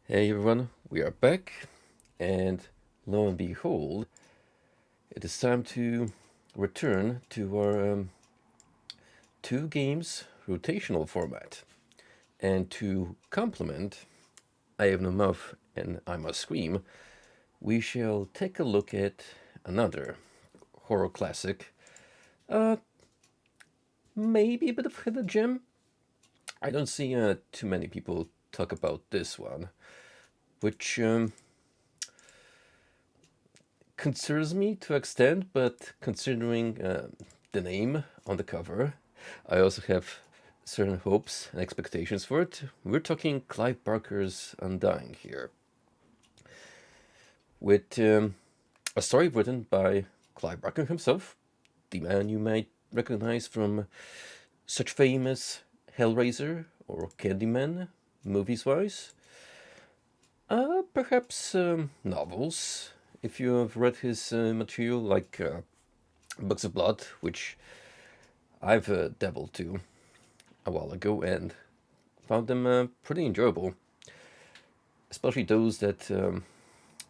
Hey everyone, we are back, and lo and behold, it is time to return to our two games rotational format. And to complement I Have No Mouth and I Must Scream, we shall take a look at another horror classic, uh, maybe a bit of hidden gem. I don't see too many people talk about this one, which concerns me to an extent, but considering the name on the cover, I also have certain hopes and expectations for it. We're talking Clive Barker's Undying here, with a story written by Clive Barker himself, the man you might recognize from such famous Hellraiser or Candyman movies wise. Perhaps novels, if you have read his material, like Books of Blood, which I've dabbled to a while ago and found them pretty enjoyable, especially those that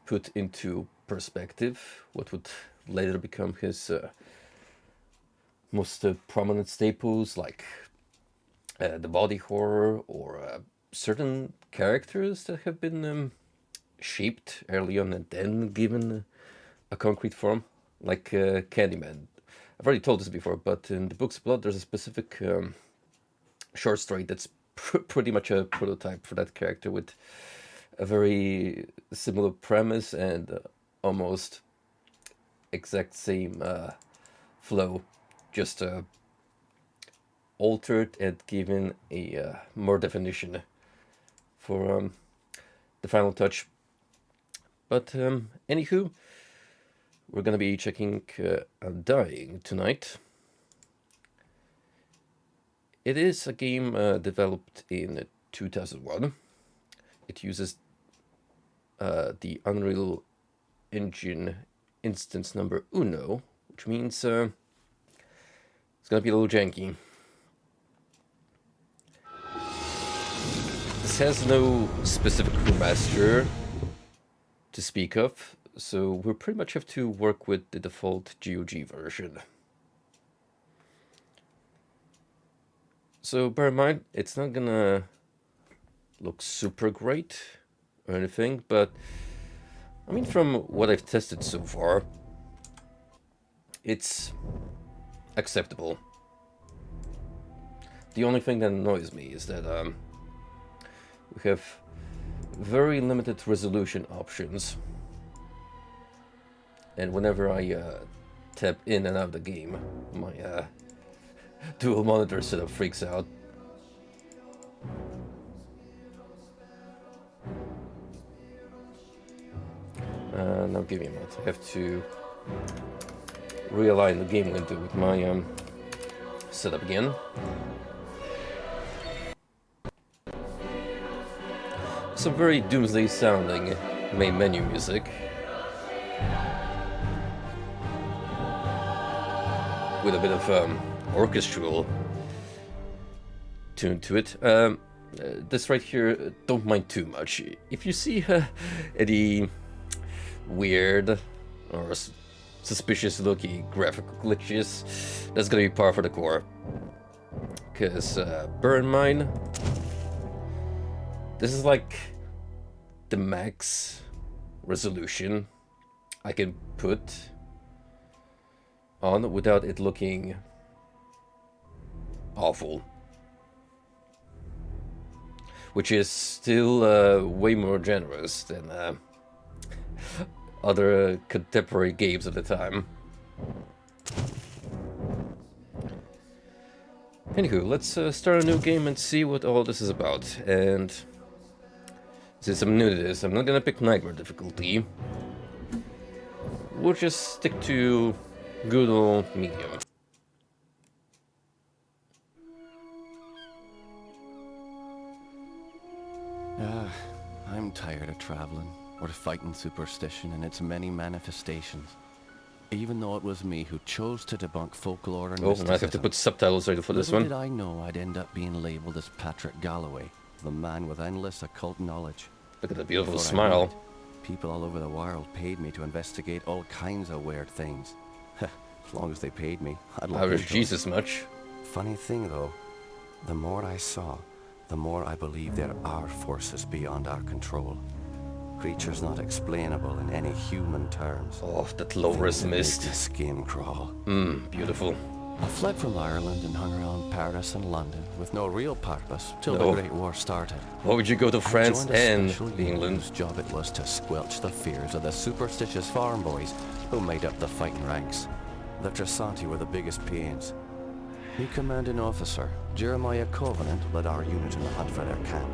put into perspective what would later become his most prominent staples, like the body horror or certain characters that have been shaped early on and then given a concrete form, like Candyman. I've already told this before, but in the Books of Blood, there's a specific short story that's pretty much a prototype for that character, with a very similar premise and almost exact same flow, just altered and given a more definition for the final touch. But anywho, we're gonna be checking Undying tonight. It is a game developed in 2001. It uses the Unreal Engine instance number uno, which means it's gonna be a little janky. This has no specific remaster to speak of, so we pretty much have to work with the default GOG version. So bear in mind, it's not gonna look super great or anything, but I mean, from what I've tested so far, it's acceptable. The only thing that annoys me is that we have very limited resolution options, and whenever I tap in and out of the game, my dual monitor setup freaks out. Now give me a moment. I have to realign the game window with my setup again. Some very doomsday sounding main menu music, with a bit of orchestral tune to it. This right here, don't mind too much. If you see any weird or suspicious looking graphical glitches, that's gonna be par for the core. Because bear in mind, this is like the max resolution I can put on without it looking awful. Which is still way more generous than other contemporary games of the time. Anywho, let's start a new game and see what all this is about. And since I'm new to this, I'm not gonna pick Nightmare difficulty. We'll just stick to good old medium. I'm tired of traveling, or of fighting superstition in its many manifestations. Even though it was me who chose to debunk folklore and Oh, I have to put subtitles ready for this little one. did I know I'd end up being labelled as Patrick Galloway, the man with endless occult knowledge. Look at the beautiful Before I knew smile. it, people all over the world paid me to investigate all kinds of weird things. As long as they paid me, I'd look Irish into it. Jesus much. Funny thing though, the more I saw, the more I believe there are forces beyond our control. Creatures not explainable in any human terms. Oh, that lower's Things that make mist. my skin crawl. Beautiful. I fled from Ireland and hung around Paris and London with no real purpose till No. the Great War started. Why would you go to I France joined a and special the unit England? whose job it was to squelch the fears of the superstitious farm boys who made up the fighting ranks. The Trasanti were the biggest pains. The commanding officer, Jeremiah Covenant, led our unit in the hunt for their camp.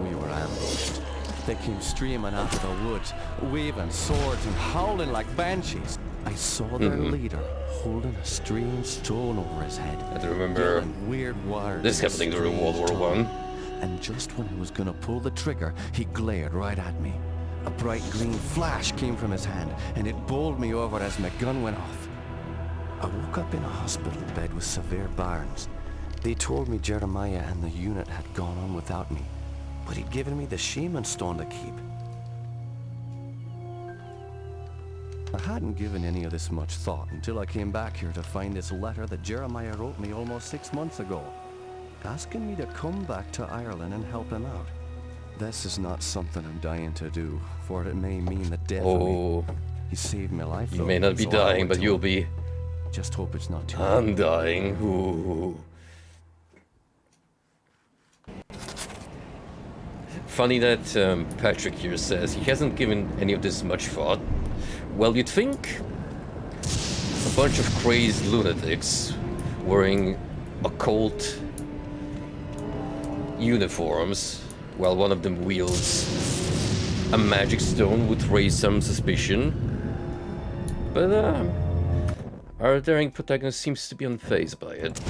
We were ambushed. They came streaming out of the woods, waving swords and howling like banshees. I saw their leader holding a strange stone over his head. I remember yelling weird words this in a happening during strange World War tongue. I. And just when I was gonna pull the trigger, he glared right at me. A bright green flash came from his hand, and it bowled me over as my gun went off. I woke up in a hospital bed with severe burns. They told me Jeremiah and the unit had gone on without me, but he'd given me the shaman stone to keep. I hadn't given any of this much thought until I came back here to find this letter that Jeremiah wrote me almost 6 months ago, asking me to come back to Ireland and help him out. This is not something I'm dying to do, for it may mean the death of me. Oh, He saved my life, you though, may not be so I dying, owe it but to you'll him. be Just hope it's not too late. undying. Ooh. Funny that Patrick here says he hasn't given any of this much thought. Well, you'd think a bunch of crazed lunatics wearing occult uniforms, while one of them wields a magic stone, would raise some suspicion. But our daring protagonist seems to be unfazed by it.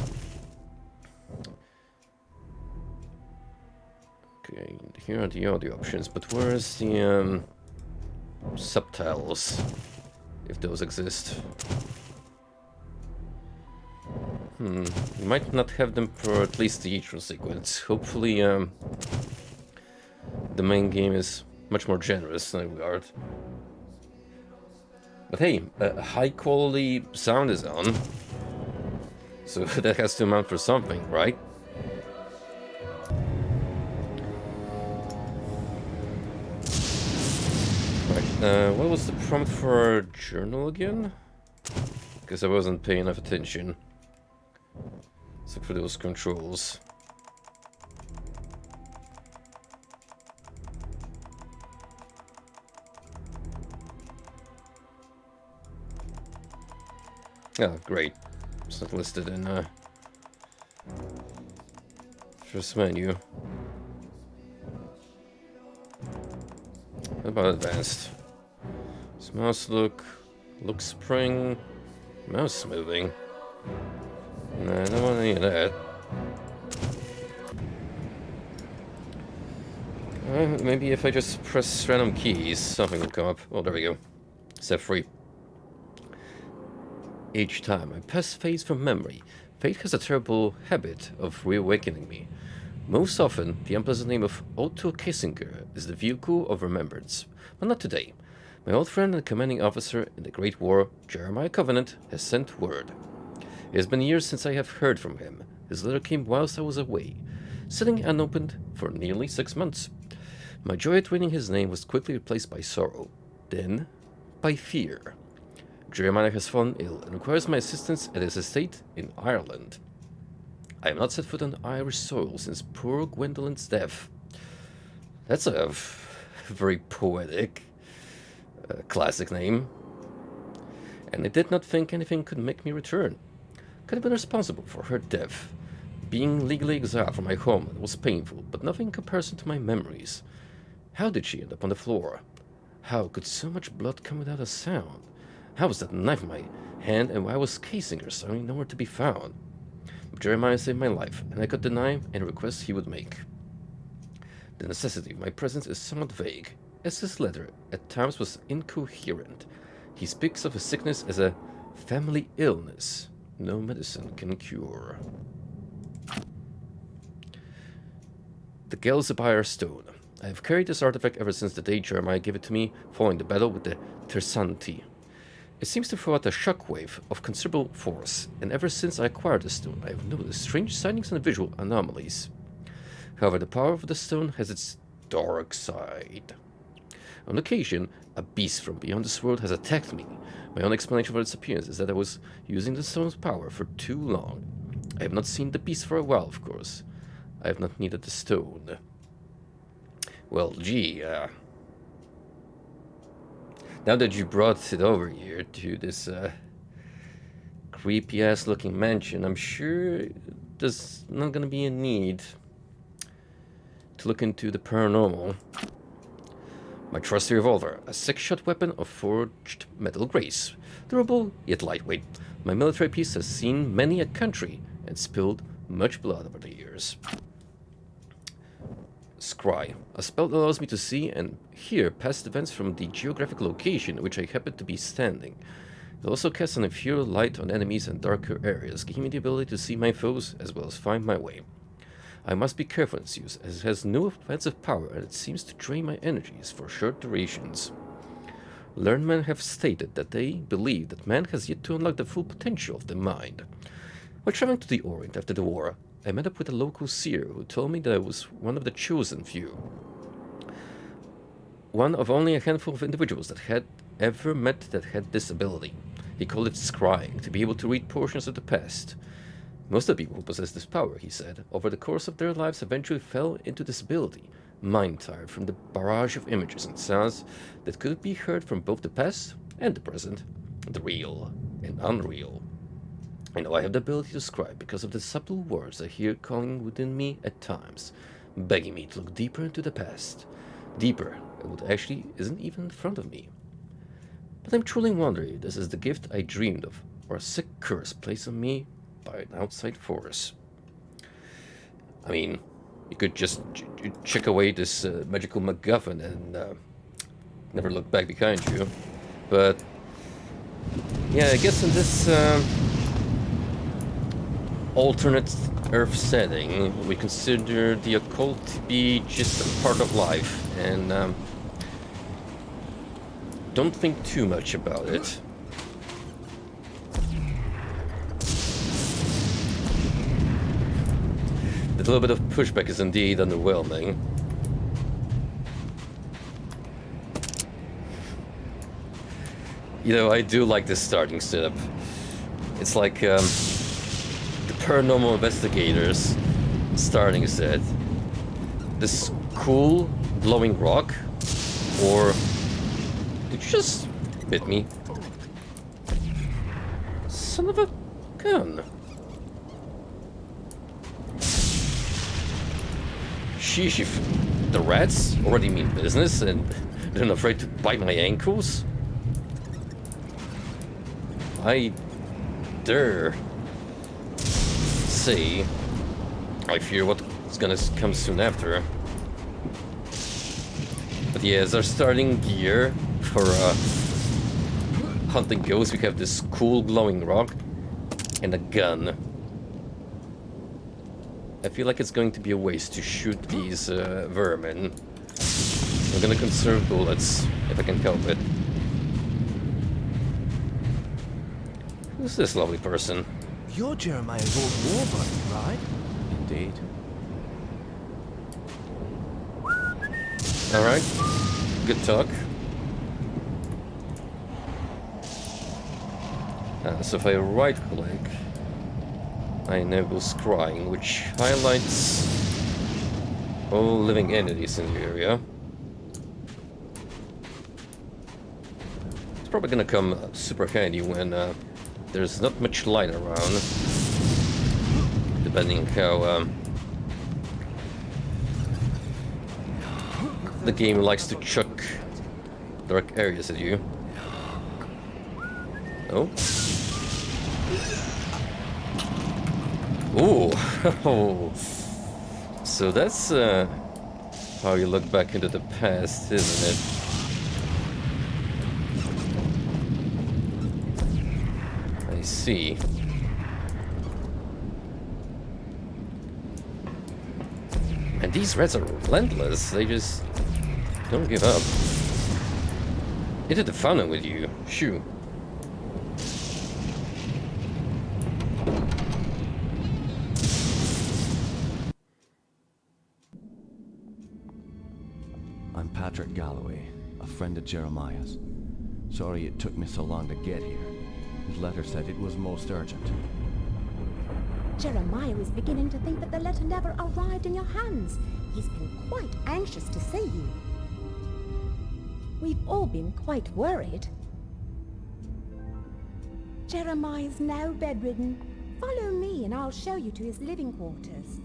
Okay, here are the audio options, but where's the subtitles, if those exist? We might not have them for at least the intro sequence. Hopefully, the main game is much more generous in that regard. But hey, high quality sound is on, so that has to amount for something, right? Right, what was the prompt for our journal again? Because I wasn't paying enough attention. Except for those controls. Oh, great. It's not listed in first menu. What about advanced? Mouse look spring, mouse smoothing. Nah, I don't want any of that. Maybe if I just press random keys, something will come up. Oh, there we go. Set free. Each time I pass phase from memory, fate has a terrible habit of reawakening me. Most often, the unpleasant name of Otto Kissinger is the vehicle of remembrance, but not today. My old friend and commanding officer in the Great War, Jeremiah Covenant, has sent word. It has been years since I have heard from him. His letter came whilst I was away, sitting unopened for nearly 6 months. My joy at reading his name was quickly replaced by sorrow, then by fear. Jeremiah has fallen ill and requires my assistance at his estate in Ireland. I have not set foot on Irish soil since poor Gwendolyn's death. That's a very poetic, classic name. And I did not think anything could make me return. Could have been responsible for her death. Being legally exiled from my home was painful, but nothing in comparison to my memories. How did she end up on the floor? How could so much blood come without a sound? How was that knife in my hand, and why was casing her suddenly nowhere to be found? Jeremiah saved my life, and I could deny any request he would make. The necessity of my presence is somewhat vague, as his letter at times was incoherent. He speaks of his sickness as a family illness no medicine can cure. The Gelsebuyer Stone. I have carried this artifact ever since the day Jeremiah gave it to me following the battle with the Tersanti. It seems to throw out a shockwave of considerable force, and ever since I acquired the stone, I have noticed strange sightings and visual anomalies. However, the power of the stone has its dark side. On occasion, a beast from beyond this world has attacked me. My only explanation for its appearance is that I was using the stone's power for too long. I have not seen the beast for a while, of course. I have not needed the stone. Well, gee, now that you brought it over here to this creepy-ass looking mansion, I'm sure there's not gonna be a need to look into the paranormal. My trusty revolver, a 6-shot weapon of forged metal grace. Durable, yet lightweight. My military piece has seen many a country and spilled much blood over the years. Scry, a spell that allows me to see and hear past events from the geographic location in which I happen to be standing. It also casts an inferior light on enemies and darker areas, giving me the ability to see my foes as well as find my way. I must be careful in its use, as it has no offensive power and it seems to drain my energies for short durations. Learned men have stated that they believe that man has yet to unlock the full potential of the mind. While traveling to the Orient after the war, I met up with a local seer who told me that I was one of the chosen few. One of only a handful of individuals that had ever met that had this ability. He called it scrying, to be able to read portions of the past. Most of the people who possess this power, he said, over the course of their lives eventually fell into this ability, mind-tired from the barrage of images and sounds that could be heard from both the past and the present, the real and unreal. I know I have the ability to scry because of the subtle words I hear calling within me at times, begging me to look deeper into the past, deeper at what actually isn't even in front of me. But I'm truly wondering if this is the gift I dreamed of, or a sick curse placed on me by an outside force. I mean, you could just check away this magical MacGuffin and never look back behind you. But yeah, I guess in this alternate Earth setting, we consider the occult to be just a part of life, and don't think too much about it. A little bit of pushback is indeed underwhelming. You know, I do like this starting setup. It's like the paranormal investigators starting set. This cool glowing rock, or did you just hit me? Son of a gun. Sheesh, if the rats already mean business and they're not afraid to bite my ankles, I dare say I fear what's gonna come soon after. But yeah, as our starting gear for hunting ghosts, we have this cool glowing rock and a gun. I feel like it's going to be a waste to shoot these vermin. So I'm gonna conserve bullets if I can help it. Who's this lovely person? You're Jeremiah's old war buddy, right? Indeed. Alright, good talk. So if I right click, I enable scrying, which highlights all living entities in the area. It's probably gonna come super handy when there's not much light around, depending on how the game likes to chuck dark areas at you. Oh. Ooh. So that's how you look back into the past, isn't it? I see. And these rats are relentless. They just Don't give up. Into the funnel with you. Shoo. I'm Patrick Galloway, a friend of Jeremiah's. Sorry it took me so long to get here. His letter said it was most urgent. Jeremiah is beginning to think that the letter never arrived in your hands. He's been quite anxious to see you. We've all been quite worried. Jeremiah's now bedridden. Follow me and I'll show you to his living quarters.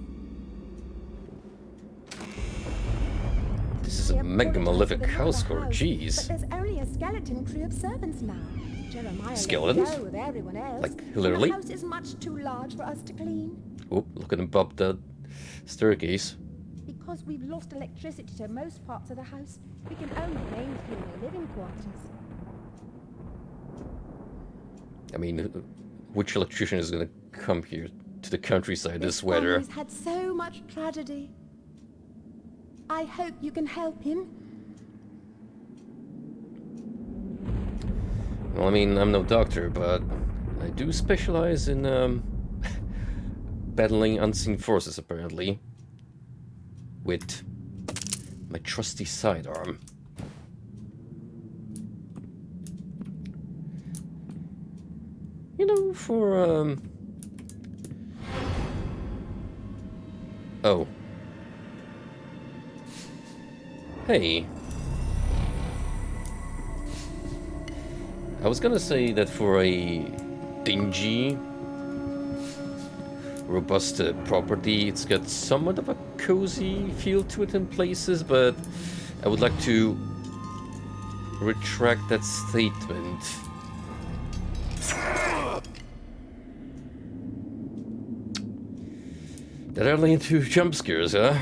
This is a mega malefic house core, jeez. But there's only a skeleton crew of servants now. Jeremiah Skeletons? let go with everyone else. Like, literally? The house is much too large for us to clean. Oh, look at him bump the staircase. Because we've lost electricity to most parts of the house, we can only maintain the living quarters. I mean, which electrician is gonna come here to the countryside this weather? He's had so much tragedy. I hope you can help him. Well, I mean, I'm no doctor, but I do specialize in battling unseen forces, apparently, with my trusty sidearm. You know, for oh. Hey. I was gonna say that for a dingy, robust property, it's got somewhat of a cozy feel to it in places, but I would like to retract that statement. That early into jump scares, huh?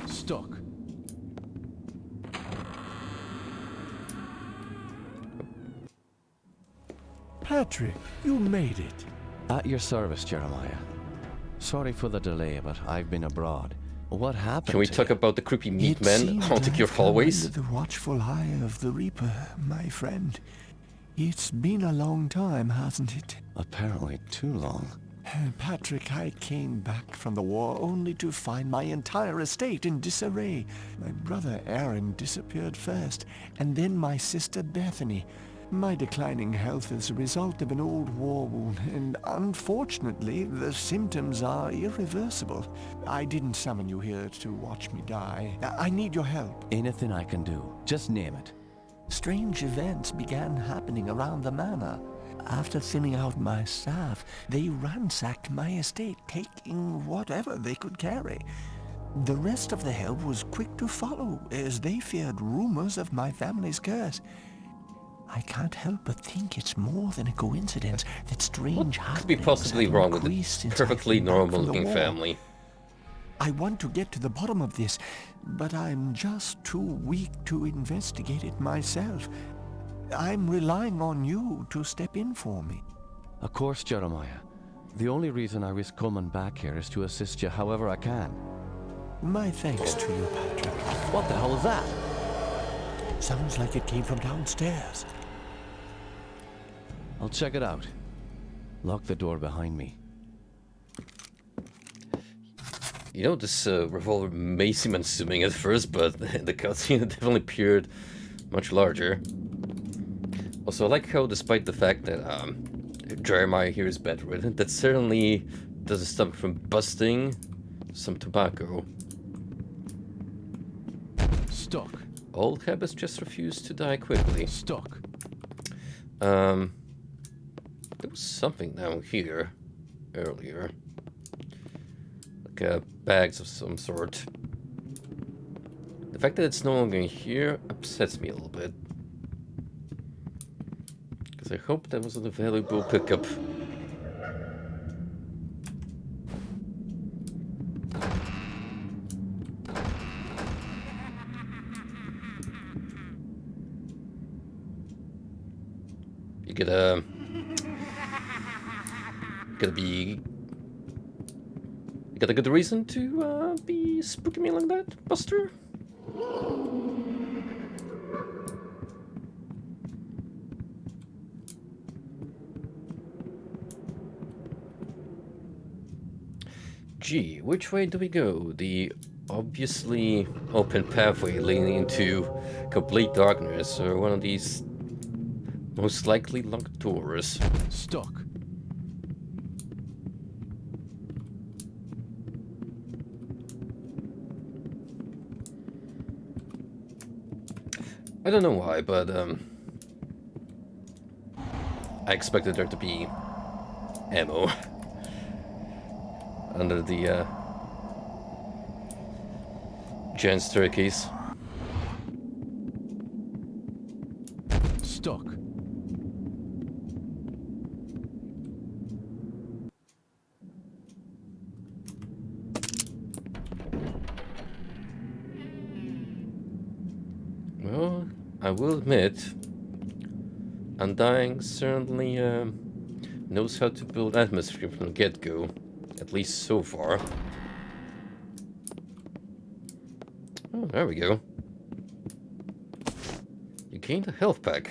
Stuck. Patrick, you made it. At your service, Jeremiah. Sorry for the delay, but I've been abroad. What happened Can we to talk you? about the creepy meat It man seemed haunting your I've come hallways? under the watchful eye of the Reaper, my friend. It's been a long time, hasn't it? Apparently too long. Patrick, I came back from the war only to find my entire estate in disarray. My brother Aaron disappeared first, and then my sister Bethany. My declining health is a result of an old war wound, and unfortunately, the symptoms are irreversible. I didn't summon you here to watch me die. I need your help. Anything I can do. Just name it. Strange events began happening around the manor. After thinning out my staff, they ransacked my estate, taking whatever they could carry. The rest of the help was quick to follow, as they feared rumors of my family's curse. I can't help but think it's more than a coincidence that strange What could be happenings possibly have wrong with increased a since I perfectly came back from the normal-looking war. family? I want to get to the bottom of this, but I'm just too weak to investigate it myself. I'm relying on you to step in for me. Of course, Jeremiah. The only reason I risk coming back here is to assist you however I can. My thanks to you, Patrick. What the hell is that? Sounds like it came from downstairs. I'll check it out. Lock the door behind me. You know, this revolver may seem unassuming at first, but the cutscene definitely appeared much larger. Also, I like how, despite the fact that Jeremiah here is bedridden, that certainly doesn't stop him from busting some tobacco. Stuck. Old habits just refuse to die quickly. Stuck. There was something down here earlier. Like bags of some sort. The fact that it's no longer here upsets me a little bit. Because I hope that was a valuable pickup. You got a good reason to be spooking me like that, Buster? Gee, which way do we go? The obviously open pathway leading into complete darkness, or one of these most likely locked doors? Stuck. I don't know why, but I expected there to be ammo under the giant staircase. Stuck. Well, I will admit, Undying certainly knows how to build atmosphere from the get-go, at least so far. Oh, there we go. You gained a health pack.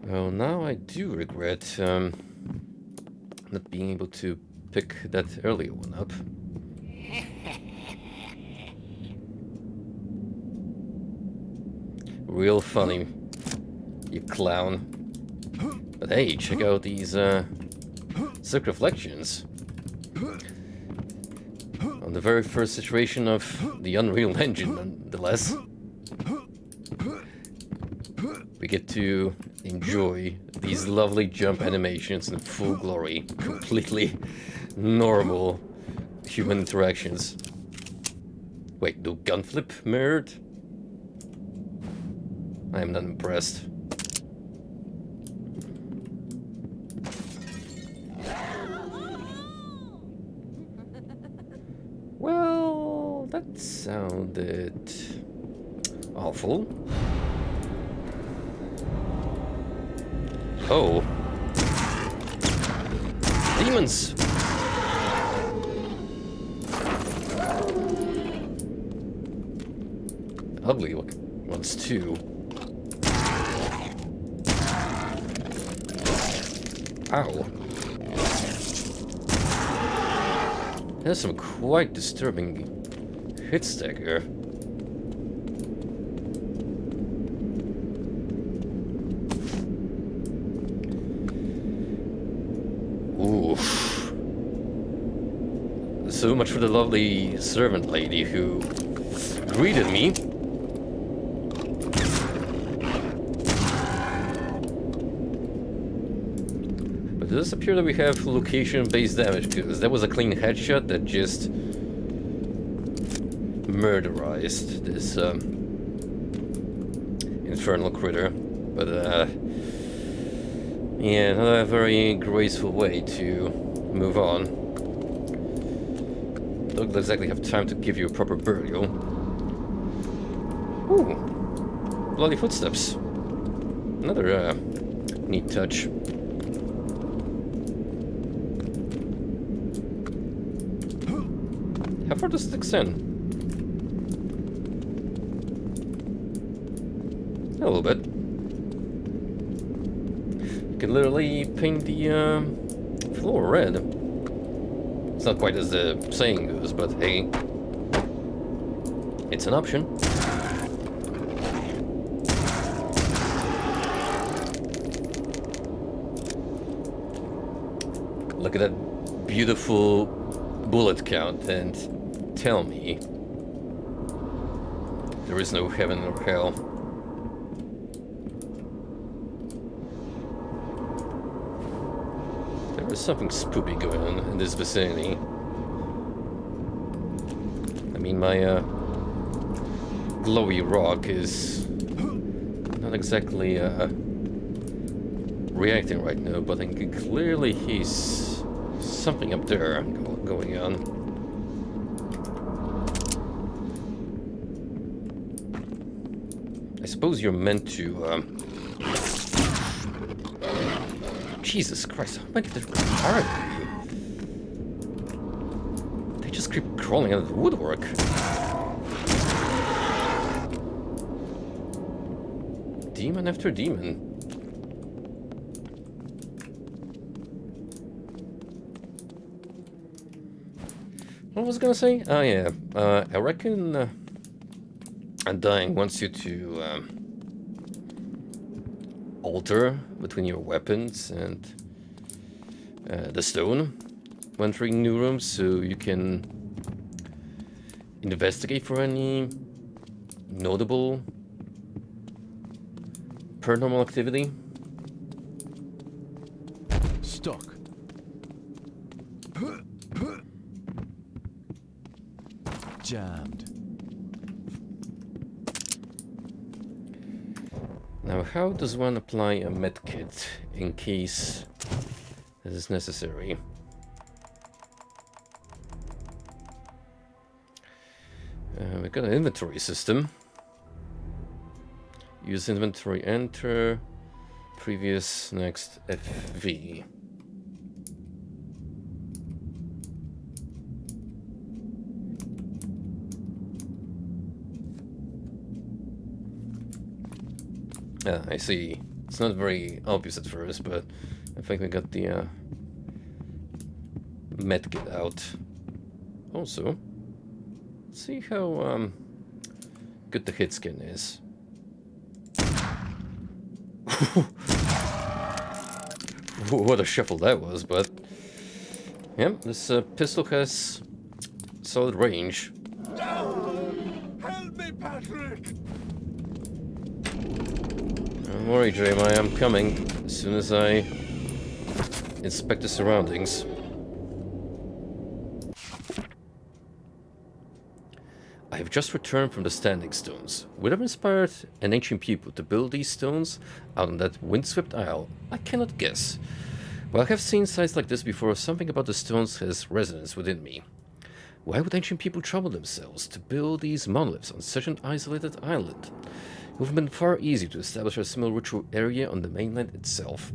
Well, now I do regret not being able to pick that earlier one up. Real funny, you clown. But hey, check out these silk reflections. On the very first iteration of the Unreal Engine, nonetheless. We get to enjoy these lovely jump animations in full glory. Completely normal human interactions. Wait, no gun flip mirrored? I am not impressed. Well, that sounded awful. Oh. Demons! Ugly ones too. Ow. There's some quite disturbing hit stack here. Oof. So much for the lovely servant lady who greeted me. But it does appear that we have location-based damage, because that was a clean headshot that just murderized this infernal critter. But yeah, not a very graceful way to move on. Don't exactly have time to give you a proper burial. Ooh, bloody footsteps. Another neat touch. How far does it extend? A little bit. You can literally paint the floor red. It's not quite as the saying goes, but hey, it's an option. Look at that beautiful bullet count and tell me there is no heaven or hell. There is something spoopy going on in this vicinity. I mean, my glowy rock is not exactly reacting right now, but I can clearly he's something up there going on. I suppose you're meant to Jesus Christ, how many there are you? They just keep crawling out of the woodwork. demon after demon. What was I gonna say? Oh yeah, I reckon Undying wants you to alter between your weapons and the stone when entering new rooms, so you can investigate for any notable paranormal activity. Stuck. Jammed. Now, how does one apply a medkit in case this is necessary? We've got an inventory system. Use inventory, enter, previous, next, FV. I see. It's not very obvious at first, but I think we got the medkit out. Also, let's see how good the hit skin is. What a shuffle that was, but yeah, this pistol has solid range. Help me, Patrick! Don't worry, Jeremiah, I'm coming as soon as I inspect the surroundings. I have just returned from the Standing Stones. Would have inspired an ancient people to build these stones out on that windswept isle? I cannot guess. While I have seen sights like this before, something about the stones has resonance within me. Why would ancient people trouble themselves to build these monoliths on such an isolated island? It would have been far easier to establish a similar ritual area on the mainland itself.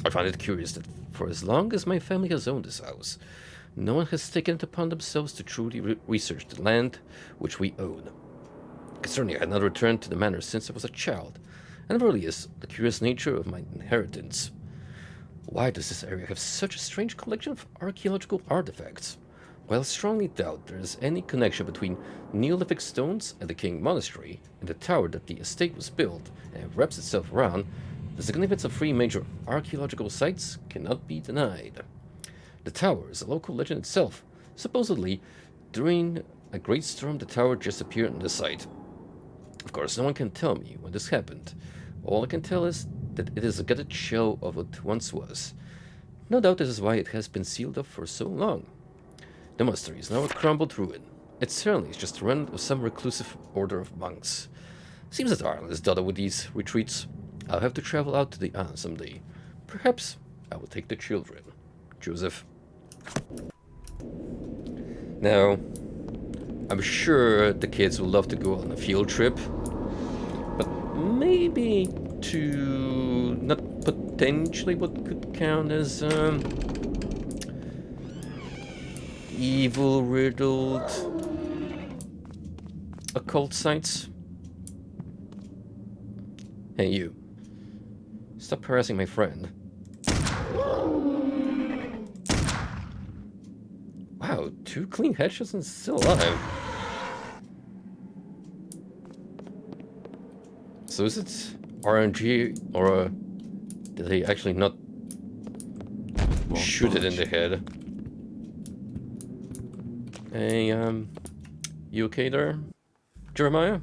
I find it curious that for as long as my family has owned this house, no one has taken it upon themselves to truly research the land which we own. Concerning, I had not returned to the manor since I was a child, and really is the curious nature of my inheritance. Why does this area have such a strange collection of archaeological artifacts? While I strongly doubt there is any connection between Neolithic stones at the King Monastery and the tower that the estate was built and wraps itself around, the significance of three major archaeological sites cannot be denied. The tower is a local legend itself. Supposedly, during a great storm, the tower just appeared on the site. Of course, no one can tell me when this happened. All I can tell is that it is a gutted shell of what it once was. No doubt this is why it has been sealed up for so long. The monastery is now a crumbled ruin. It certainly is just a remnant of some reclusive order of monks. Seems that Ireland is dotted with these retreats. I'll have to travel out to the island someday. Perhaps I will take the children. Joseph. Now, I'm sure the kids would love to go on a field trip, but maybe to not potentially what could count as evil riddled occult sites. Hey, you. Stop harassing my friend. Wow, 2 clean headshots and still alive. So is it RNG or did they actually not shoot it in the head? Hey, you okay there, Jeremiah?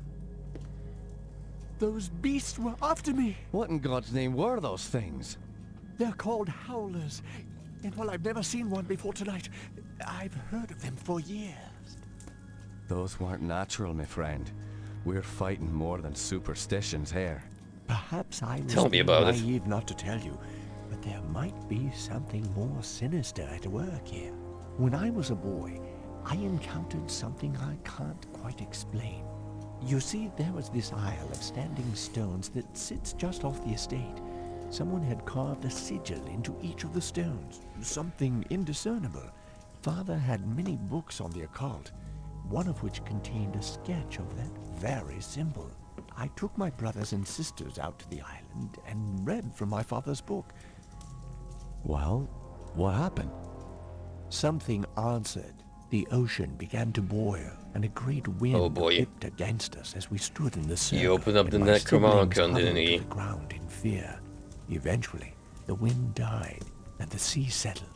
Those beasts were after me. What in God's name were those things? They're called howlers. And while I've never seen one before tonight, I've heard of them for years. Those weren't natural, my friend. We're fighting more than superstitions here. Perhaps I was Tell me about it. naive not to tell you, but there might be something more sinister at work here. When I was a boy, I encountered something I can't quite explain. You see, there was this isle of standing stones that sits just off the estate. Someone had carved a sigil into each of the stones, something indiscernible. Father had many books on the occult, one of which contained a sketch of that very symbol. I took my brothers and sisters out to the island and read from my father's book. Well, what happened? Something answered. The ocean began to boil, and a great wind Oh boy. whipped against us as we stood in the circle. He opened up and the my siblings Necromancer, didn't huddled to he? the ground in fear. Eventually, the wind died, and the sea settled.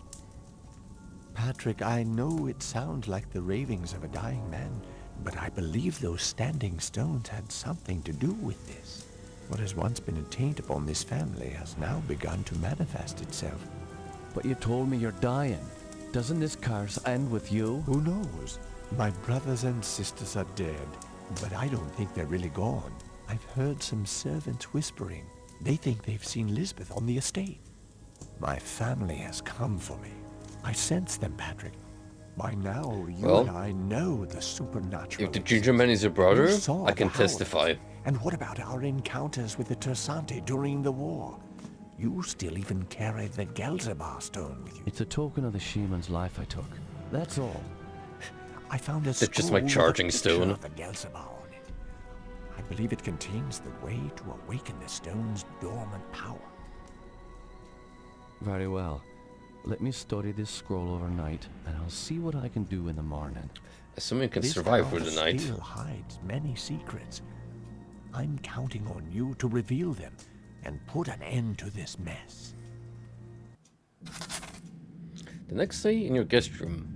Patrick, I know it sounds like the ravings of a dying man, but I believe those standing stones had something to do with this. What has once been a taint upon this family has now begun to manifest itself. But you told me you're dying. Doesn't this curse end with you? Who knows? My brothers and sisters are dead, but I don't think they're really gone. I've heard some servants whispering. They think they've seen Lisbeth on the estate. My family has come for me. I sense them, Patrick. By now, you and I know the supernatural. If the ginger man is your brother, You saw I can the howlers. testify. And what about our encounters with the Tersante during the war? You still even carry the Gelzerbar stone with you. It's a token of the shaman's life I took. That's all. I found a That's just my scroll with a charging picture stone. of the Gelzerbar on it. I believe it contains the way to awaken the stone's dormant power. Very well. Let me study this scroll overnight, and I'll see what I can do in the morning. Assuming you can This survive for house the night. still hides many secrets. I'm counting on you to reveal them and put an end to this mess. The next day in your guest room.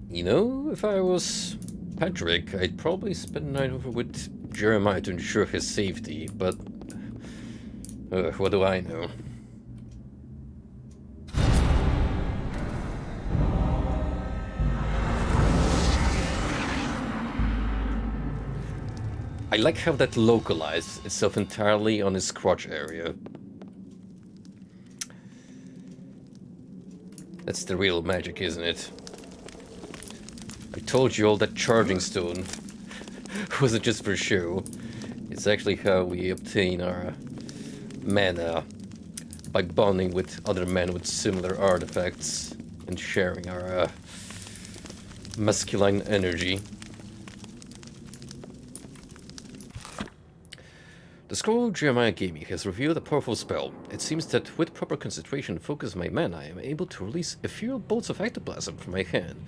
You know, if I was Patrick, I'd probably spend the night over with Jeremiah to ensure his safety, but what do I know? I like how that localized itself entirely on his crotch area. That's the real magic, isn't it? I told you all that charging stone wasn't just for show. It's actually how we obtain our mana, by bonding with other men with similar artifacts and sharing our masculine energy. The scroll Jeremiah gave me has revealed a powerful spell. It seems that with proper concentration and focus of my mana, I am able to release ethereal bolts of ectoplasm from my hand.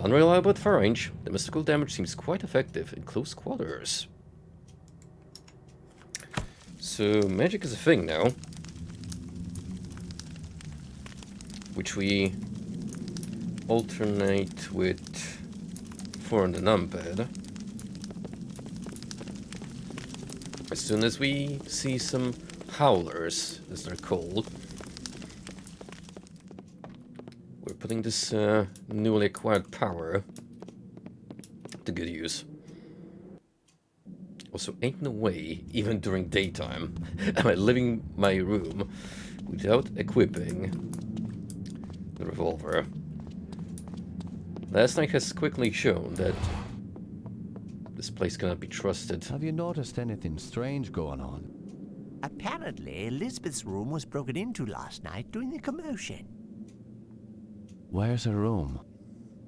Unreliable at far range, the mystical damage seems quite effective in close quarters. So magic is a thing now, which we alternate with 4 on the numpad. As soon as we see some howlers, as they're called, we're putting this newly acquired power to good use. Also, ain't no way, even during daytime, am I leaving my room without equipping the revolver. Last night has quickly shown that this place cannot be trusted. Have you noticed anything strange going on? Apparently, Elizabeth's room was broken into last night during the commotion. Where's her room?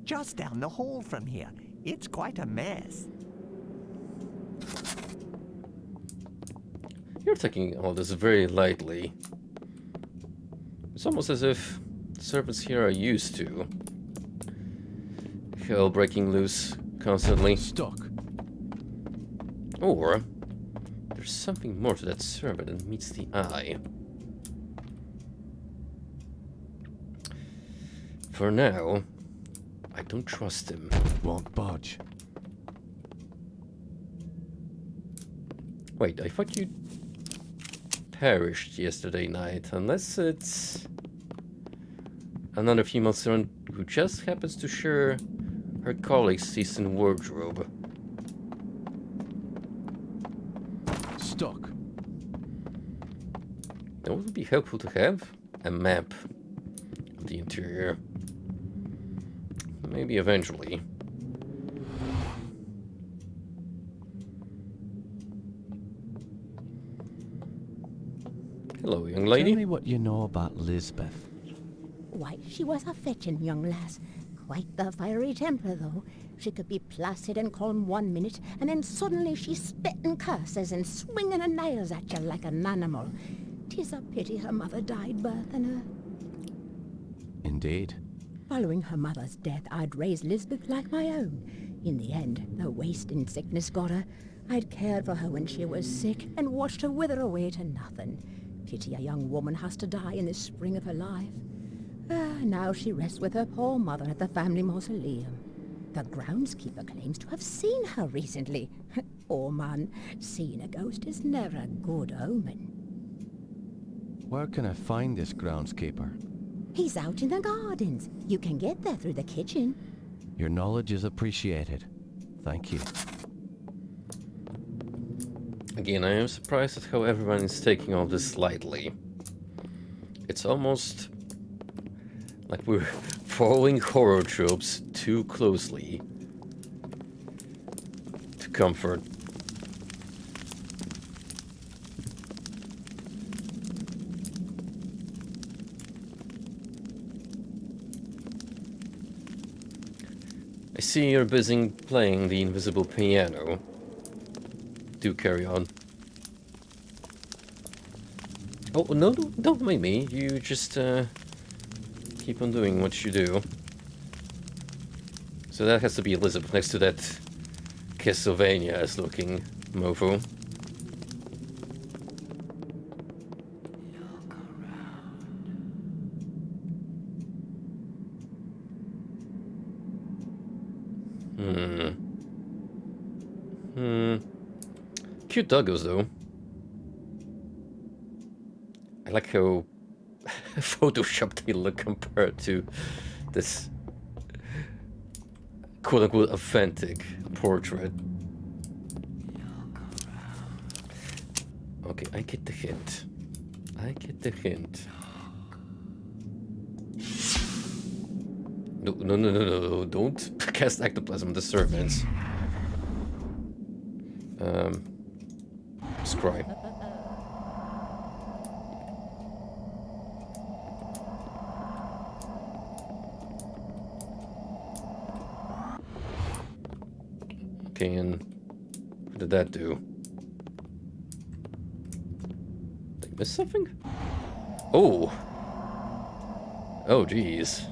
Just down the hall from here. It's quite a mess. You're taking all this very lightly. It's almost as if the servants here are used to hell breaking loose constantly. Stuck. Or there's something more to that servant than meets the eye. For now, I don't trust him. Won't budge. Wait, I thought you perished yesterday night, unless it's another female servant who just happens to share her colleague's seasoned wardrobe. Stuck. That would be helpful to have a map of the interior. Maybe eventually. Hello, young lady. Tell me what you know about Lisbeth. Why, she was a fetching young lass. Quite the fiery temper, though. She could be placid and calm one minute, and then suddenly she's spitting curses and swinging her nails at you like an animal. 'Tis a pity her mother died birthing her. Indeed. Following her mother's death, I'd raised Lisbeth like my own. In the end, the wasting sickness got her. I'd cared for her when she was sick and watched her wither away to nothing. Pity a young woman has to die in the spring of her life. Now she rests with her poor mother at the family mausoleum. The groundskeeper claims to have seen her recently. Oh man, seeing a ghost is never a good omen. Where can I find this groundskeeper? He's out in the gardens. You can get there through the kitchen. Your knowledge is appreciated. Thank you. Again, I am surprised at how everyone is taking all this lightly. It's almost like we're following horror tropes too closely to comfort. I see you're busy playing the invisible piano. Do carry on. Oh, no, don't mind me. You just keep on doing what you do. So that has to be Elizabeth next to that Castlevania-esque looking mofo. Cute doggos, though. I like how photoshopped they look compared to this quote-unquote authentic portrait. Okay, I get the hint. I get the hint. No, don't cast ectoplasm on the servants. Scry. Okay, and what did that do? Did I miss something? Oh! Oh, jeez.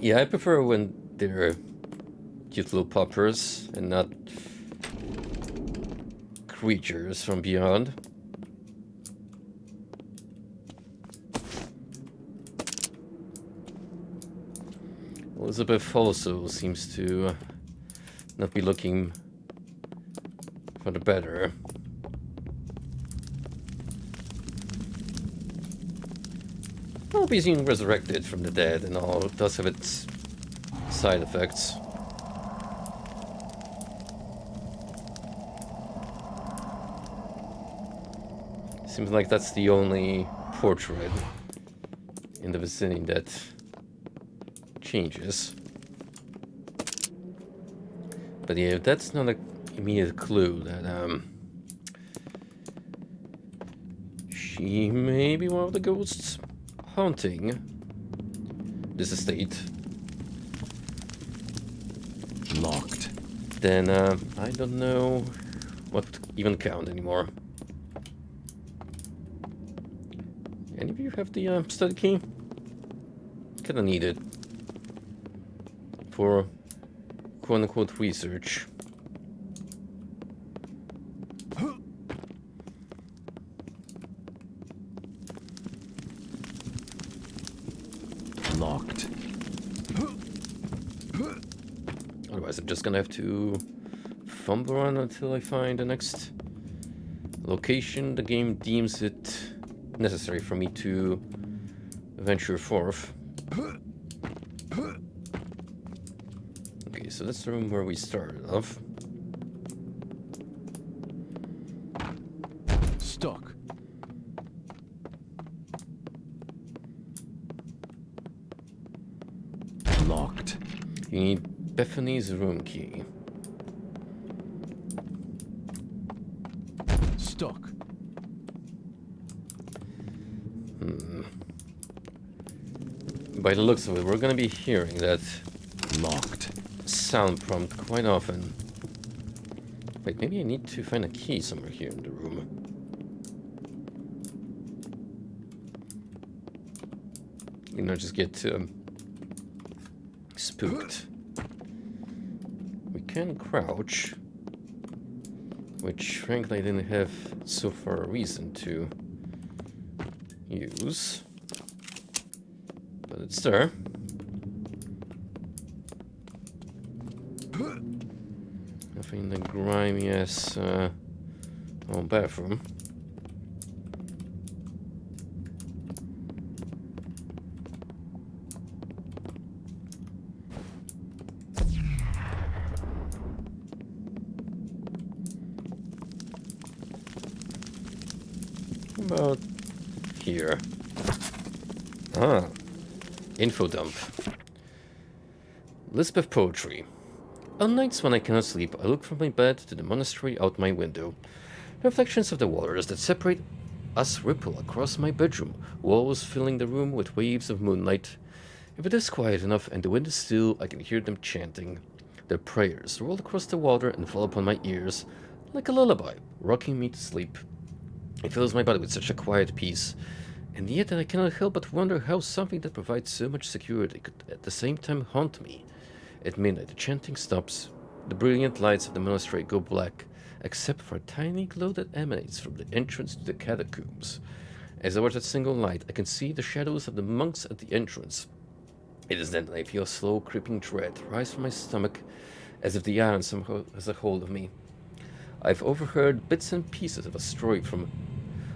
Yeah, I prefer when they're cute little puppers and not creatures from beyond. Elizabeth also seems to not be looking for the better. Well, being resurrected from the dead and all does have its side effects. Seems like that's the only portrait in the vicinity that changes. But yeah, that's not an immediate clue that she may be one of the ghosts haunting this estate. Locked. Then I don't know what to even count anymore. Any of you have the study key? Kinda need it for quote-unquote research. Locked. Otherwise I'm just gonna have to fumble around until I find the next location the game deems it necessary for me to venture forth. Okay, so that's the room where we started off. Stuck. Locked. You need Bethany's room key. Stuck. By the looks of it, we're gonna be hearing that Locked. sound prompt quite often. Wait, maybe I need to find a key somewhere here in the room. You know, just get spooked. We can crouch, which frankly I didn't have so far a reason to use. But it's there. Nothing in the grimy ass old bathroom. How about here? Ah, info dump. Lisbeth poetry. On nights when I cannot sleep, I look from my bed to the monastery out my window. The reflections of the waters that separate us ripple across my bedroom, walls filling the room with waves of moonlight. If it is quiet enough and the wind is still, I can hear them chanting. Their prayers roll across the water and fall upon my ears like a lullaby, rocking me to sleep. It fills my body with such a quiet peace, and yet I cannot help but wonder how something that provides so much security could at the same time haunt me. At midnight, the chanting stops. The brilliant lights of the monastery go black, except for a tiny glow that emanates from the entrance to the catacombs. As I watch that single light, I can see the shadows of the monks at the entrance. It is then that I feel a slow, creeping dread rise from my stomach, as if the iron somehow has a hold of me. I've overheard bits and pieces of a story from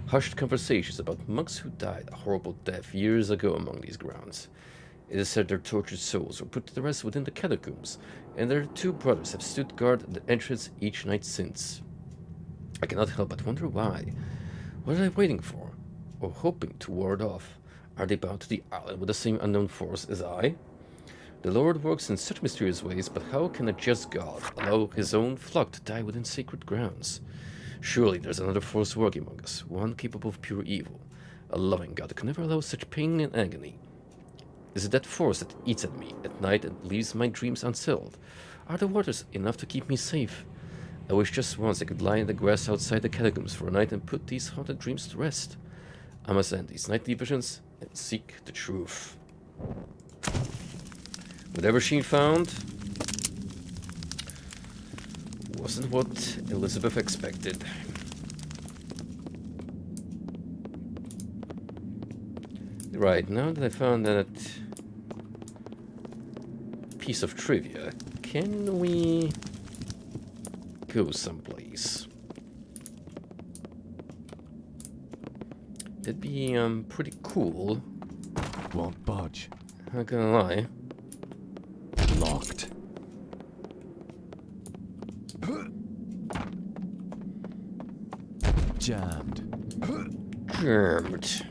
hushed conversations about monks who died a horrible death years ago among these grounds. It is said their tortured souls were put to rest within the catacombs, and their two brothers have stood guard at the entrance each night since. I cannot help but wonder why. What are they waiting for, or hoping to ward off? Are they bound to the island with the same unknown force as I? The Lord works in such mysterious ways, but how can a just God allow his own flock to die within sacred grounds? Surely there's another force working among us, one capable of pure evil. A loving God can never allow such pain and agony. Is it that force that eats at me at night and leaves my dreams unsettled? Are the waters enough to keep me safe? I wish just once I could lie in the grass outside the catacombs for a night and put these haunted dreams to rest. I must end these nightly visions and seek the truth. Whatever she found wasn't what Elizabeth expected. Right, now that I found that piece of trivia, can we go someplace? That'd be pretty cool. Won't budge. Not gonna lie. Locked. Jammed. Jammed.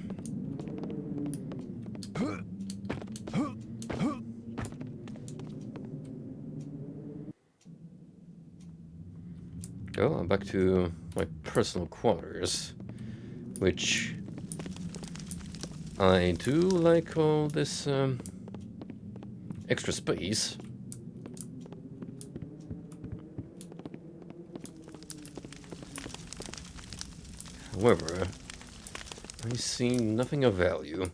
Oh, I'm back to my personal quarters, which I do like all this extra space. However, I see nothing of value.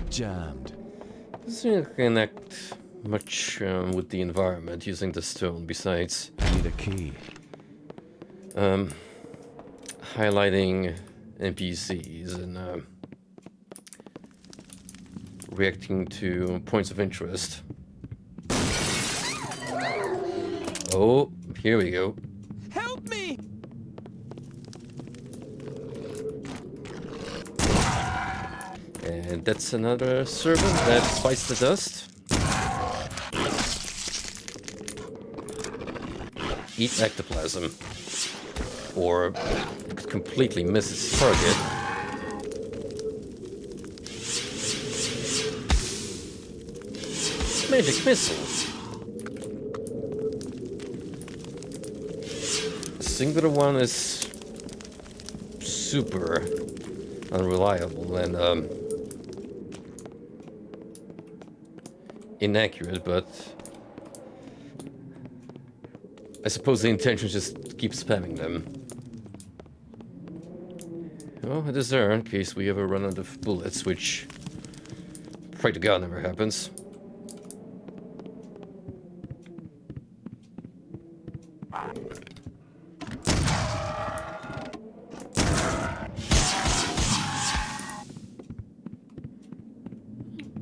Jammed. Doesn't connect much with the environment using the stone besides Need a key. highlighting NPCs and reacting to points of interest. Oh, here we go. Help me! And that's another servant that bites the dust. Eat ectoplasm. Or completely miss its target. magic missile. The singular one is super unreliable and inaccurate, but I suppose the intention is just to keep spamming them. Well, it is there in case we ever run out of bullets, which, pray to God, never happens.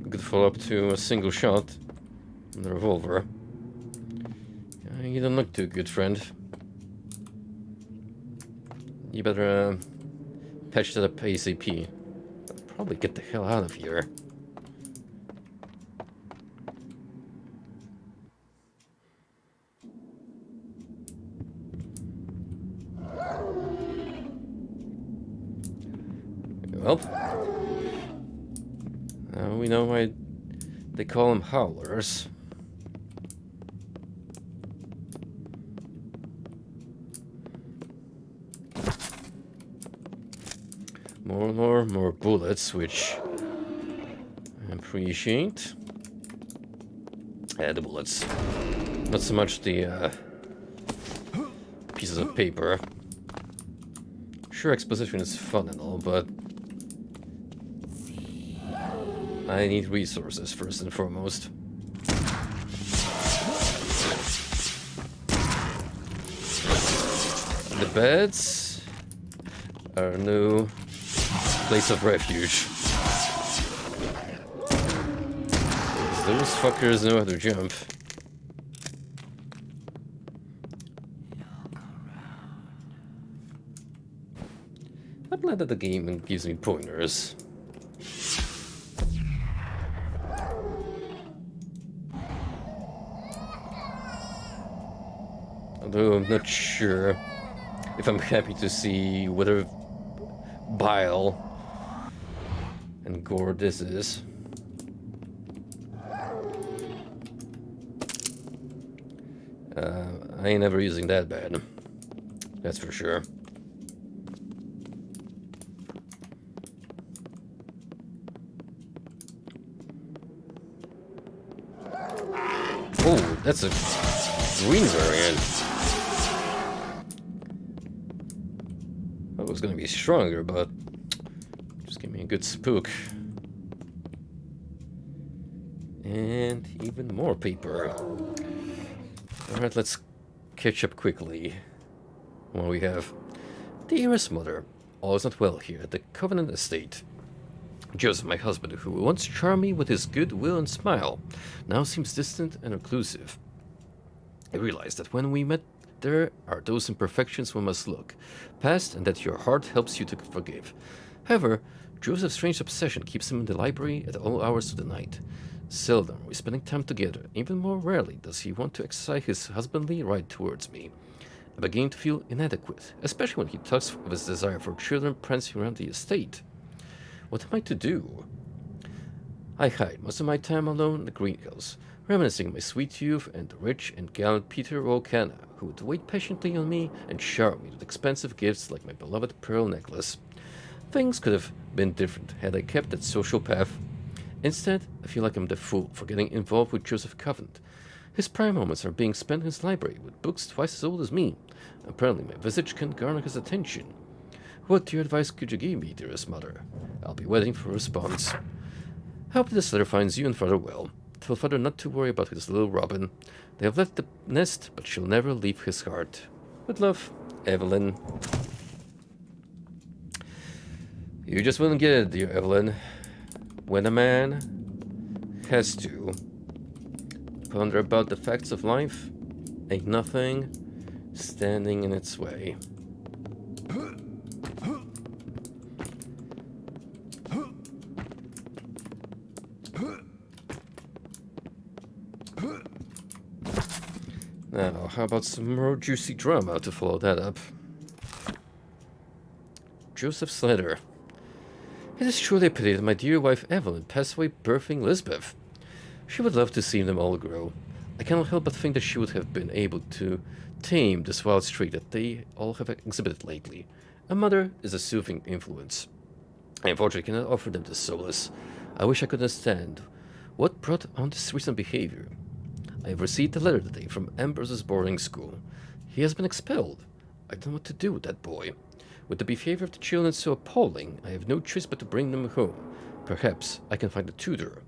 Good follow up to a single shot from the revolver. You don't look too good, friend. You better patch that up ASAP. Probably get the hell out of here. Well, we know why they call them howlers. More bullets, which I appreciate. Yeah, the bullets. Not so much the pieces of paper. Sure, exposition is fun and all, but I need resources first and foremost. The beds are no place of refuge. Those fuckers know how to jump. I'm glad that the game gives me pointers. Although I'm not sure if I'm happy to see whether bile and gore this is. I ain't never using that bad. That's for sure. Oh, that's a green variant. That was gonna be stronger, but just give me a good spook. And even more paper. Alright, let's catch up quickly. What we have. Dearest mother, all is not well here at the Covenant Estate. Joseph, my husband, who once charmed me with his good will and smile, now seems distant and reclusive. I realize that when we met, there are those imperfections we must look past, and that your heart helps you to forgive. However, Joseph's strange obsession keeps him in the library at all hours of the night. Seldom are we spending time together. Even more rarely does he want to exercise his husbandly right towards me. I begin to feel inadequate, especially when he talks of his desire for children prancing around the estate. What am I to do? I hide most of my time alone in the greenhills, reminiscing of my sweet youth and the rich and gallant Peter Volcana, who would wait patiently on me and shower me with expensive gifts like my beloved pearl necklace. Things could have been different had I kept that social path. Instead, I feel like I'm the fool for getting involved with Joseph Covenant. His prime moments are being spent in his library with books twice as old as me. Apparently my visage can garner his attention. What dear advice could you give me, dearest mother? I'll be waiting for a response. Hope this letter finds you and father well. Tell father not to worry about his little Robin. They have left the nest, but she'll never leave his heart. With love, Evelyn. You just wouldn't get it, dear Evelyn. When a man has to ponder about the facts of life, ain't nothing standing in its way. Now, how about some more juicy drama to follow that up? Joseph's letter. It is truly a pity that my dear wife Evelyn passed away birthing Lisbeth. She would love to see them all grow. I cannot help but think that she would have been able to tame this wild streak that they all have exhibited lately. A mother is a soothing influence. I unfortunately cannot offer them this solace. I wish I could understand what brought on this recent behavior. I have received a letter today from Ambrose's boarding school. He has been expelled. I don't know what to do with that boy. With the behavior of the children so appalling, I have no choice but to bring them home. Perhaps I can find a tutor.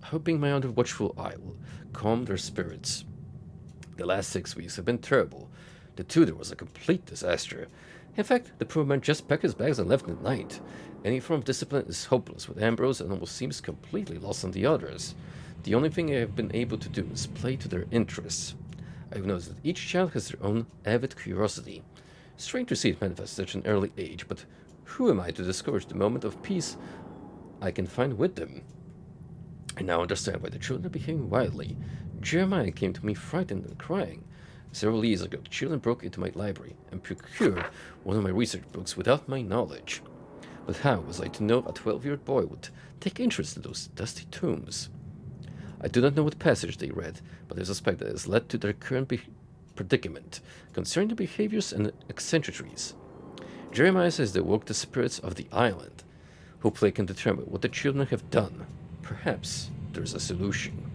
Hoping my under watchful eye will calm their spirits. The last 6 weeks have been terrible. The tutor was a complete disaster. In fact, the poor man just packed his bags and left at night. Any form of discipline is hopeless with Ambrose and almost seems completely lost on the others. The only thing I have been able to do is play to their interests. I have noticed that each child has their own avid curiosity. Strange to see it manifest at such an early age, but who am I to discourage the moment of peace I can find with them? I now understand why the children are behaving wildly. Jeremiah came to me frightened and crying. Several years ago, the children broke into my library and procured one of my research books without my knowledge. But how was I to know a 12-year-old boy would take interest in those dusty tomes? I do not know what passage they read, but I suspect that it has led to their current predicament concerning the behaviors and eccentricities. Jeremiah says they woke the spirits of the island. Hopefully I can determine what the children have done. Perhaps there is a solution.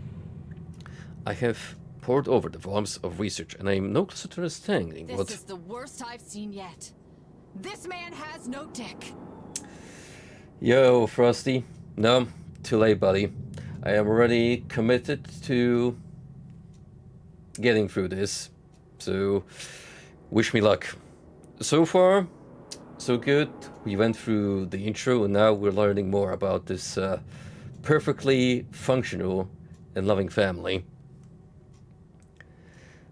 I have pored over the volumes of research, and I am no closer to understanding what... This is the worst I've seen yet. This man has no dick. Yo, Frosty. No, too late, buddy. I am already committed to getting through this, so wish me luck. So far, so good. We went through the intro, and now we're learning more about this perfectly functional and loving family.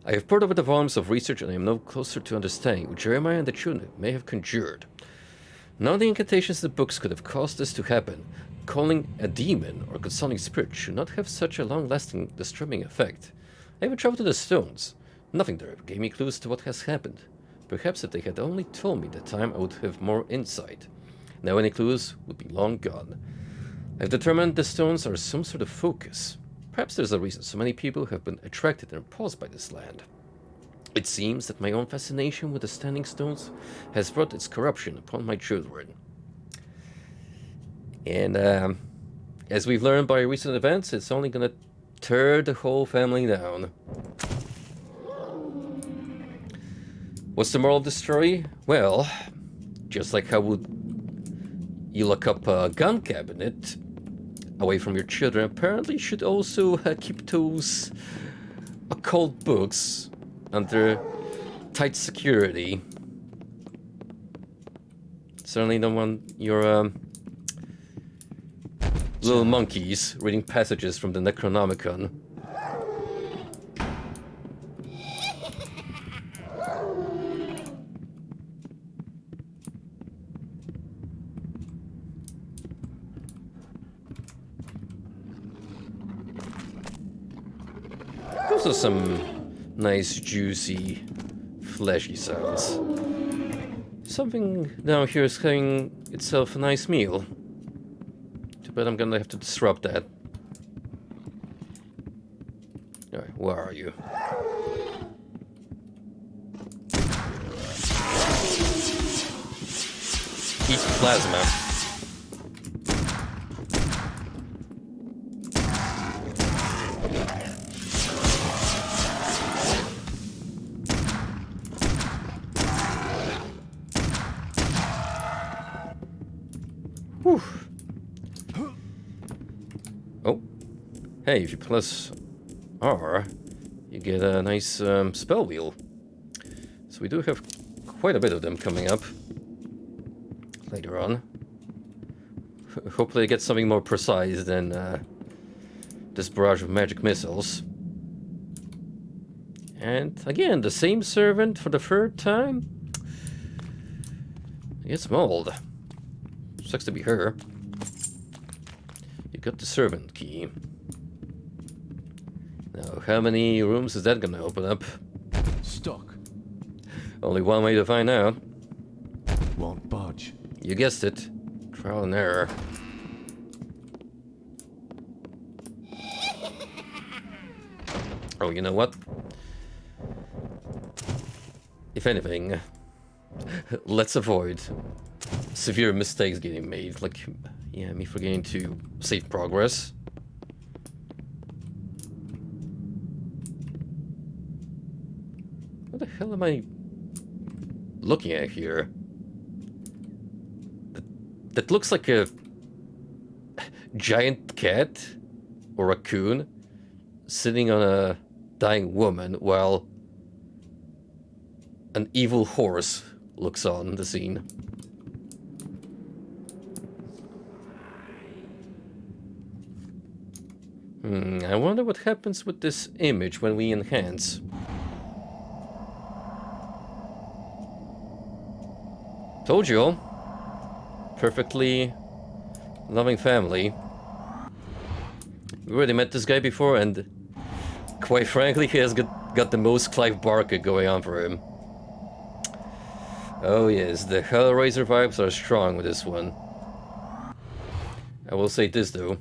I have poured over the volumes of research, and I am no closer to understanding what Jeremiah and the children may have conjured. None of the incantations in the books could have caused this to happen. Calling a demon or consoling spirit should not have such a long-lasting, disturbing effect. I even traveled to the stones. Nothing there gave me clues to what has happened. Perhaps if they had only told me the time, I would have more insight. Now any clues would be long gone. I've determined the stones are some sort of focus. Perhaps there's a reason so many people have been attracted and repulsed by this land. It seems that my own fascination with the standing stones has brought its corruption upon my children. And as we've learned by recent events, it's only going to tear the whole family down. What's the moral of the story? Well, just like how would you lock up a gun cabinet away from your children, apparently you should also keep those occult books under tight security. Certainly don't want your little monkeys reading passages from the Necronomicon. Those are some nice, juicy, fleshy sounds. Something down here is having itself a nice meal. Too bad I'm gonna have to disrupt that. Alright, where are you? Eat plasma. Whew. Oh. Hey, if you press R, you get a nice spell wheel. So we do have quite a bit of them coming up later on. Hopefully I get something more precise than this barrage of magic missiles. And again, the same servant for the third time. It's mauled. Sucks to be her. You got the servant key. Now, how many rooms is that gonna open up? Stuck. Only one way to find out. Won't budge. You guessed it. Trial and error. Oh, you know what? If anything, let's avoid severe mistakes getting made. Like, yeah, me forgetting to save progress. What the hell am I looking at here? That looks like a giant cat or raccoon sitting on a dying woman while an evil horse looks on the scene. I wonder what happens with this image when we enhance. Told you all. Perfectly loving family. We already met this guy before, and quite frankly, he has got the most Clive Barker going on for him. Oh yes, the Hellraiser vibes are strong with this one. I will say this though.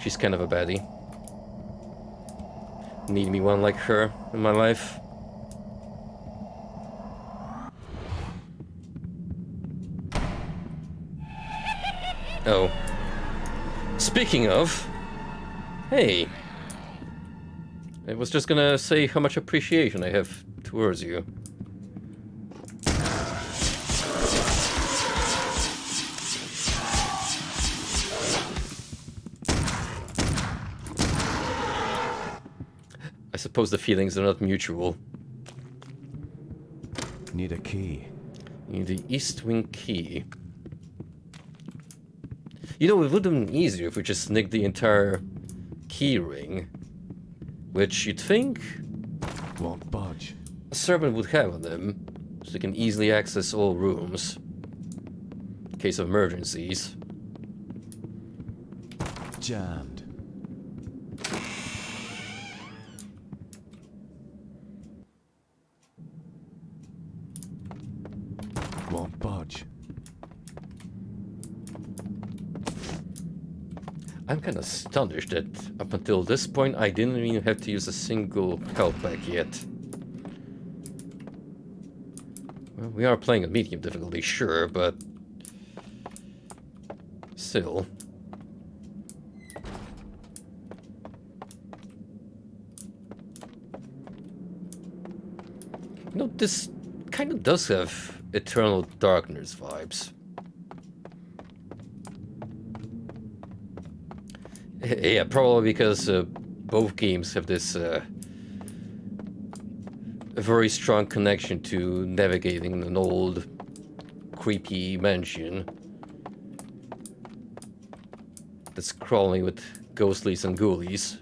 She's kind of a baddie. Need me one like her in my life. Oh. Speaking of... Hey. I was just gonna say how much appreciation I have towards you. I suppose the feelings are not mutual. Need a key. Need the East Wing key. You know, it would have been easier if we just nicked the entire key ring. Which you'd think Won't budge. a servant would have on them, so they can easily access all rooms in case of emergencies. Jammed. Won't budge. I'm kind of astonished that up until this point I didn't even have to use a single health pack yet. Well, we are playing on medium difficulty, sure, but still. You know, this kind of does have Eternal Darkness vibes. Yeah, probably because both games have this a very strong connection to navigating an old, creepy mansion that's crawling with ghostlies and ghoulies.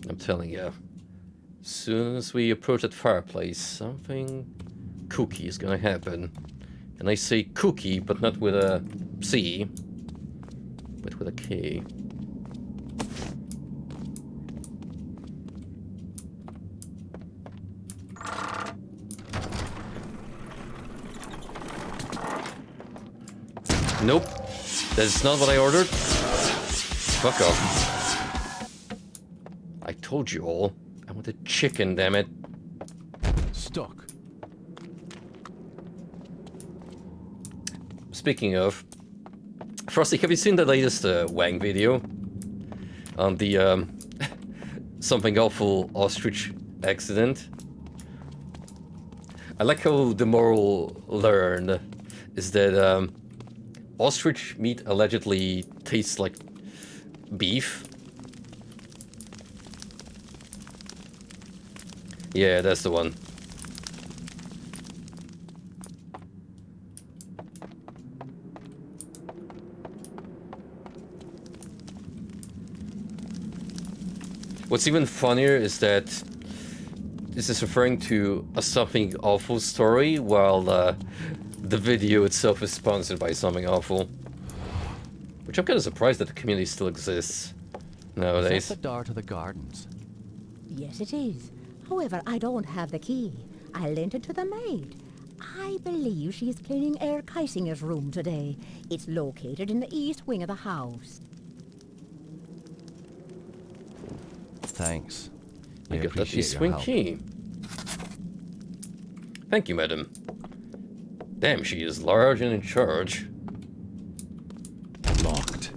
I'm telling you, as soon as we approach that fireplace, something kooky is gonna happen. And I say kooky, but not with a C, but with a K. Nope, that's not what I ordered. Fuck off. I told you all, I want a chicken, damn it. Stuck. Speaking of, Frosty, have you seen the latest Wang video on the something awful ostrich accident? I like how the moral learned is that ostrich meat allegedly tastes like beef. Yeah, that's the one. What's even funnier is that this is referring to a Something Awful story, while the video itself is sponsored by Something Awful. Which I'm kind of surprised that the community still exists nowadays. Is that the door to the gardens? Yes, it is. However, I don't have the key. I lent it to the maid. I believe she's cleaning Herr Keisinger's room today. It's located in the east wing of the house. Thanks. I You got that appreciate East your Wing help. key. Thank you, madam. Damn, she is large and in charge. Locked.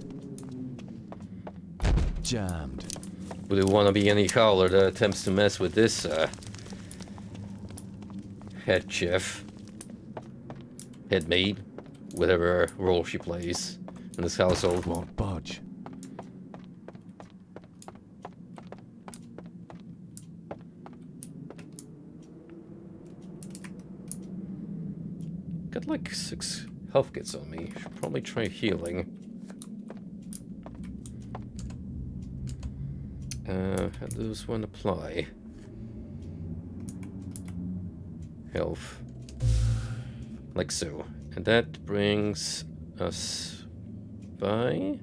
Jammed. Would it want to be any howler that attempts to mess with this, head chef? Head maid? Whatever role she plays in this household. Won't budge. Got like 6 health kits on me. Should probably try healing. How does one apply? Health. Like so. And that brings us by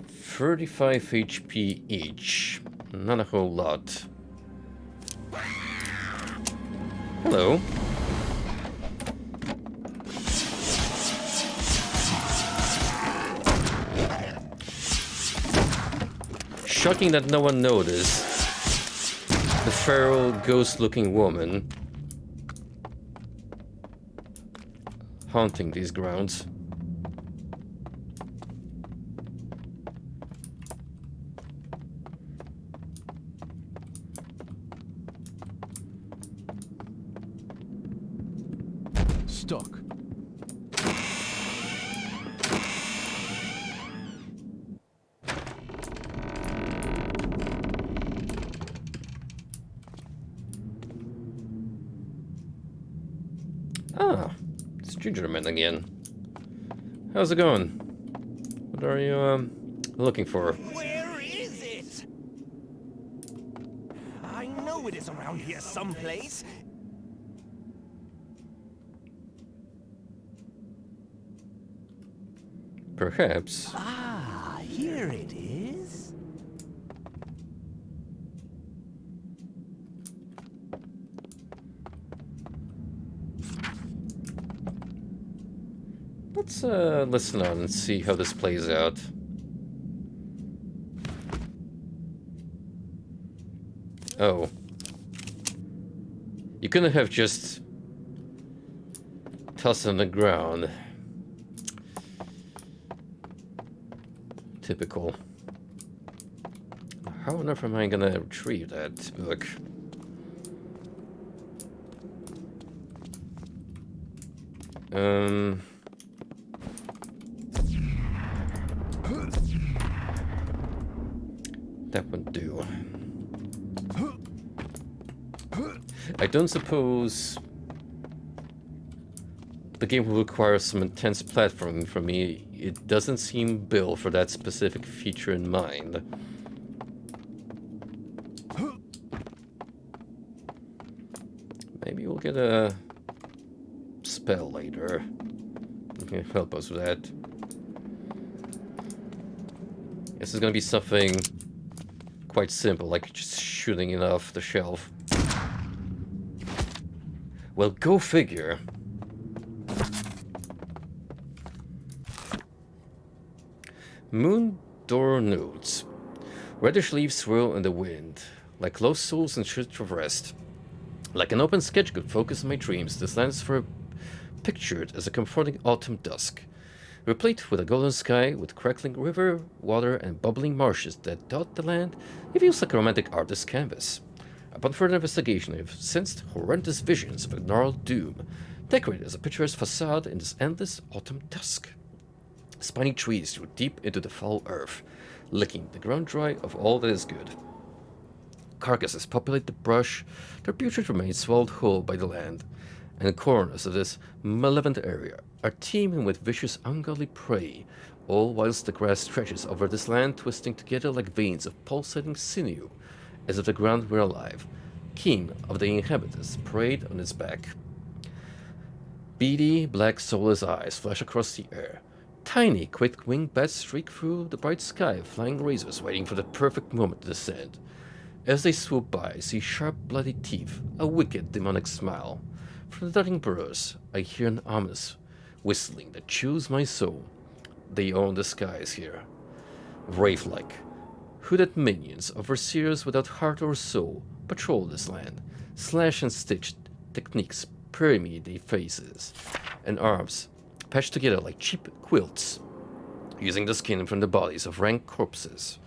35 HP each. Not a whole lot. Hello. Shocking that no one noticed. The feral, ghost-looking woman haunting these grounds. Stuck. Ah, it's Gingerman again. How's it going? What are you, looking for? Where is it? I know it is around here someplace. Perhaps. Ah, here it is. Let's, listen on and see how this plays out. Oh. You couldn't have just tossed it on the ground. Typical. How on earth am I gonna retrieve that book? That would do. I don't suppose the game will require some intense platforming from me. It doesn't seem built for that specific feature in mind. Maybe we'll get a spell later. You can help us with that. This is gonna be something quite simple, like just shooting it off the shelf. Well, go figure. Moon door notes. Reddish leaves swirl in the wind, like lost souls in search of rest. Like an open sketchbook focused on my dreams, this land is for pictured as a comforting autumn dusk, replete with a golden sky, with crackling river, water, and bubbling marshes that dot the land. It feels like a romantic artist's canvas. Upon further investigation, I have sensed horrendous visions of a gnarled doom, decorated as a picturesque facade in this endless autumn dusk. Spiny trees root deep into the foul earth, licking the ground dry of all that is good. Carcasses populate the brush, their putrid remains swallowed whole by the land, and the corners of this malevolent area are teeming with vicious, ungodly prey, all whilst the grass stretches over this land, twisting together like veins of pulsating sinew, as if the ground were alive. Keen of the inhabitants preyed on its back. Beady, black, soulless eyes flash across the air. Tiny, quick-winged bats streak through the bright sky, flying razors waiting for the perfect moment to descend. As they swoop by, I see sharp, bloody teeth, a wicked, demonic smile. From the darting burrows, I hear an ominous whistling that chews my soul. They own the skies here. Wraith-like, hooded minions, overseers without heart or soul, patrol this land. Slash and stitch techniques permeate their faces, and arms patched together like cheap quilts, using the skin from the bodies of rank corpses.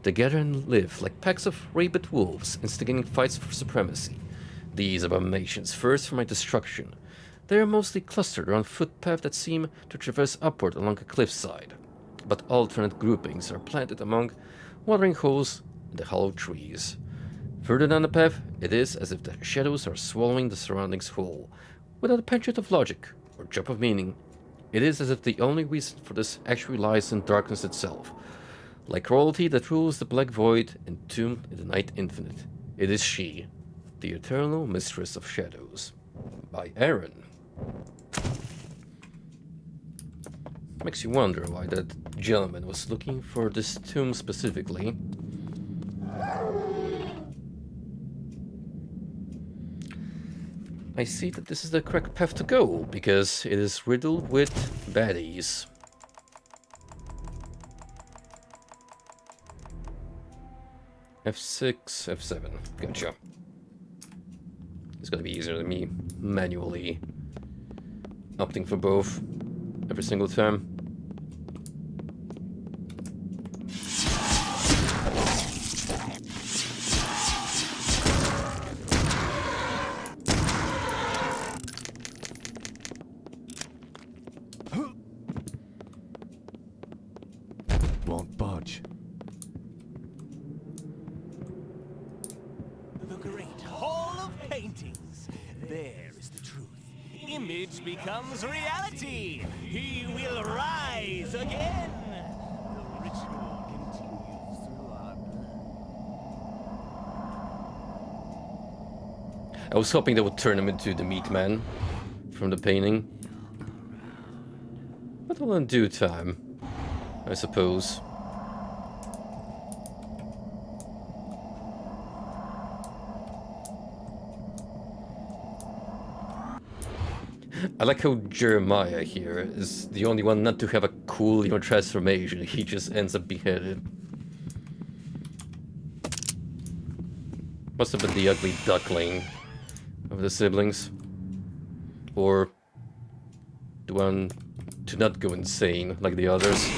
They gather and live like packs of rabid wolves, instigating fights for supremacy. These abominations thirst for my destruction. They are mostly clustered around footpaths that seem to traverse upward along a cliffside, but alternate groupings are planted among watering holes in the hollow trees. Further down the path, it is as if the shadows are swallowing the surroundings whole. Without a penchant of logic or drop of meaning, it is as if the only reason for this actually lies in darkness itself. Like royalty that rules the black void, entombed in the night infinite. It is she, the eternal mistress of shadows. By Aaron. Makes you wonder why that gentleman was looking for this tomb specifically. I see that this is the correct path to go, because it is riddled with baddies. F6, F7. Gotcha. It's gonna be easier than me manually opting for both every single time. Won't budge. The great hall of paintings. There is the truth. Image becomes reality. He will rise again. The ritual continues through our blood. I was hoping that would turn him into the meat man from the painting. But all in due time, I suppose. I like how Jeremiah here is the only one not to have a cool transformation. He just ends up beheaded. Must have been the ugly duckling of the siblings. Or the one to not go insane like the others.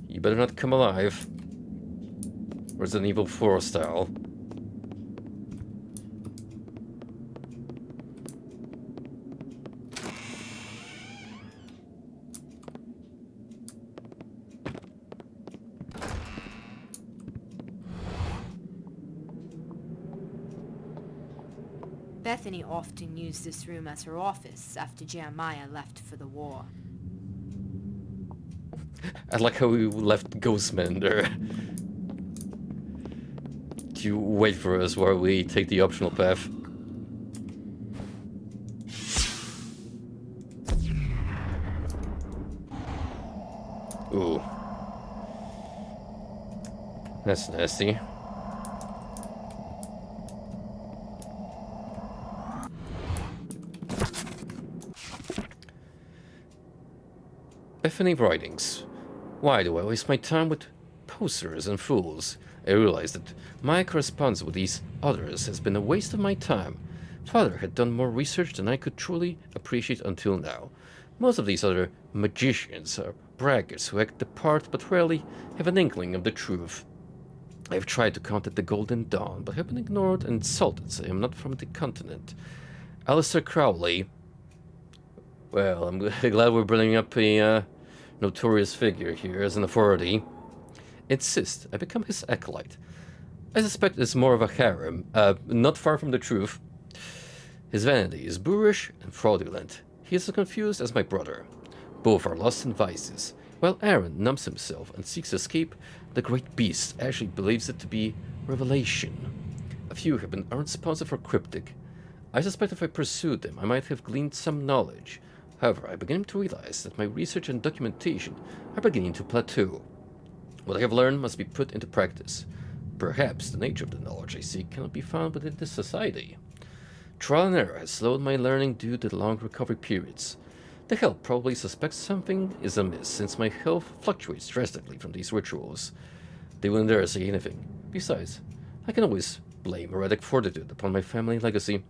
You better not come alive. Resident Evil 4 style. Bethany often used this room as her office after Jeremiah left for the war. I like how we left Ghostman there to wait for us while we take the optional path. Ooh. That's nasty. Bethany writings. Why do I waste my time with posers and fools? I realized that my correspondence with these others has been a waste of my time. Father had done more research than I could truly appreciate until now. Most of these other magicians are braggarts who act the part but rarely have an inkling of the truth. I have tried to contact the Golden Dawn, but have been ignored and insulted, so I am not from the continent. Alistair Crowley. Well, I'm glad we're bringing up a notorious figure here as an authority. Insist I become his acolyte. I suspect it's more of a harem, not far from the truth. His vanity is boorish and fraudulent. He is as confused as my brother. Both are lost in vices. While Aaron numbs himself and seeks escape, the great beast actually believes it to be revelation. A few have been unresponsive or cryptic. I suspect if I pursued them, I might have gleaned some knowledge. However, I begin to realize that my research and documentation are beginning to plateau. What I have learned must be put into practice. Perhaps the nature of the knowledge I seek cannot be found within this society. Trial and error has slowed my learning due to the long recovery periods. The help probably suspects something is amiss, since my health fluctuates drastically from these rituals. They wouldn't dare say anything. Besides, I can always blame heretic fortitude upon my family legacy.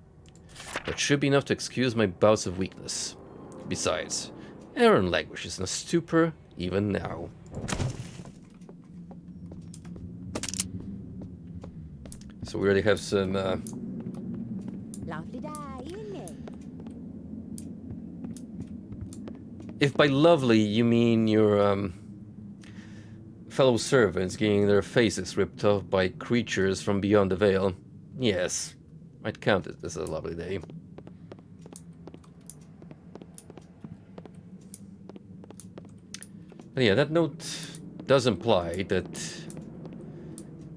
That should be enough to excuse my bouts of weakness. Besides, Aaron languishes in a stupor even now. So we already have some Lovely day, isn't it? if by lovely you mean your fellow servants getting their faces ripped off by creatures from beyond the veil, yes, I'd count it as a lovely day. But yeah, that note does imply that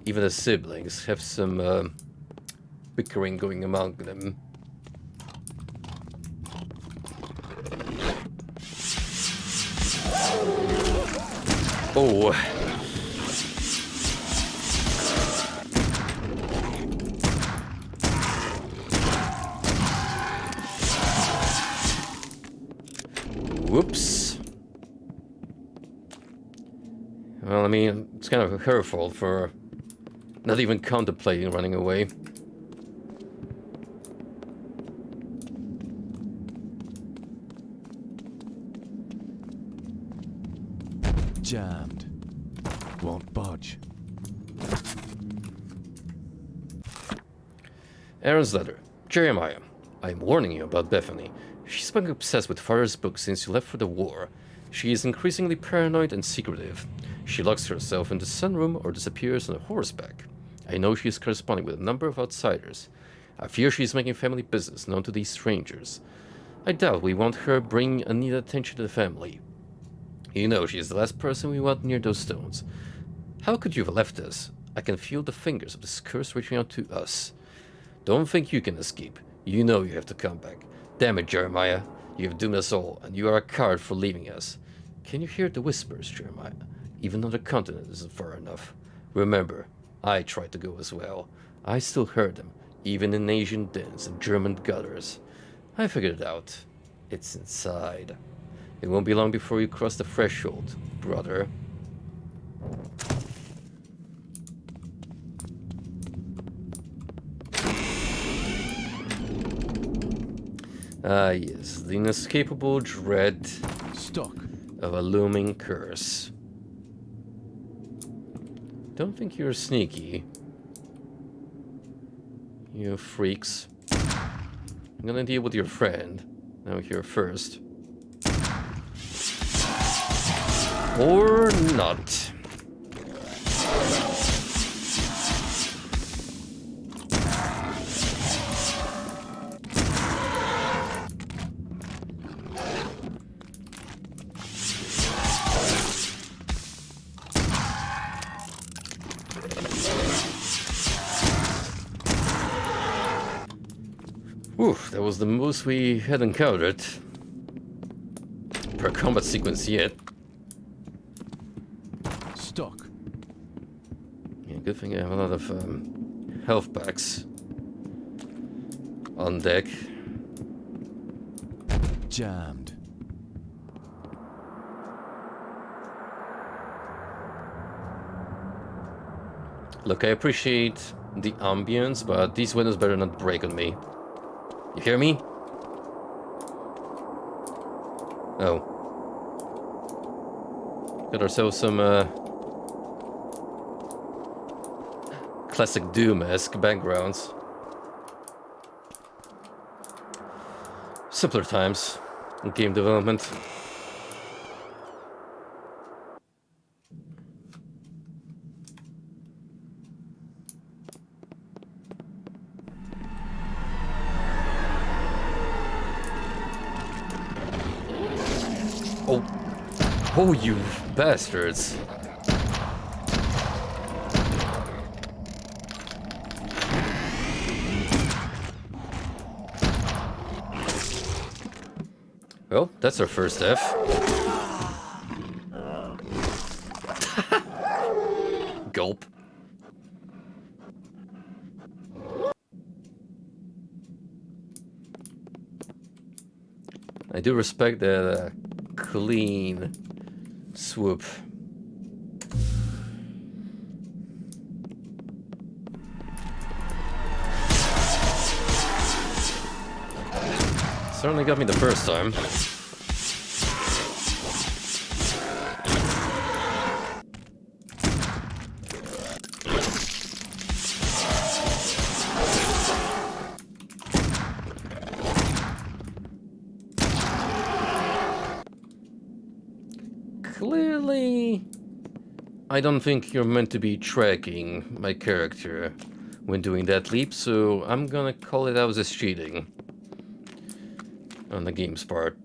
even the siblings have some bickering going among them. Oh. Whoops. Well, I mean, it's kind of her fault for not even contemplating running away. Jammed. Won't budge. Aaron's letter. Jeremiah, I'm warning you about Bethany. She's been obsessed with father's book since you left for the war. She is increasingly paranoid and secretive. She locks herself in the sunroom or disappears on horseback. I know she is corresponding with a number of outsiders. I fear she is making family business known to these strangers. I doubt we want her bringing unneeded attention to the family. You know she is the last person we want near those stones. How could you have left us? I can feel the fingers of this curse reaching out to us. Don't think you can escape. You know you have to come back. Damn it, Jeremiah. You have doomed us all, and you are a coward for leaving us. Can you hear the whispers, Jeremiah? Even on the continent isn't far enough. Remember, I tried to go as well. I still heard them, even in Asian dens and German gutters. I figured it out. It's inside. It won't be long before you cross the threshold, brother. Ah, yes, the inescapable dread Stuck. of a looming curse. Don't think you're sneaky, you freaks. I'm gonna deal with your friend. Now here first. Or not. Oof, that was the most we had encountered per combat sequence yet. Stuck. Yeah, good thing I have a lot of health packs on deck. Jammed. Look, I appreciate the ambience, but these windows better not break on me. You hear me? Oh. Got ourselves some classic Doom-esque backgrounds. Simpler times in game development. Oh, you bastards. Well, that's our first F. Gulp. I do respect that clean swoop. Certainly got me the first time. Clearly, I don't think you're meant to be tracking my character when doing that leap, so I'm gonna call it out as cheating on the game's part.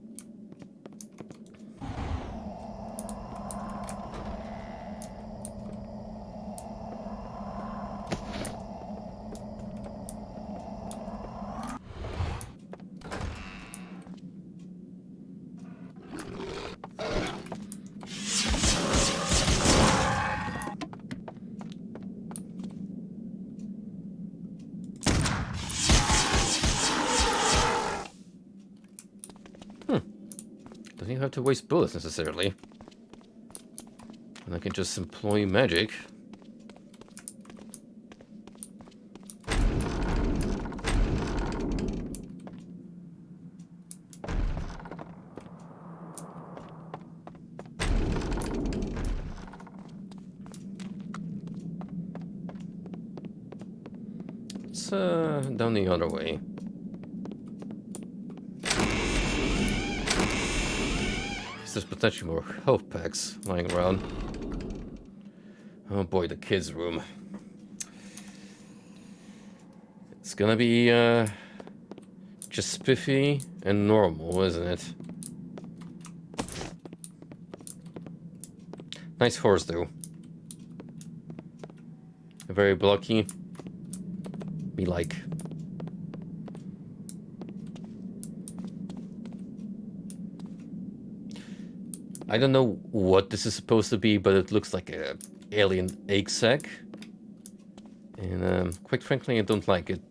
Doesn't even have to waste bullets necessarily. And I can just employ magic. It's down the other way. There's potentially more health packs lying around. Oh boy, the kids' room. It's gonna be just spiffy and normal, isn't it? Nice horse though. Very blocky. Me like. I don't know what this is supposed to be, but it looks like a alien egg sac. And quite frankly, I don't like it.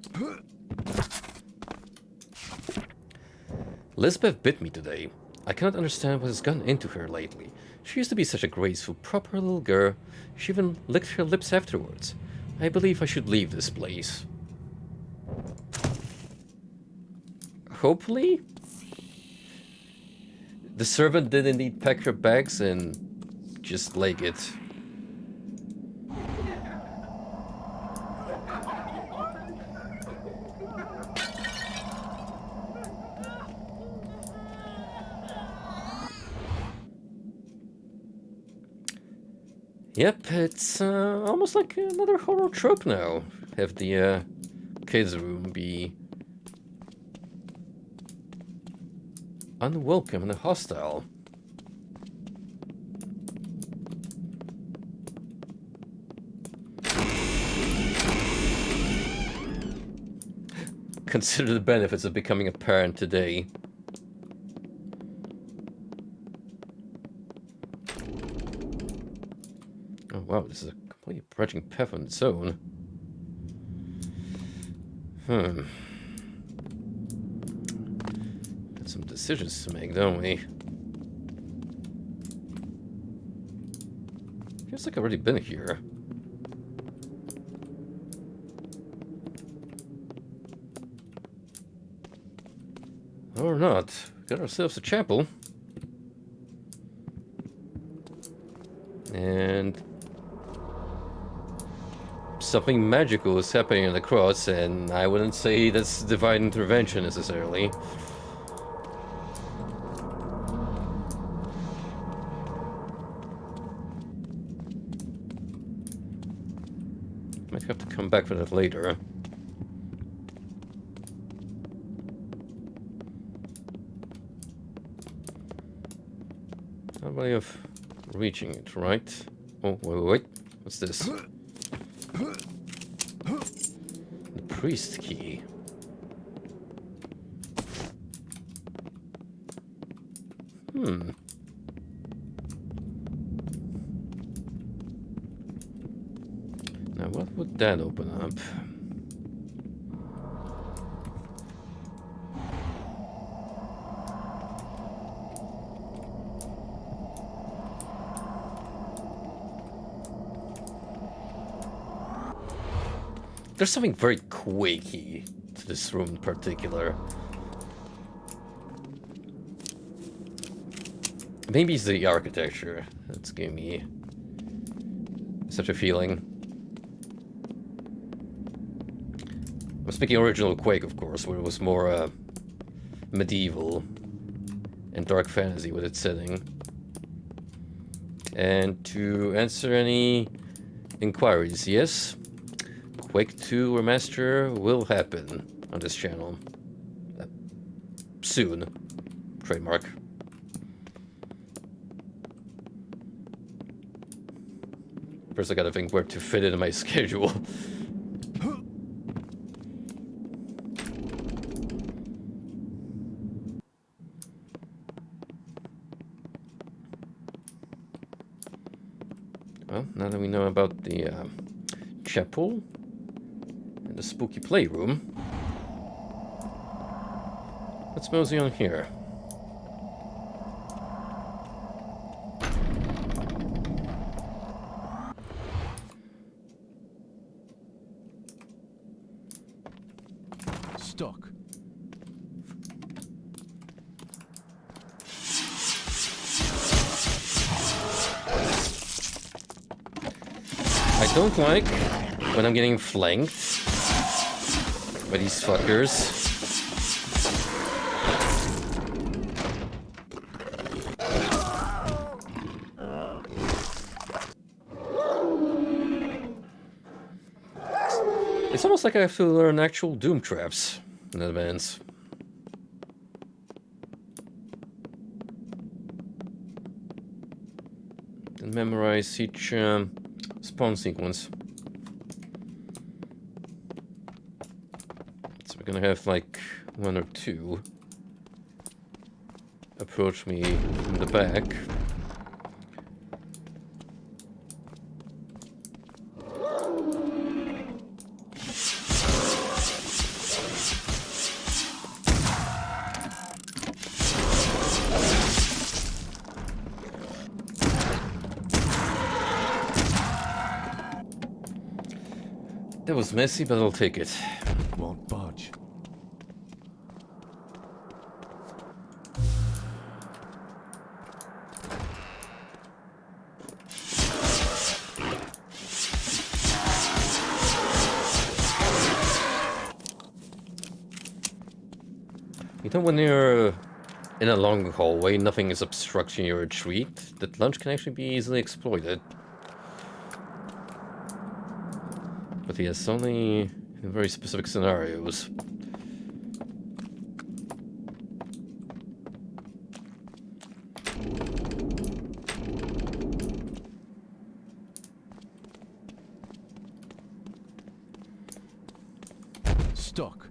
Lisbeth bit me today. I cannot understand what has gotten into her lately. She used to be such a graceful, proper little girl. She even licked her lips afterwards. I believe I should leave this place. Hopefully? The servant did indeed pack her bags and just leg it. Yep, it's almost like another horror trope now. Have the kids' room be unwelcome and hostile. Consider the benefits of becoming a parent today. Oh wow, this is a completely branching path on its own. Got some decisions to make, don't we? Feels like I've already been here. Or not. Got ourselves a chapel. And something magical is happening in the cross, and I wouldn't say that's divine intervention necessarily. Might have to come back for that later. A way of reaching it, right? Oh, wait. What's this? The priest key. Now, what would that open up? There's something very quaky to this room in particular. Maybe it's the architecture that's giving me such a feeling. I'm speaking original Quake, of course, where it was more medieval and dark fantasy with its setting. And to answer any inquiries, yes, Quake 2 Remaster will happen on this channel. Soon. Trademark. First I gotta think where to fit it in my schedule. Well, now that we know about the chapel and the spooky playroom, let's mosey on here. Stuck. I don't like when I'm getting flanked by these fuckers. It's almost like I have to learn actual doom traps in advance. And memorize each spawn sequence. So we're gonna have like one or two approach me from the back. That was messy, but I'll take it. Won't budge. You know, when you're in a long hallway, nothing is obstructing your retreat, that lunge can actually be easily exploited. But yes, only in very specific scenarios. Stuck.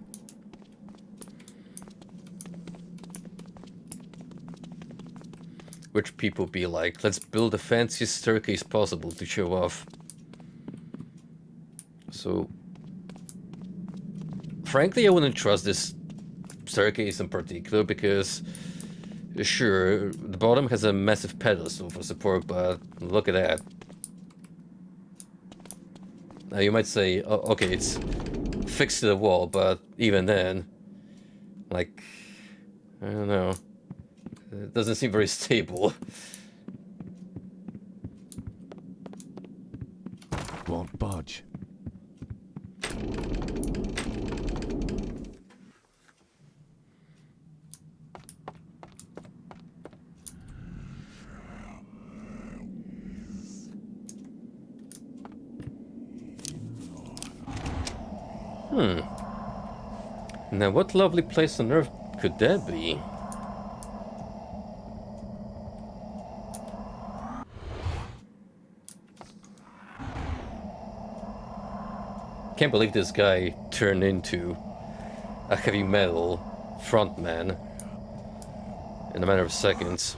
Which people be like, let's build the fanciest staircase possible to show off. So, frankly, I wouldn't trust this staircase in particular because, sure, the bottom has a massive pedestal for support, but look at that. Now you might say, oh, okay, it's fixed to the wall, but even then, like, I don't know. It doesn't seem very stable. Won't budge. Now what lovely place on earth could that be? Can't believe this guy turned into a heavy metal frontman in a matter of seconds.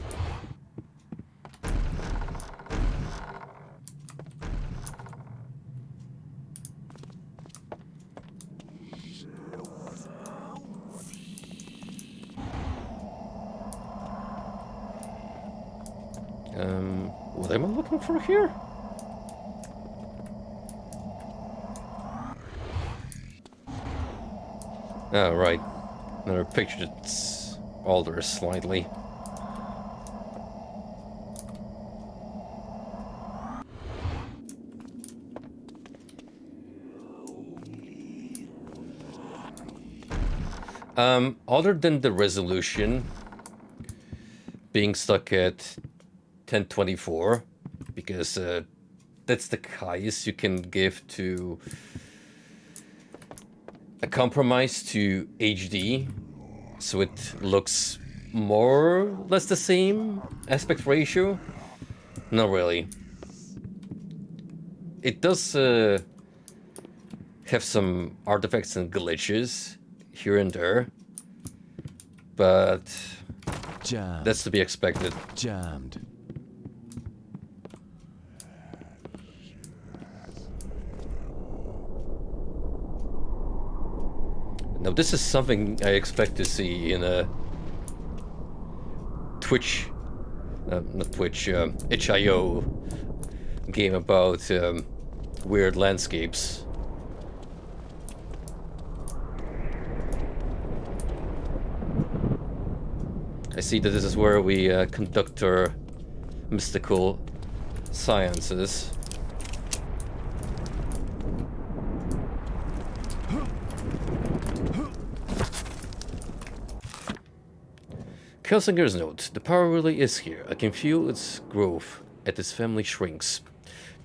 looking for here? Oh, right. Another picture that's altered slightly. Other than the resolution being stuck at 1024, because that's the highest you can give to a compromise to HD, so it looks more or less the same aspect ratio. Not really. It does have some artifacts and glitches here and there, but Jammed. that's to be expected. Jammed. Now this is something I expect to see in a Twitch, not Twitch, itch.io game about weird landscapes. I see that this is where we conduct our mystical sciences. Kelsinger's note. The power really is here. I can feel its growth as its family shrinks.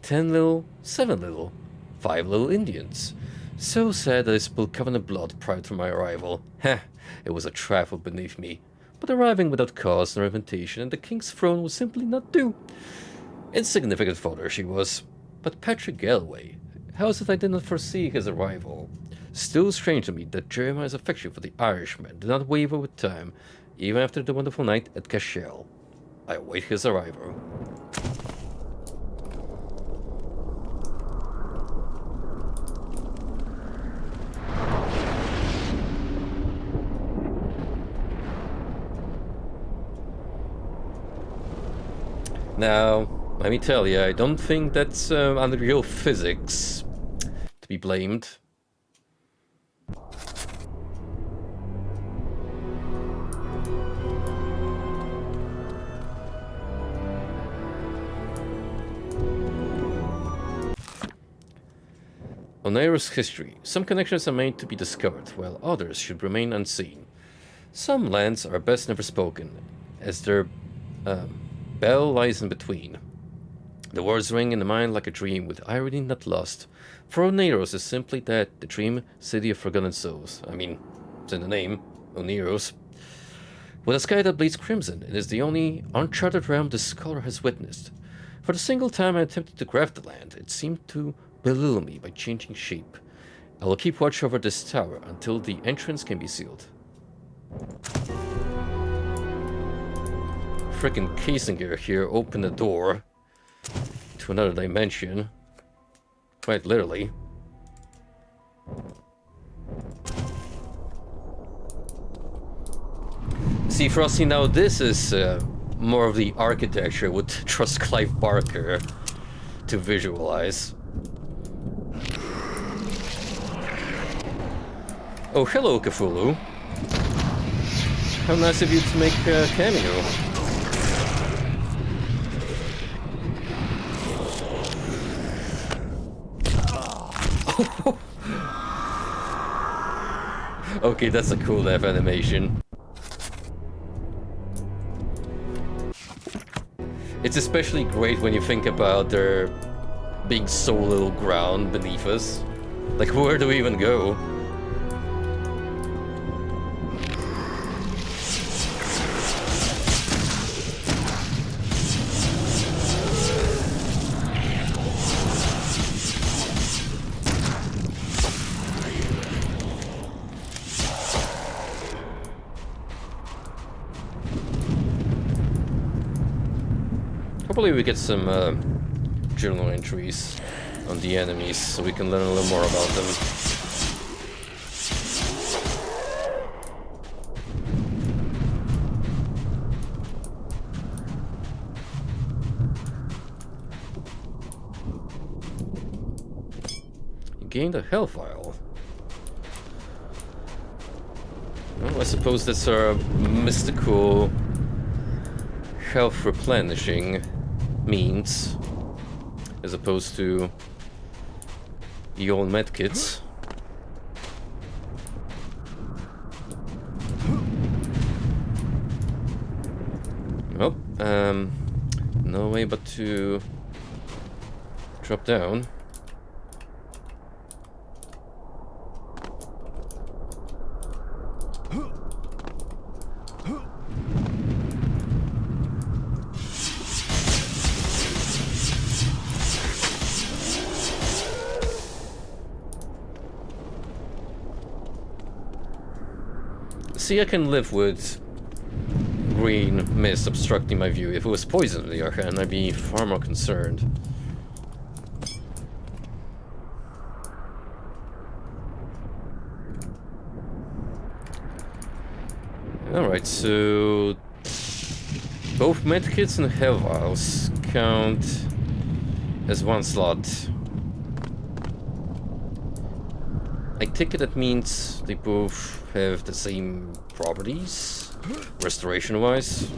10 little, 7 little, 5 little Indians. So sad that I spilled Covenant blood prior to my arrival. Heh, it was a trifle beneath me. But arriving without cause nor invitation and the king's throne would simply not do. Insignificant fodder she was. But Patrick Galloway, how is it I did not foresee his arrival? Still strange to me that Jeremiah's affection for the Irishman did not waver with time, even after the wonderful night at Cashel. I await his arrival. Now, let me tell you, I don't think that's unreal physics to be blamed. Oneiro's history. Some connections are made to be discovered, while others should remain unseen. Some lands are best never spoken, as their bell lies in between. The words ring in the mind like a dream, with irony not lost. For Oneiros is simply that, the dream city of forgotten souls. I mean, it's in the name, Oneiros. With a sky that bleeds crimson, it is the only uncharted realm the scholar has witnessed. For the single time I attempted to grab the land, it seemed to belittle me by changing shape. I will keep watch over this tower until the entrance can be sealed. Frickin' Kasinger here opened the door to another dimension. Quite literally. See, Frosty, now this is more of the architecture I would trust Clive Barker to visualize. Oh, hello, Cthulhu. How nice of you to make a cameo. Okay, that's a cool death animation. It's especially great when you think about there being so little ground beneath us. Like, where do we even go? Hopefully we get some journal entries on the enemies so we can learn a little more about them. gained a health vial. Well, I suppose that's our mystical health replenishing means, as opposed to the old medkits. Well, no way but to drop down. See, I can live with green mist obstructing my view. If it was poison, on the other hand, I'd be far more concerned. Alright, so both medkits and health vials count as one slot. I take it that means they both have the same properties, restoration-wise.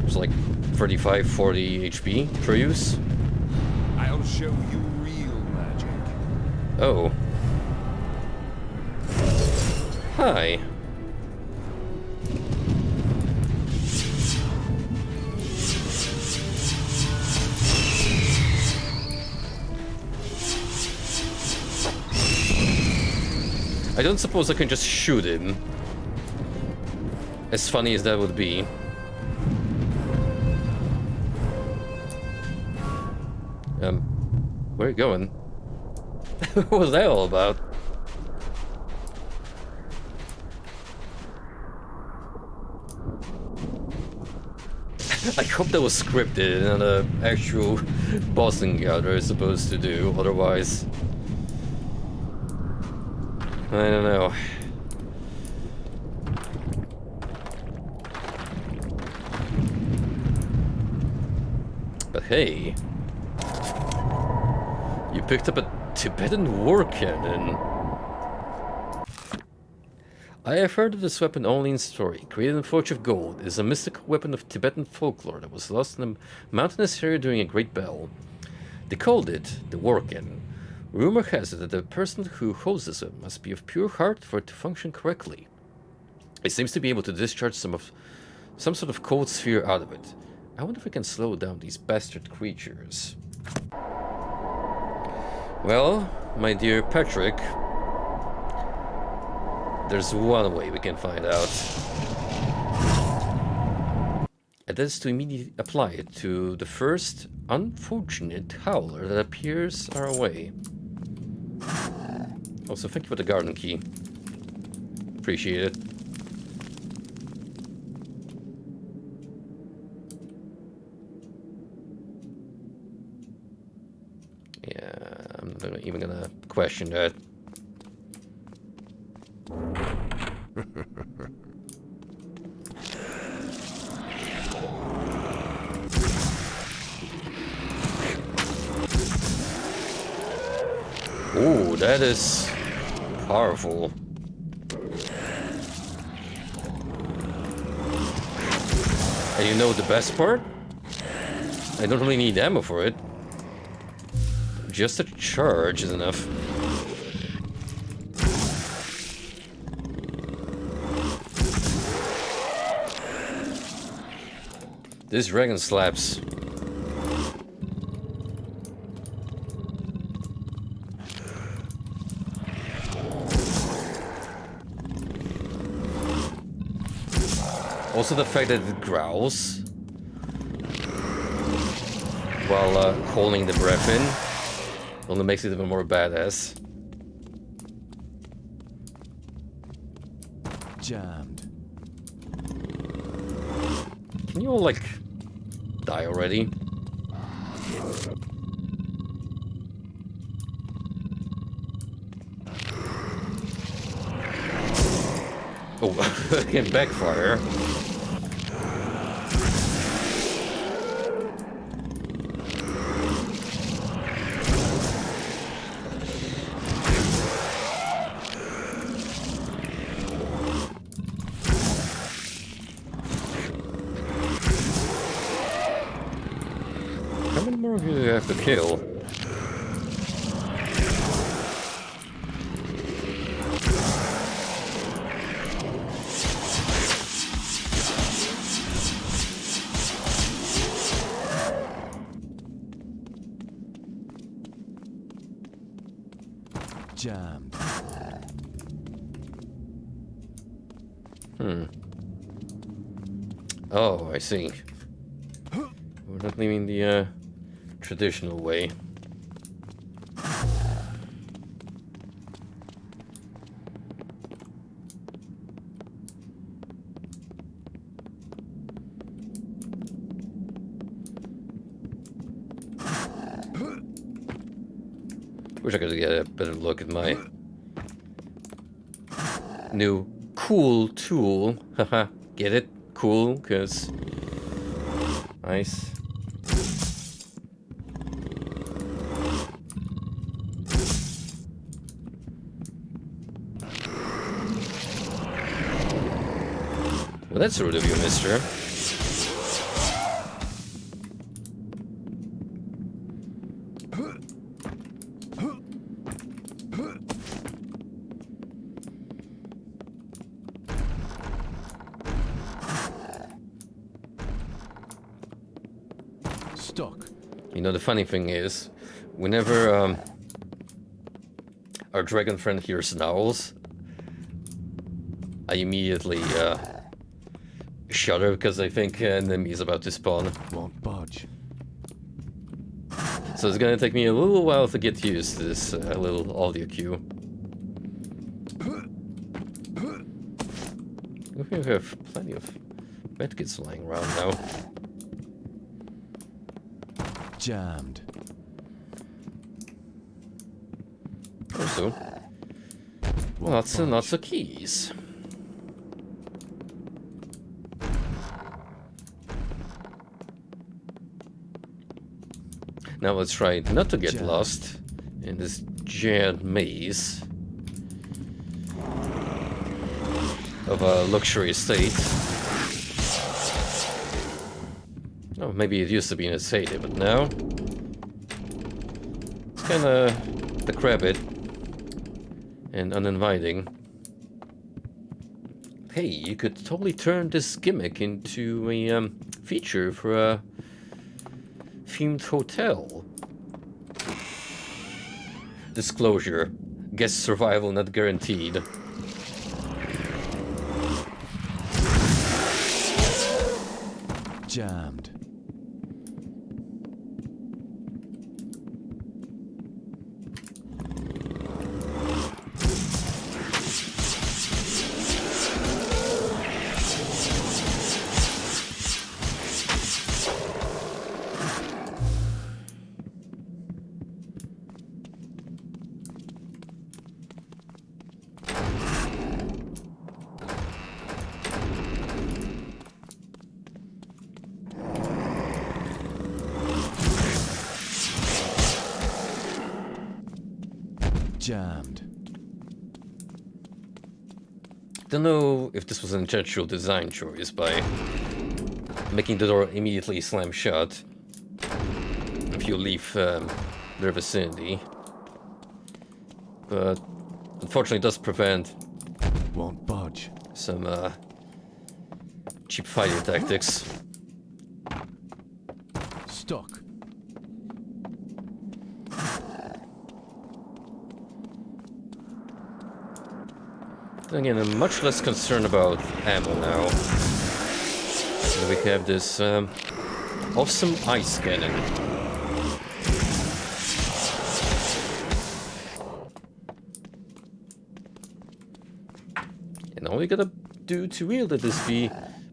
It's like 35, 40 HP per use. I'll show you real magic. Oh. Hi. I don't suppose I can just shoot him. As funny as that would be. Where are you going? What was that all about? I hope that was scripted and an actual boss encounter is supposed to do, otherwise... I don't know. But hey, you picked up a Tibetan war cannon. I have heard of this weapon only in story. Created in Forge of Gold, it is a mystical weapon of Tibetan folklore that was lost in a mountainous area during a great battle. They called it the war cannon. Rumor has it that the person who holds this weapon must be of pure heart for it to function correctly. It seems to be able to discharge some sort of cold sphere out of it. I wonder if we can slow down these bastard creatures. Well, my dear Patrick, there's one way we can find out. And that is to immediately apply it to the first unfortunate howler that appears our way. Also, thank you for the garden key. Appreciate it. Yeah, I'm not even gonna question that. Ooh, that is powerful. And you know the best part? I don't really need ammo for it. Just a charge is enough. This dragon slaps. Also the fact that it growls while holding the breath in only makes it even more badass. Jammed. Can you all, like, die already? Oh, it can backfire. Or you have to kill. Jammed. Oh, I see. We're not leaving the traditional way. Wish I could get a better look at my new cool tool. Haha, get it? Cool, because... Nice. Well, that's rude of you, mister. Stuck. You know, the funny thing is, whenever our dragon friend hears snarls, I immediately shudder because I think an enemy is about to spawn. Won't budge. So it's gonna take me a little while to get used to this little audio cue. We have plenty of medkits lying around now. Jammed. Also, lots and lots of keys. Now let's try not to get lost in this giant maze of a luxury estate. Oh, maybe it used to be an estate, but now it's kinda decrepit and uninviting. Hey, you could totally turn this gimmick into a feature for a themed hotel. Disclosure: guest survival not guaranteed. Jammed. Jammed. Don't know if this was an intentional design choice by making the door immediately slam shut if you leave their vicinity, but unfortunately it does prevent Won't budge. some cheap fighting tactics. Stuck. Then again, I'm much less concerned about ammo now. And we have this awesome ice cannon. And all we gotta do to wield it is be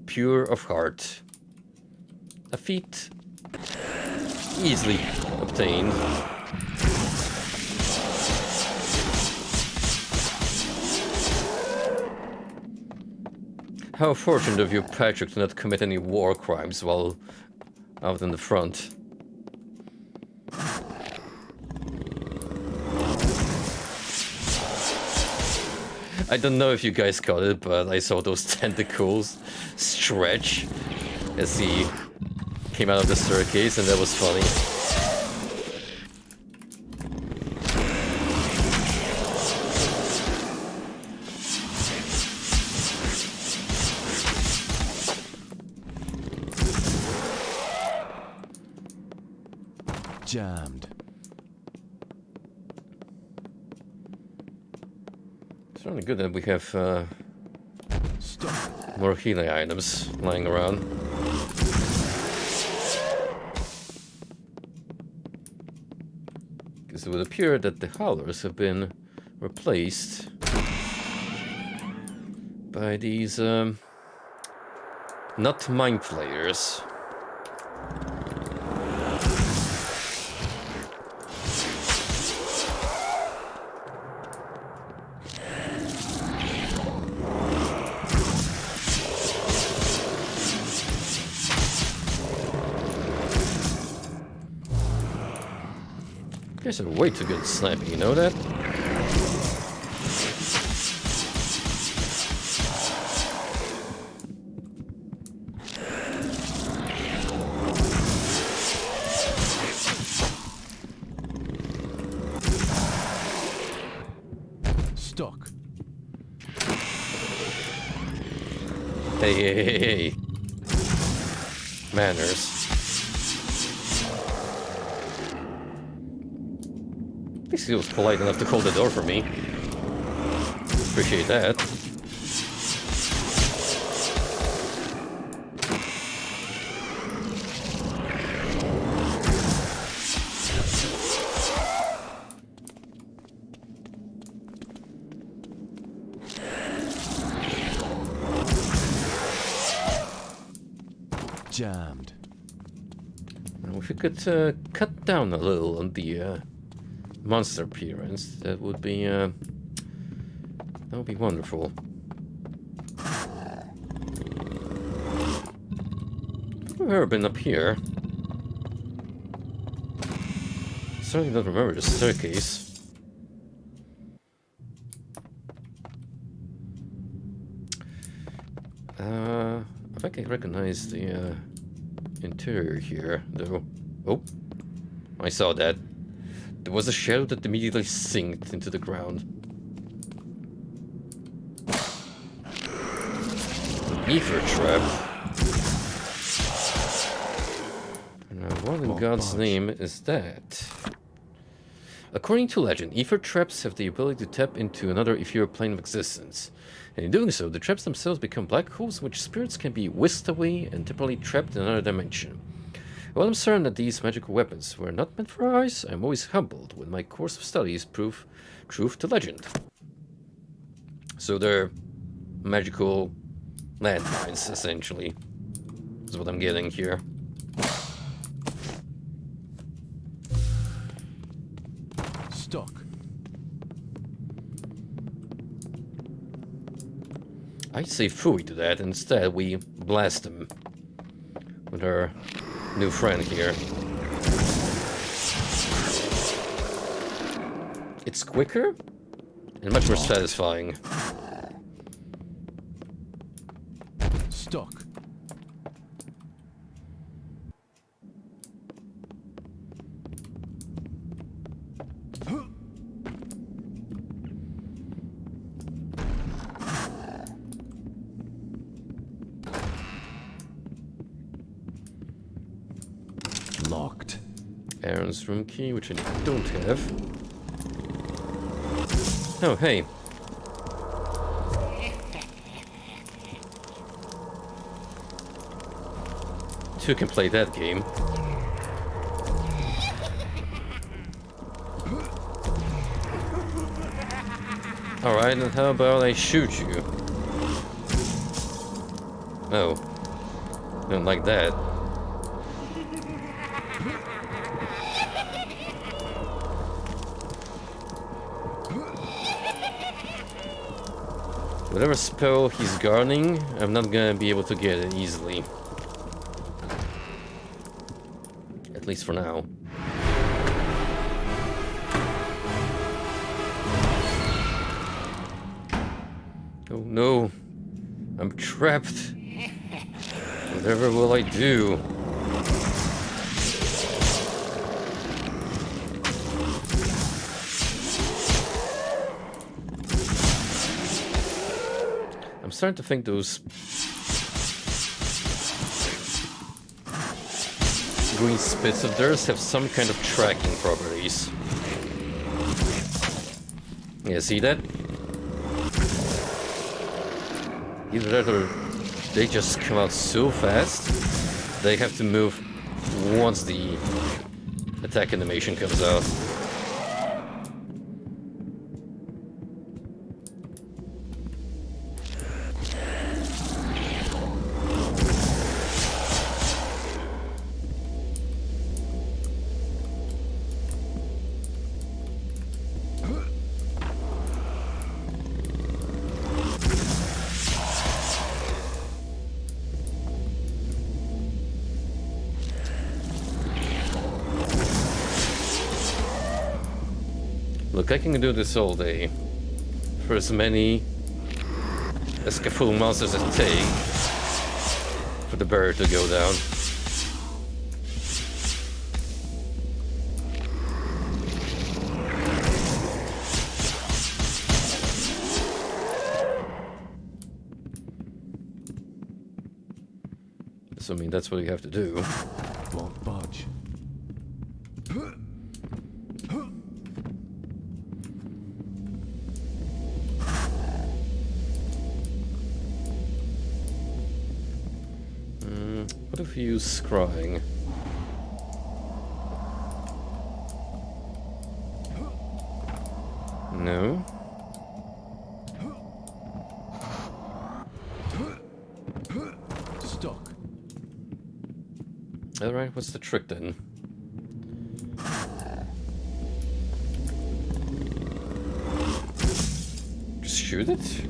pure of heart. A feat easily obtained. How fortunate of you, Patrick, to not commit any war crimes while out in the front. I don't know if you guys caught it, but I saw those tentacles stretch as he came out of the staircase, and that was funny. Jammed. It's only good that we have Stuck. more healing items lying around. Because it would appear that the howlers have been replaced by these not mind flayers. Guys are way too good at sniping, you know that? Stuck. Hey. Manners. At least he was polite enough to hold the door for me. Appreciate that. Jammed. Now, if we could cut down a little on the monster appearance, that would be wonderful. I've ever been up here. Certainly don't remember the staircase. I think I recognize the interior here, though. Oh, I saw that. There was a shadow that immediately sinked into the ground. Ether trap. Now, what in God's name is that? According to legend, ether traps have the ability to tap into another ethereal plane of existence. And in doing so, the traps themselves become black holes in which spirits can be whisked away and temporarily trapped in another dimension. While I'm certain that these magical weapons were not meant for our eyes, I'm always humbled when my course of studies prove truth to legend. So they're magical landmines, essentially, is what I'm getting here. Stuck. I say phooey to that. Instead, we blast them with our new friend here. It's quicker and much more satisfying. Stuck. Locked. Aaron's room key, which I don't have. Oh, hey. Two can play that game. Alright, and how about I shoot you? Oh. Don't like that. Whatever spell he's guarding, I'm not gonna be able to get it easily. At least for now. Oh no, I'm trapped. Whatever will I do? I'm starting to think those green spits of theirs have some kind of tracking properties. Yeah, see that? Either that or they just come out so fast, they have to move once the attack animation comes out. Look, I can do this all day. For as many full monsters as it takes for the bird to go down. So, I mean, that's what you have to do. Won't budge. What if you use scrying? No. Stuck. Alright, what's the trick then? Just shoot it?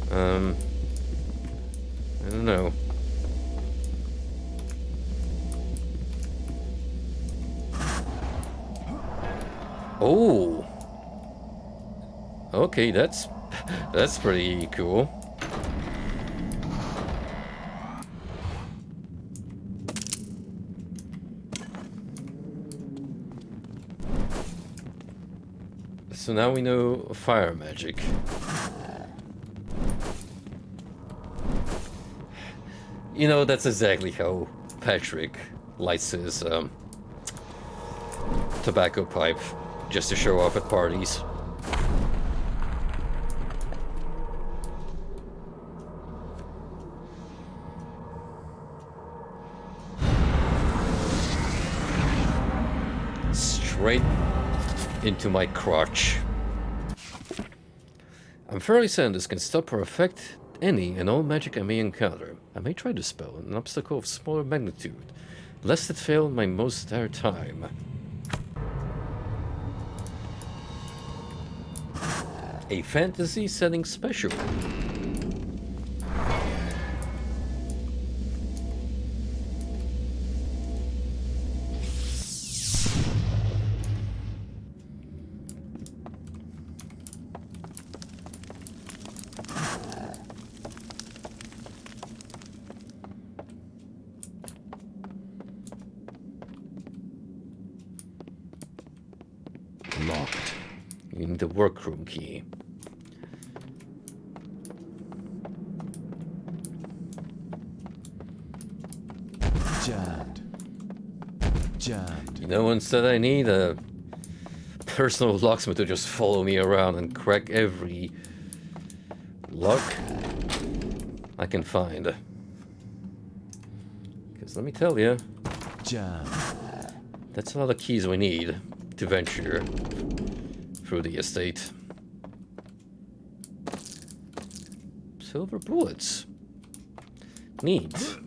I don't know. Oh! Okay, that's pretty cool. So now we know fire magic. You know, that's exactly how Patrick lights his tobacco pipe, just to show off at parties. Straight into my crotch. I'm fairly certain this can stop or affect any and all magic I may encounter. I may try to spell an obstacle of smaller magnitude, lest it fail my most dire time. A fantasy setting special. Locked. You need the workroom key. Jammed. Jammed. You know, instead I need a personal locksmith to just follow me around and crack every lock I can find. Because let me tell you, Jammed. that's a lot of keys we need to venture through the estate. Silver bullets. Neat.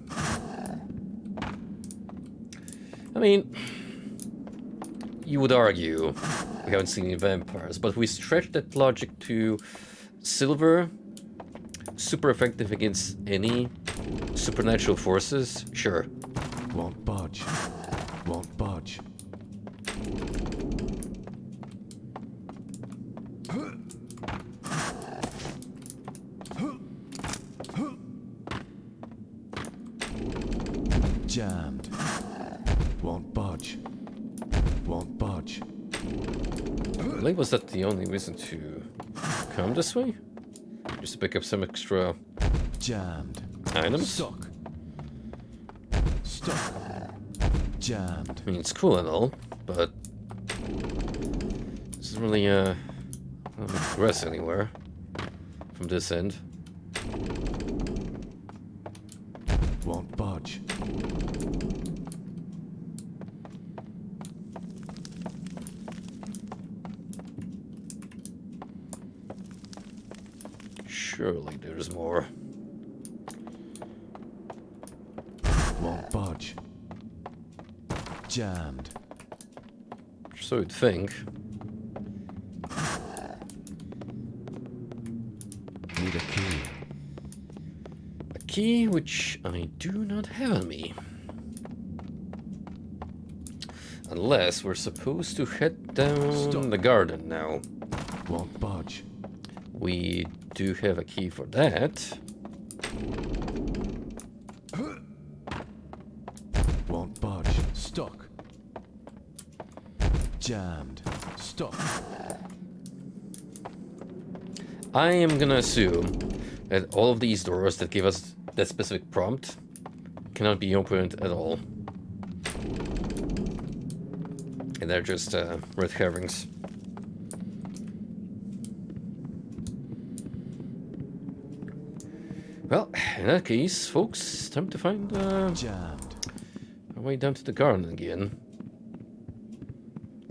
I mean, you would argue we haven't seen any vampires, but we stretch that logic to silver, super effective against any supernatural forces, sure. Won't budge. Won't budge. Jammed. Won't budge. Won't budge. Really? Was that the only reason to come this way? Just to pick up some extra Jammed. items? Stuck. Stuck. Jammed. I mean, it's cool and all, but this doesn't really progress anywhere from this end. Won't budge. Surely there's more. Won't budge. Jammed. So you'd think. Need a key. A key which I do not have on me. Unless we're supposed to head down the garden now. Won't budge. We do have a key for that. Won't budge. Stuck. Jammed. Stuck. I am gonna assume that all of these doors that give us that specific prompt cannot be opened at all. And they're just red herrings. Well, in that case, folks, time to find Jammed. our way down to the garden again.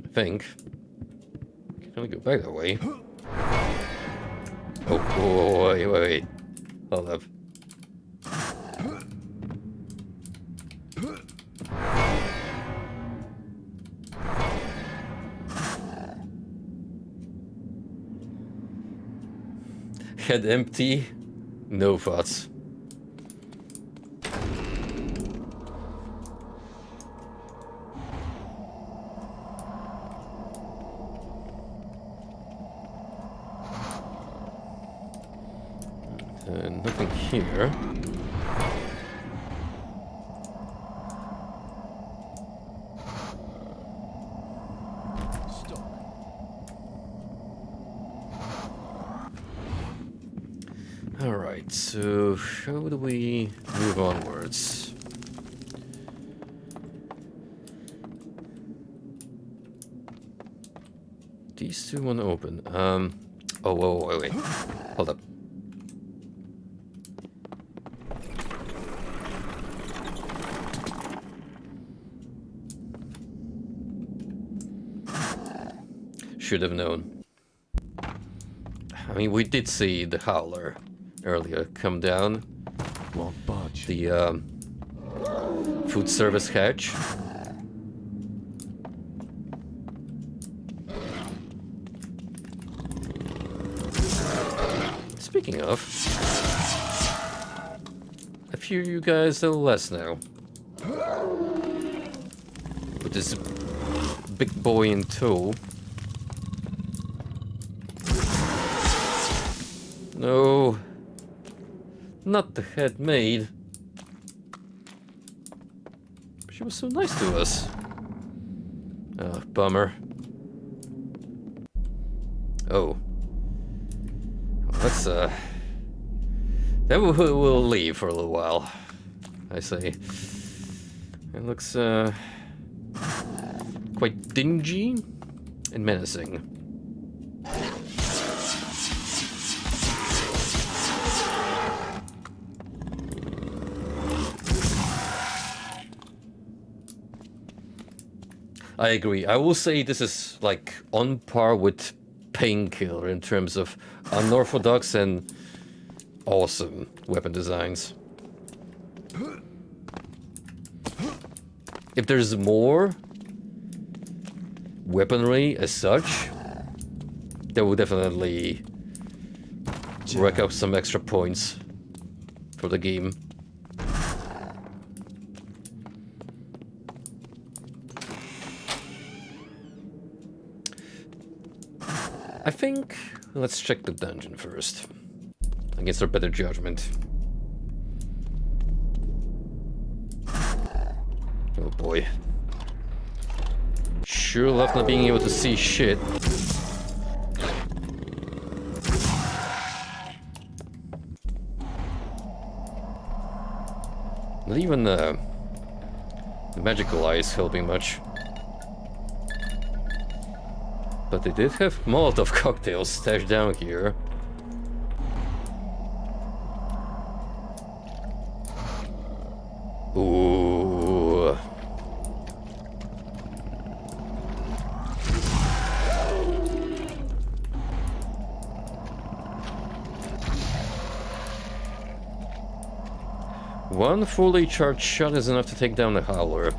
I think. Can only go back that way. Oh, wait. Hold up. Head empty, no thoughts. Nothing here. Alright, so how do we move onwards? These two want to open. Wait. Hold up. Should have known. I mean, we did see the Howler earlier come down. Won't budge. The food service hatch. Speaking of, I fear you guys a little less now. With this big boy in tow. No, not the head maid. She was so nice to us. Oh, bummer. Oh. Let's, then we'll leave for a little while, I say. It looks, quite dingy and menacing. I agree. I will say this is like on par with Painkiller in terms of unorthodox and awesome weapon designs. If there's more weaponry as such, that will definitely rack up some extra points for the game. I think let's check the dungeon first, against our better judgment. Oh boy. Sure love not being able to see shit. Not even the magical eyes helping much. But they did have Molotov cocktails stashed down here. Ooh. One fully charged shot is enough to take down the Howler.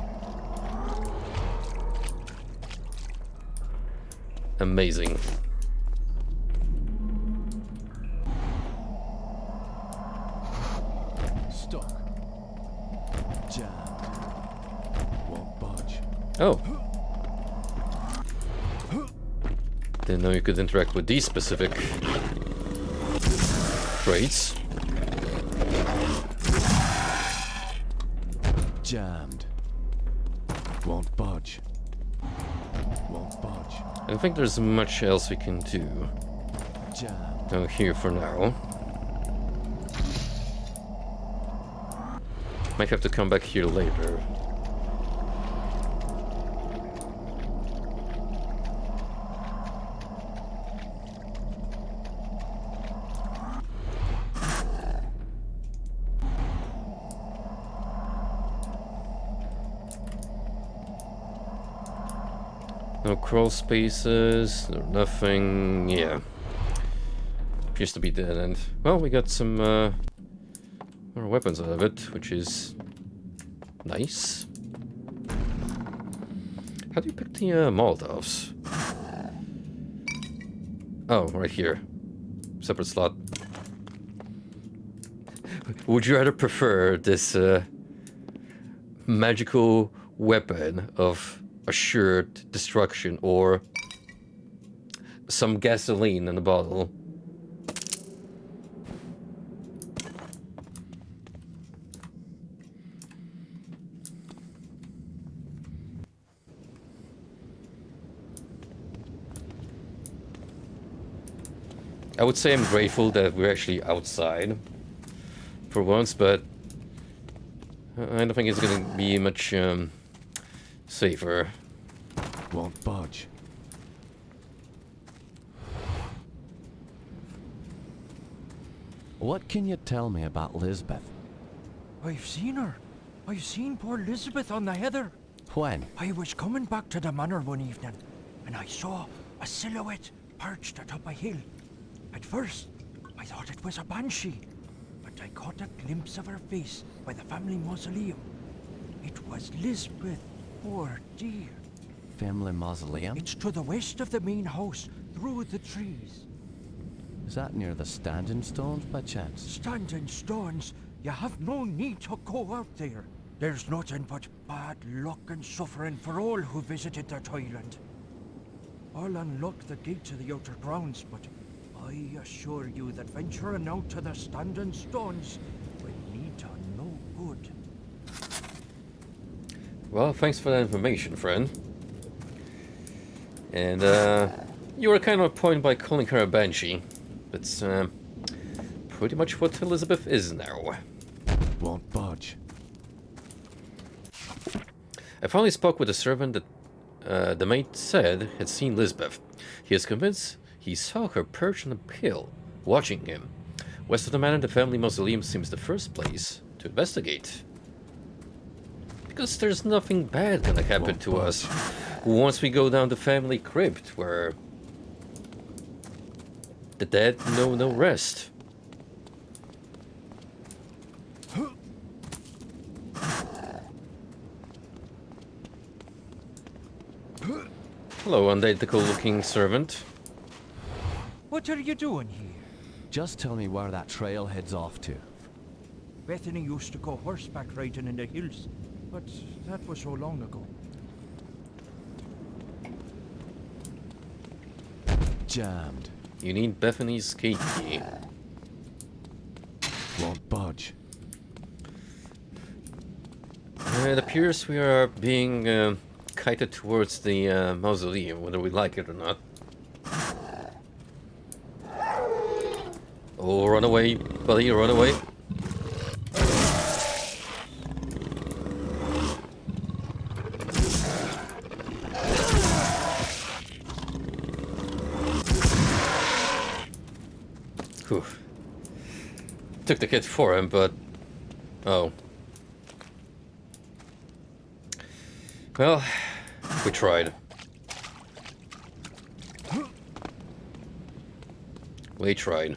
Amazing. Stuck. Jammed. Won't budge. Oh. Didn't know you could interact with these specific traits. Jammed. Won't budge. Won't budge. I don't think there's much else we can do Jammed. down here for now. Might have to come back here later. No crawl spaces, no nothing, yeah. Appears to be dead end. Well, we got some more weapons out of it, which is nice. How do you pick the Molotovs? Oh, right here. Separate slot. Would you rather prefer this magical weapon of assured destruction or some gasoline in a bottle? I would say I'm grateful that we're actually outside for once, but I don't think it's gonna be much safer. Won't budge. What can you tell me about Lisbeth? I've seen her. I've seen poor Elizabeth on the heather. When? I was coming back to the manor one evening, and I saw a silhouette perched atop a hill. At first, I thought it was a banshee, but I caught a glimpse of her face by the family mausoleum. It was Lisbeth, poor dear. Family mausoleum? It's to the west of the main house, through the trees. Is that near the standing stones by chance? Standing stones? You have no need to go out there. There's nothing but bad luck and suffering for all who visited that island. I'll unlock the gate to the outer grounds, but I assure you that venturing out to the standing stones will lead to no good. Well, thanks for that information, friend. And you were kind of a point by calling her a banshee. That's pretty much what Elizabeth is now. Won't budge. I finally spoke with a servant that the mate said had seen Lisbeth. He is convinced he saw her perched on a hill, watching him. West of the manor, the family mausoleum seems the first place to investigate. Because there's nothing bad gonna happen to us once we go down the family crypt, where the dead know no rest. Hello, unidentical-looking servant. What are you doing here? Just tell me where that trail heads off to. Bethany used to go horseback riding in the hills, but that was so long ago. Jammed. You need Bethany's gate key. Won't budge. It appears we are being kited towards the mausoleum, whether we like it or not. Oh, run away, buddy, run away. Whew. Took the hit for him, but... Oh. Well, we tried. We tried.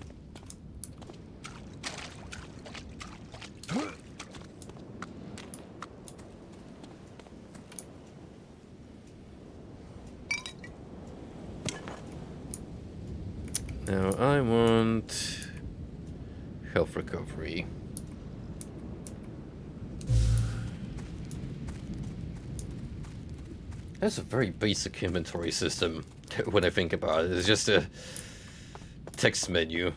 Now I want health recovery. That's a very basic inventory system when I think about it. It's just a text menu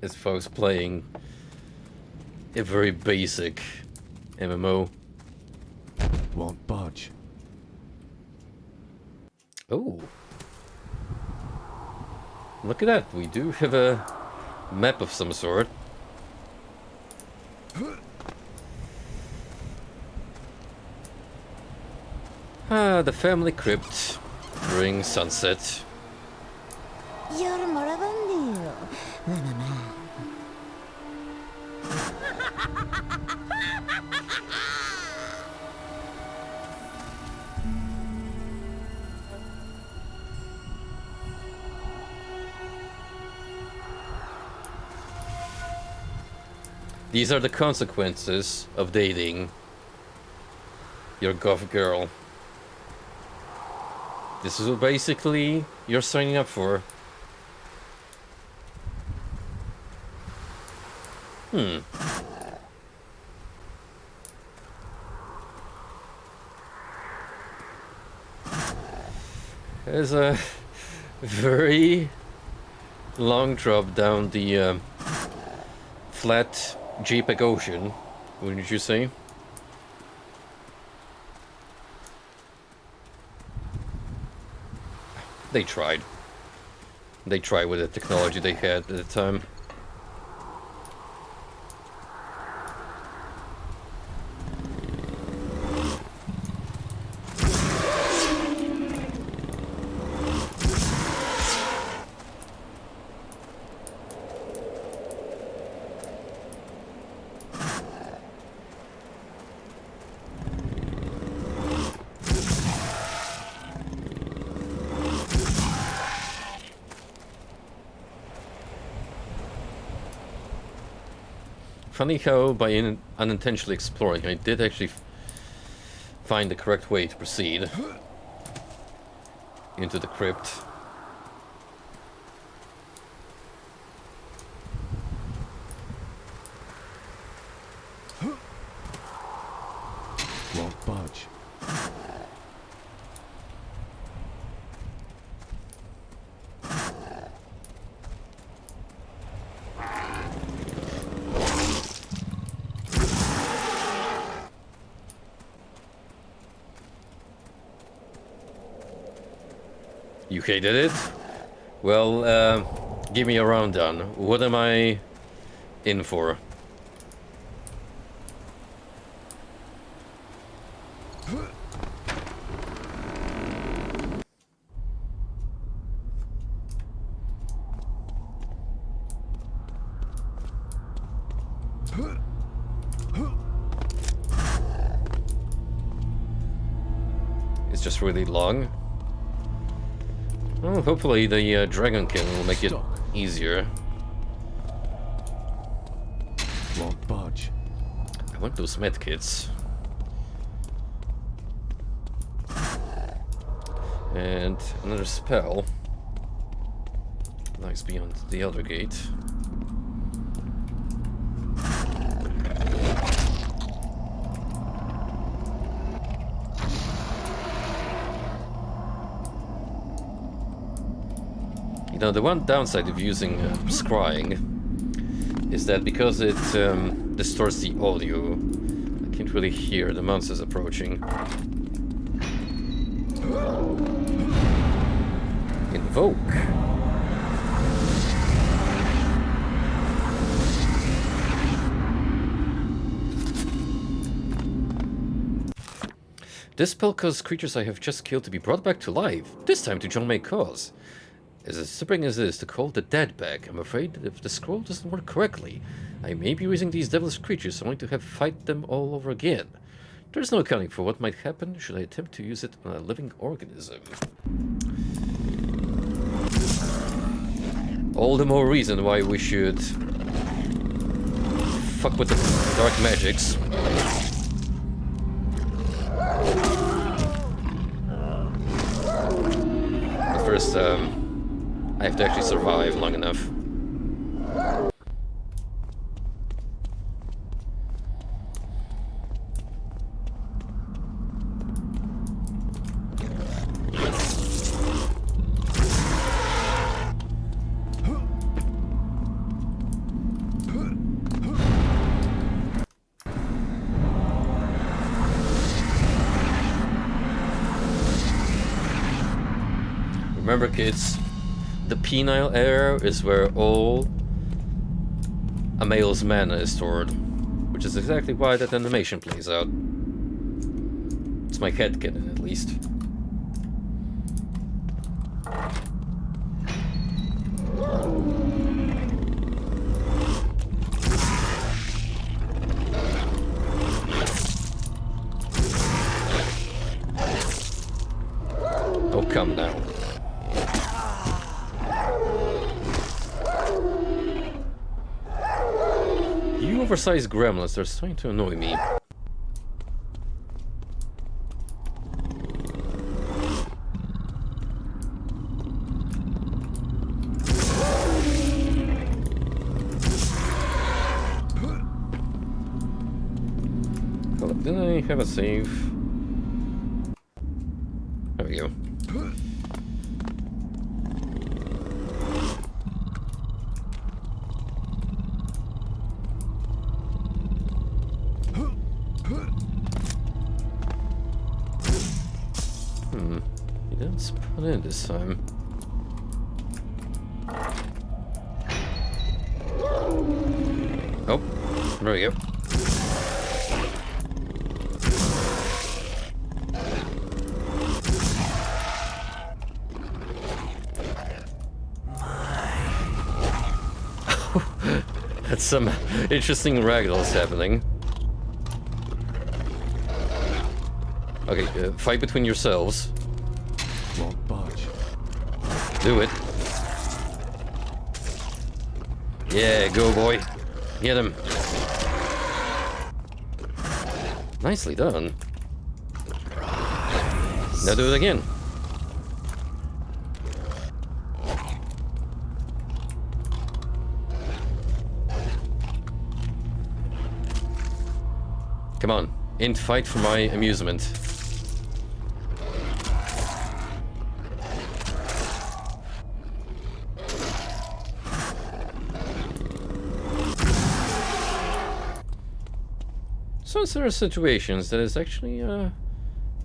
as far as playing a very basic MMO. Won't budge. Oh. Look at that, we do have a map of some sort. Ah, the family crypt during sunset. You're Morabundio. These are the consequences of dating your goth girl. This is what basically you're signing up for. There's a very long drop down the flat JPEG ocean, wouldn't you say? They tried. They tried with the technology they had at the time. Funny how, by unintentionally exploring, I did actually find the correct way to proceed into the crypt. Won't budge. You hated it? Well, give me a rundown. What am I in for? It's just really long. Oh, hopefully the dragon kill will make it easier. Won't budge. I want those medkits. And another spell. Lies beyond the Elder Gate. You know, the one downside of using scrying is that because it distorts the audio, I can't really hear the monsters approaching. Invoke. This spell causes creatures I have just killed to be brought back to life, this time to join my cause. As disturbing as it is to call the dead back, I'm afraid that if the scroll doesn't work correctly, I may be raising these devilish creatures only to have fight them all over again. There's no accounting for what might happen should I attempt to use it on a living organism. All the more reason why we should fuck with the dark magics. But first, I have to actually survive long enough. Remember, kids, the penile era is where all a male's mana is stored, which is exactly why that animation plays out. It's my headcanon, at least. Oh, come now. You oversized gremlins are starting to annoy me. Hold up, didn't I have a save? There we go. He didn't spawn in this time. Oh, there we go. That's some interesting ragdolls happening. Okay, fight between yourselves. Won't budge. Do it. Yeah, go boy. Get him. Nicely done. Now do it again. Come on, int fight for my amusement. So there are situations that is actually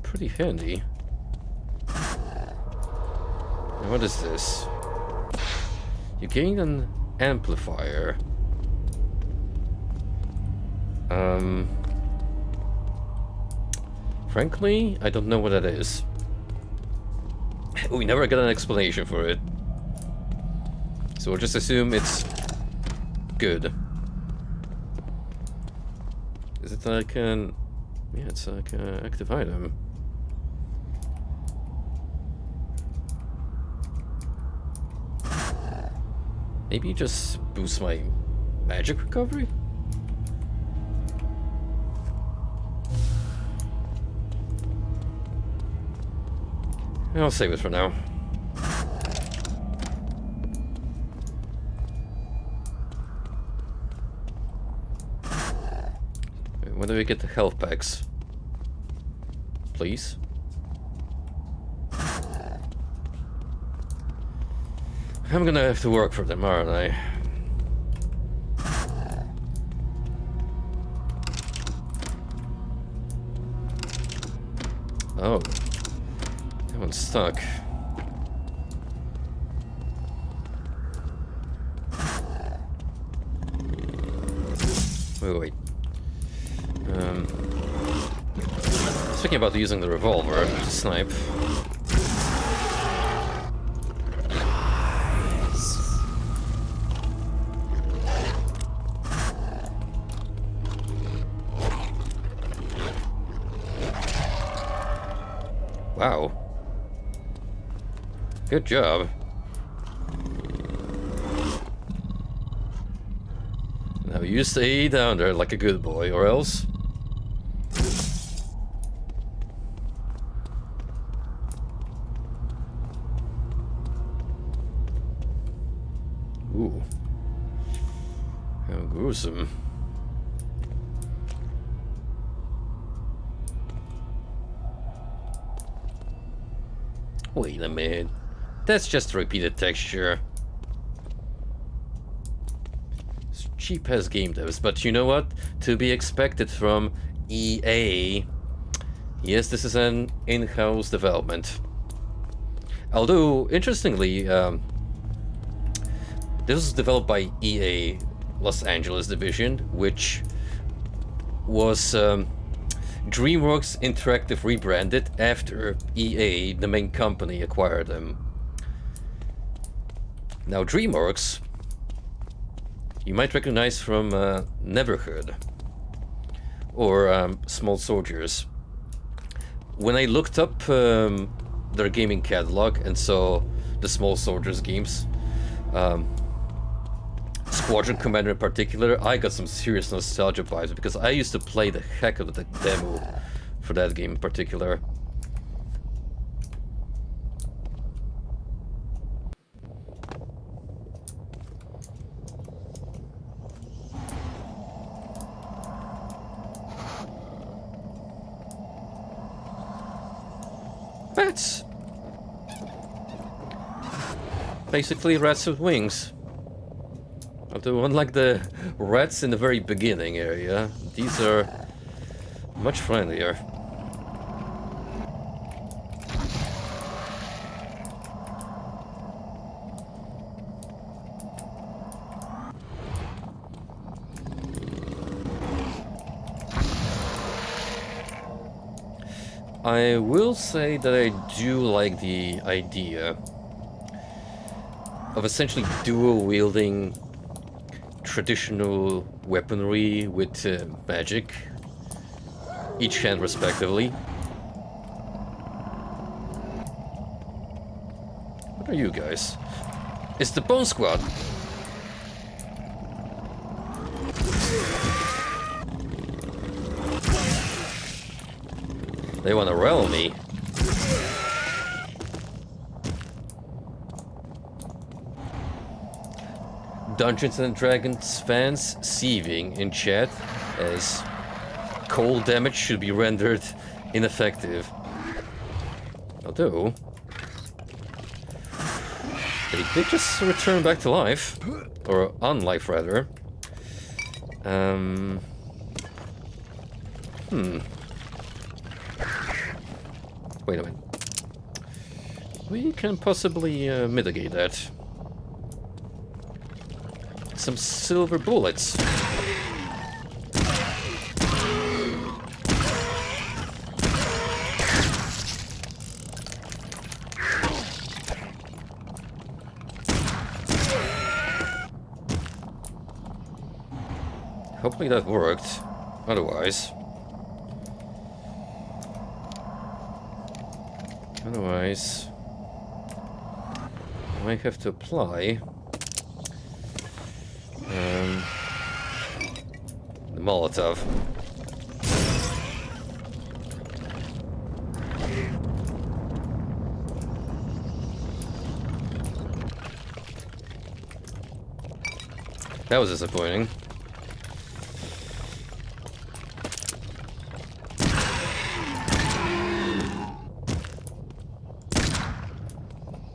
pretty handy. Now, what is this? You gain an amplifier. Frankly, I don't know what that is. We never got an explanation for it. So we'll just assume it's good. Is it like an... yeah, it's like an active item. Maybe just boost my magic recovery? I'll save it for now. When do we get the health packs? Please? I'm gonna have to work for them, aren't I? Oh. That one's stuck. Wait. Thinking about using the revolver to snipe. Wow. Good job. Now you stay down there like a good boy, or else... Ooh. How gruesome. Wait a minute. That's just a repeated texture. It's cheap as game devs, but you know what? To be expected from EA. Yes, this is an in-house development. Although, interestingly, this was developed by EA Los Angeles division, which was DreamWorks Interactive rebranded after EA, the main company, acquired them. Now DreamWorks, you might recognize from Neverhood or Small Soldiers. When I looked up their gaming catalog and saw the Small Soldiers games, Squadron Commander in particular, I got some serious nostalgia vibes because I used to play the heck out of the demo for that game in particular. Bats! Basically rats with wings. Although unlike the rats in the very beginning area, these are much friendlier. I will say that I do like the idea of essentially dual-wielding traditional weaponry with magic, each hand respectively. What are you guys? It's the Bone Squad! They want to rel me. Dungeons and Dragons fans seething in chat as cold damage should be rendered ineffective. Although they did just return back to life, or on life rather. Wait a minute. We can possibly mitigate that. Some silver bullets. Hopefully that worked. Otherwise, I might have to apply the Molotov. That was disappointing.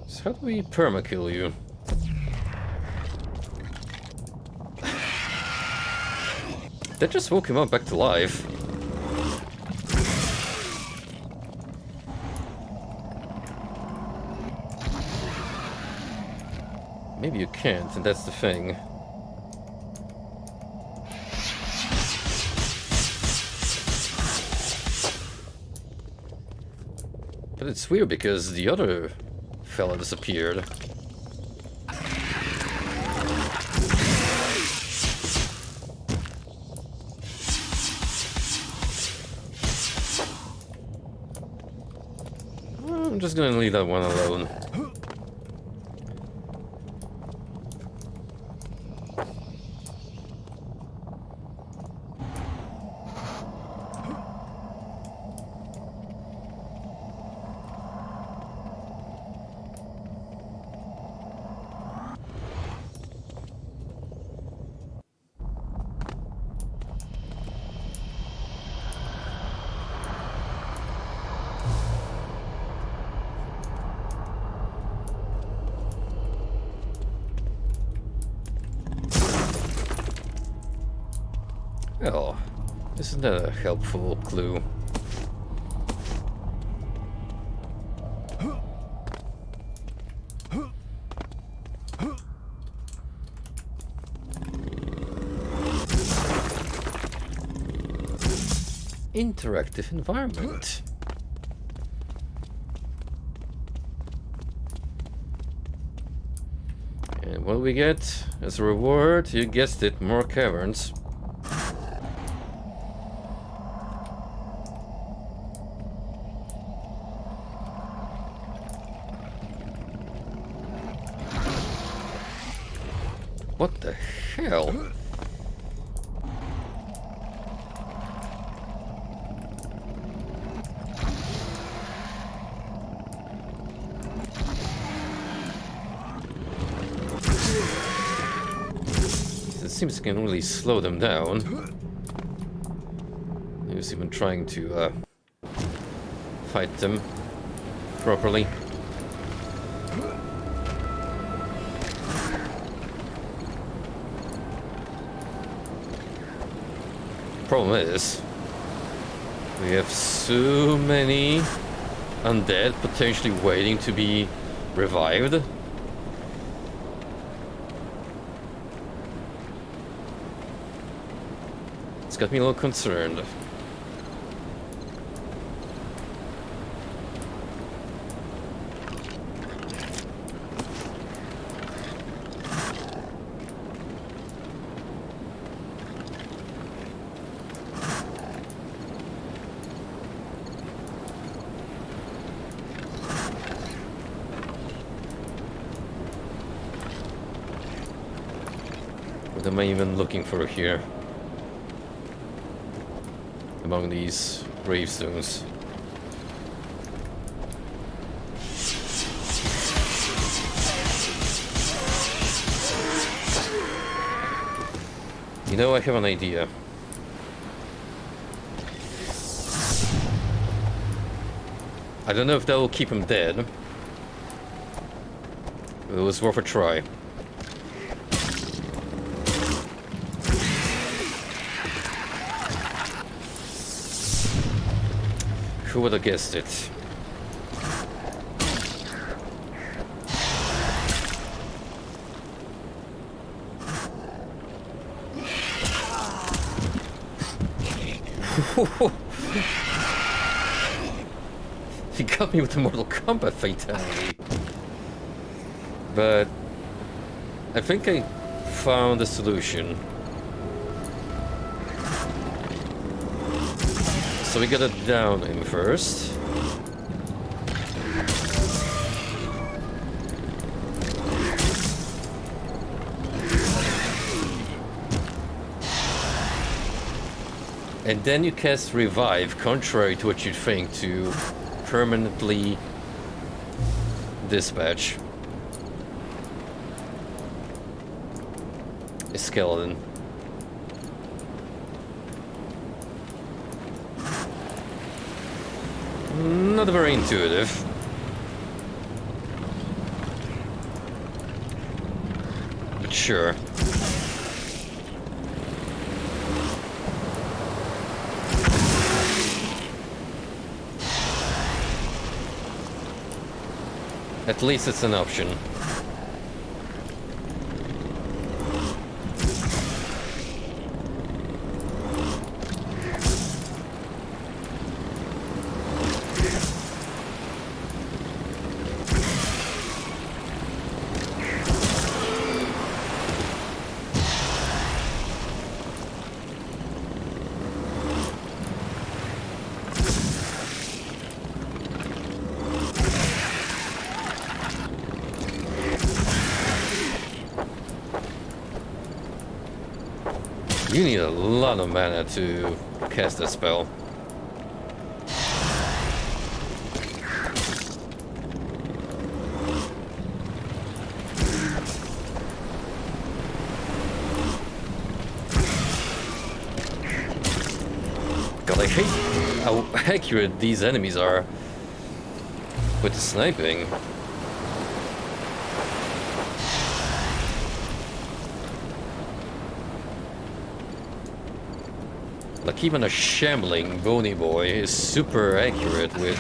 So how do we permakill you? That just woke him up back to life. Maybe you can't, and that's the thing. But it's weird because the other fella disappeared. I'm just gonna leave that one alone. Oh, isn't that a helpful clue? Interactive environment. And what do we get as a reward? You guessed it, more caverns. What the hell? It seems it can really slow them down. He was even trying to fight them properly. Problem is, we have so many undead potentially waiting to be revived. It's got me a little concerned. What am I even looking for here? Among these gravestones. You know, I have an idea. I don't know if that will keep him dead. But it was worth a try. Who would have guessed it? He got me with the Mortal Kombat fatality. But I think I found a solution. So we gotta down him first. And then you cast Revive, contrary to what you'd think, to permanently dispatch a skeleton. Not very intuitive. But sure. At least it's an option. You need a lot of mana to cast that spell. God, I hate how accurate these enemies are with the sniping. Like even a shambling bony boy is super accurate with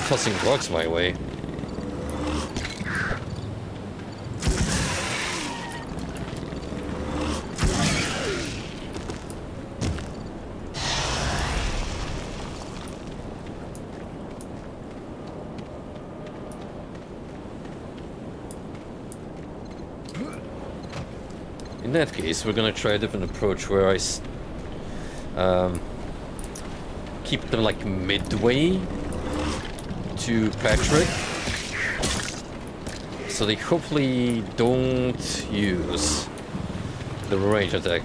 tossing rocks my way. In that case, we're gonna try a different approach where I keep them like midway to Patrick, so they hopefully don't use the range attack.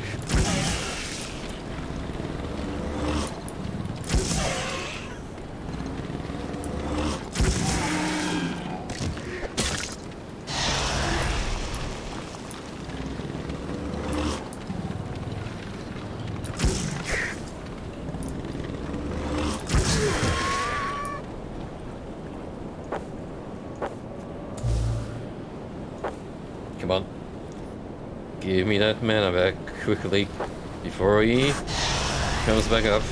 Come on. Give me that mana back quickly before he comes back up.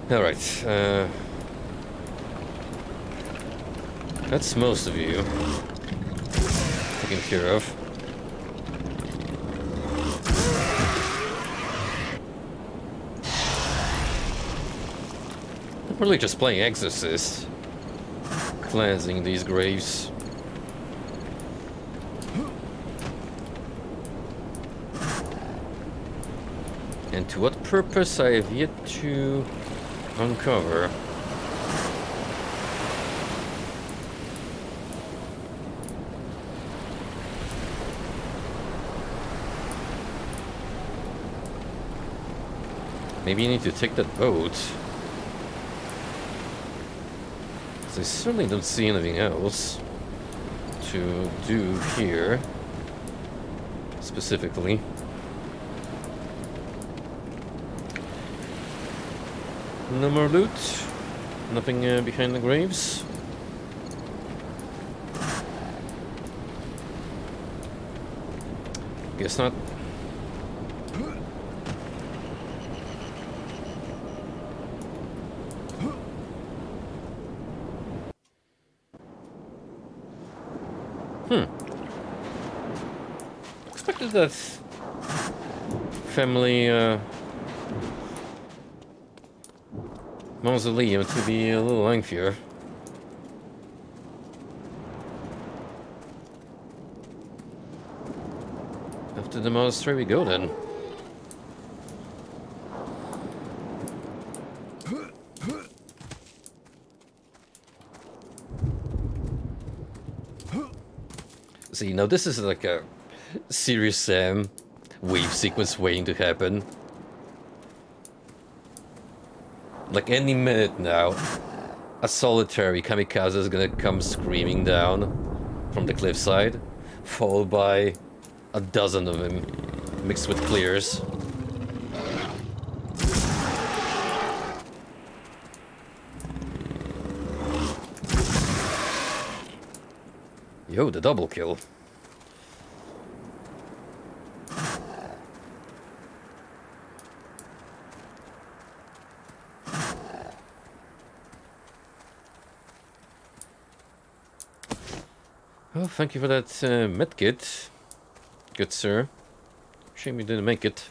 Alright, that's most of you taken care of. I'm really just playing Exorcist, cleansing these graves. And to what purpose I have yet to uncover. Maybe you need to take that boat. 'Cause I certainly don't see anything else to do here, specifically. No more loot. Nothing behind the graves. Guess not. Expected that family mausoleum to be a little lengthier. After the monastery we go then. See, now this is like a serious wave sequence waiting to happen. Like any minute now, a solitary kamikaze is gonna come screaming down from the cliffside, followed by a dozen of them, mixed with clears. Yo, the double kill. Well, thank you for that medkit, good sir. Shame you didn't make it.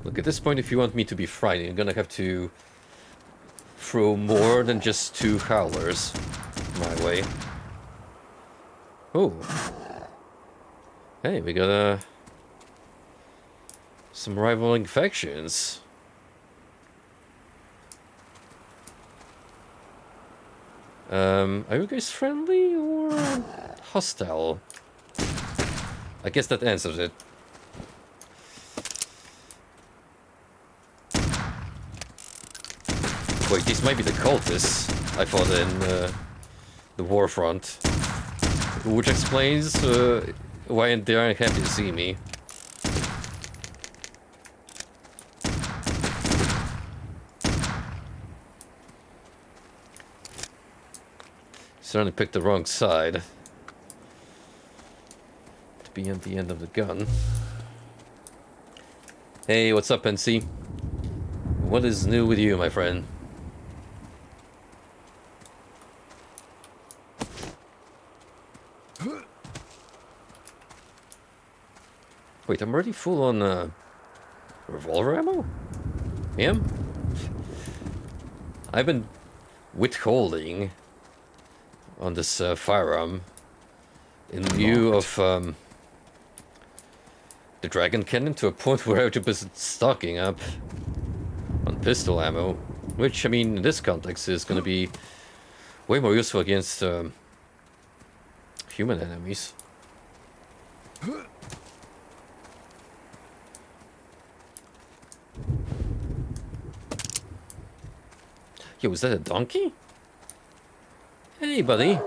Look, at this point, if you want me to be frightening, I'm gonna have to throw more than just 2 howlers my way. Oh. Hey, we got some rivaling factions. Are you guys friendly or hostile? I guess that answers it. Wait, these might be the cultists I fought in the Warfront. Which explains why they aren't happy to see me. Certainly picked the wrong side to be at the end of the gun. Hey, what's up, NC? What is new with you, my friend? Wait, I'm already full on revolver ammo? Yeah? I've been withholding on this firearm in lieu of the dragon cannon to a point where I've just been stocking up on pistol ammo, which, I mean, in this context is going to be way more useful against human enemies. Yo, is that a donkey? Hey, buddy.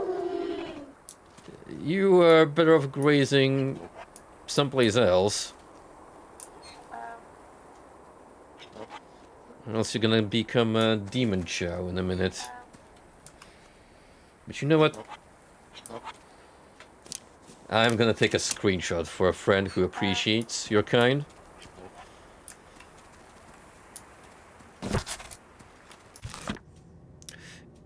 You are better off grazing someplace else. Or else you're gonna become a demon chow in a minute. But you know what? I'm gonna take a screenshot for a friend who appreciates your kind.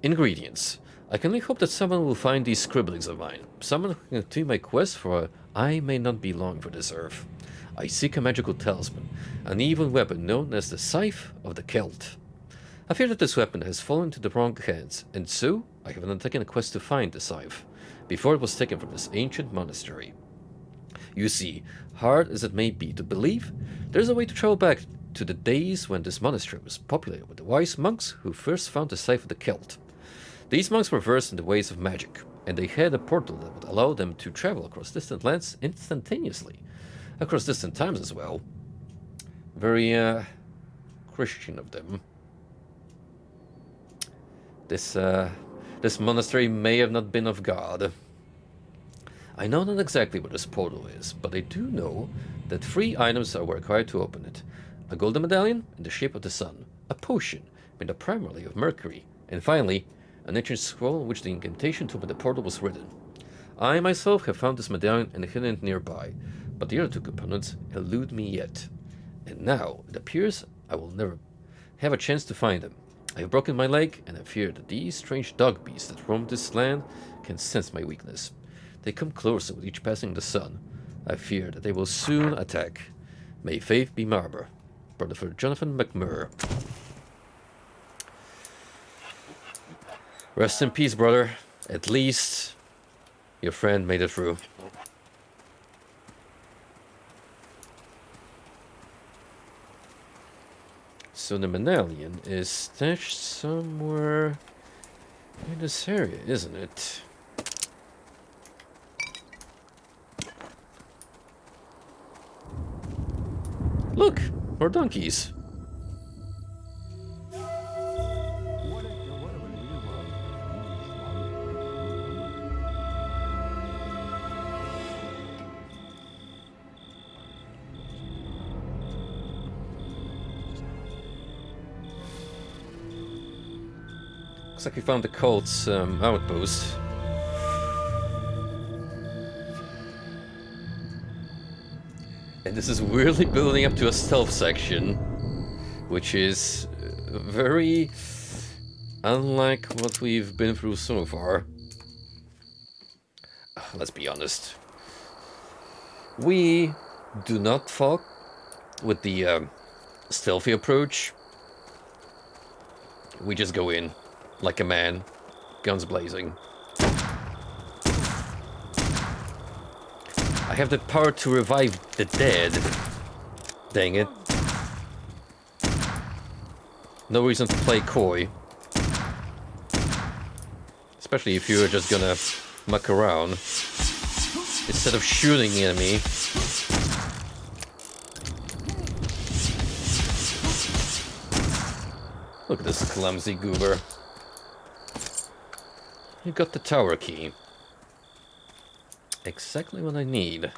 Ingredients. I can only hope that someone will find these scribblings of mine. Someone who can continue my quest, for I may not be long for this earth. I seek a magical talisman, an evil weapon known as the Scythe of the Celt. I fear that this weapon has fallen into the wrong hands, and so I have undertaken a quest to find the scythe, before it was taken from this ancient monastery. You see, hard as it may be to believe, there's a way to travel back to the days when this monastery was populated with the wise monks who first found the Scythe of the Celt. These monks were versed in the ways of magic, and they had a portal that would allow them to travel across distant lands instantaneously. Across distant times as well. Very, Christian of them. This monastery may have not been of God. I know not exactly where this portal is, but I do know that 3 items are required to open it. A golden medallion in the shape of the sun, a potion made up primarily of mercury, and finally, an ancient scroll in which the incantation to open the portal was written. I myself have found this medallion and hidden it nearby, but the other 2 components elude me yet. And now, it appears I will never have a chance to find them. I have broken my leg, and I fear that these strange dog beasts that roam this land can sense my weakness. They come closer with each passing the sun. I fear that they will soon attack. May faith be my arbor. Brother for Jonathan McMurr. Rest in peace, brother. At least your friend made it through. So the medallion is stashed somewhere in this area, isn't it? Look, more donkeys. Looks like we found the cult's outpost. And this is weirdly building up to a stealth section, which is very unlike what we've been through so far. Let's be honest. We do not fuck with the stealthy approach. We just go in like a man, guns blazing. I have the power to revive the dead. Dang it. No reason to play coy. Especially if you're just gonna muck around. Instead of shooting the enemy. Look at this clumsy goober. You got the tower key. Exactly what I need.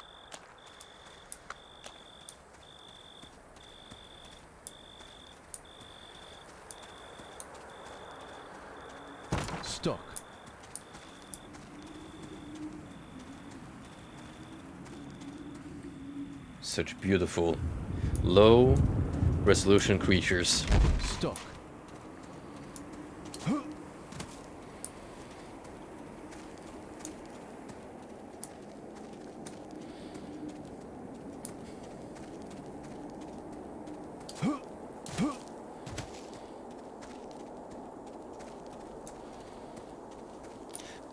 Stuck. Such beautiful, low resolution creatures. Stuck.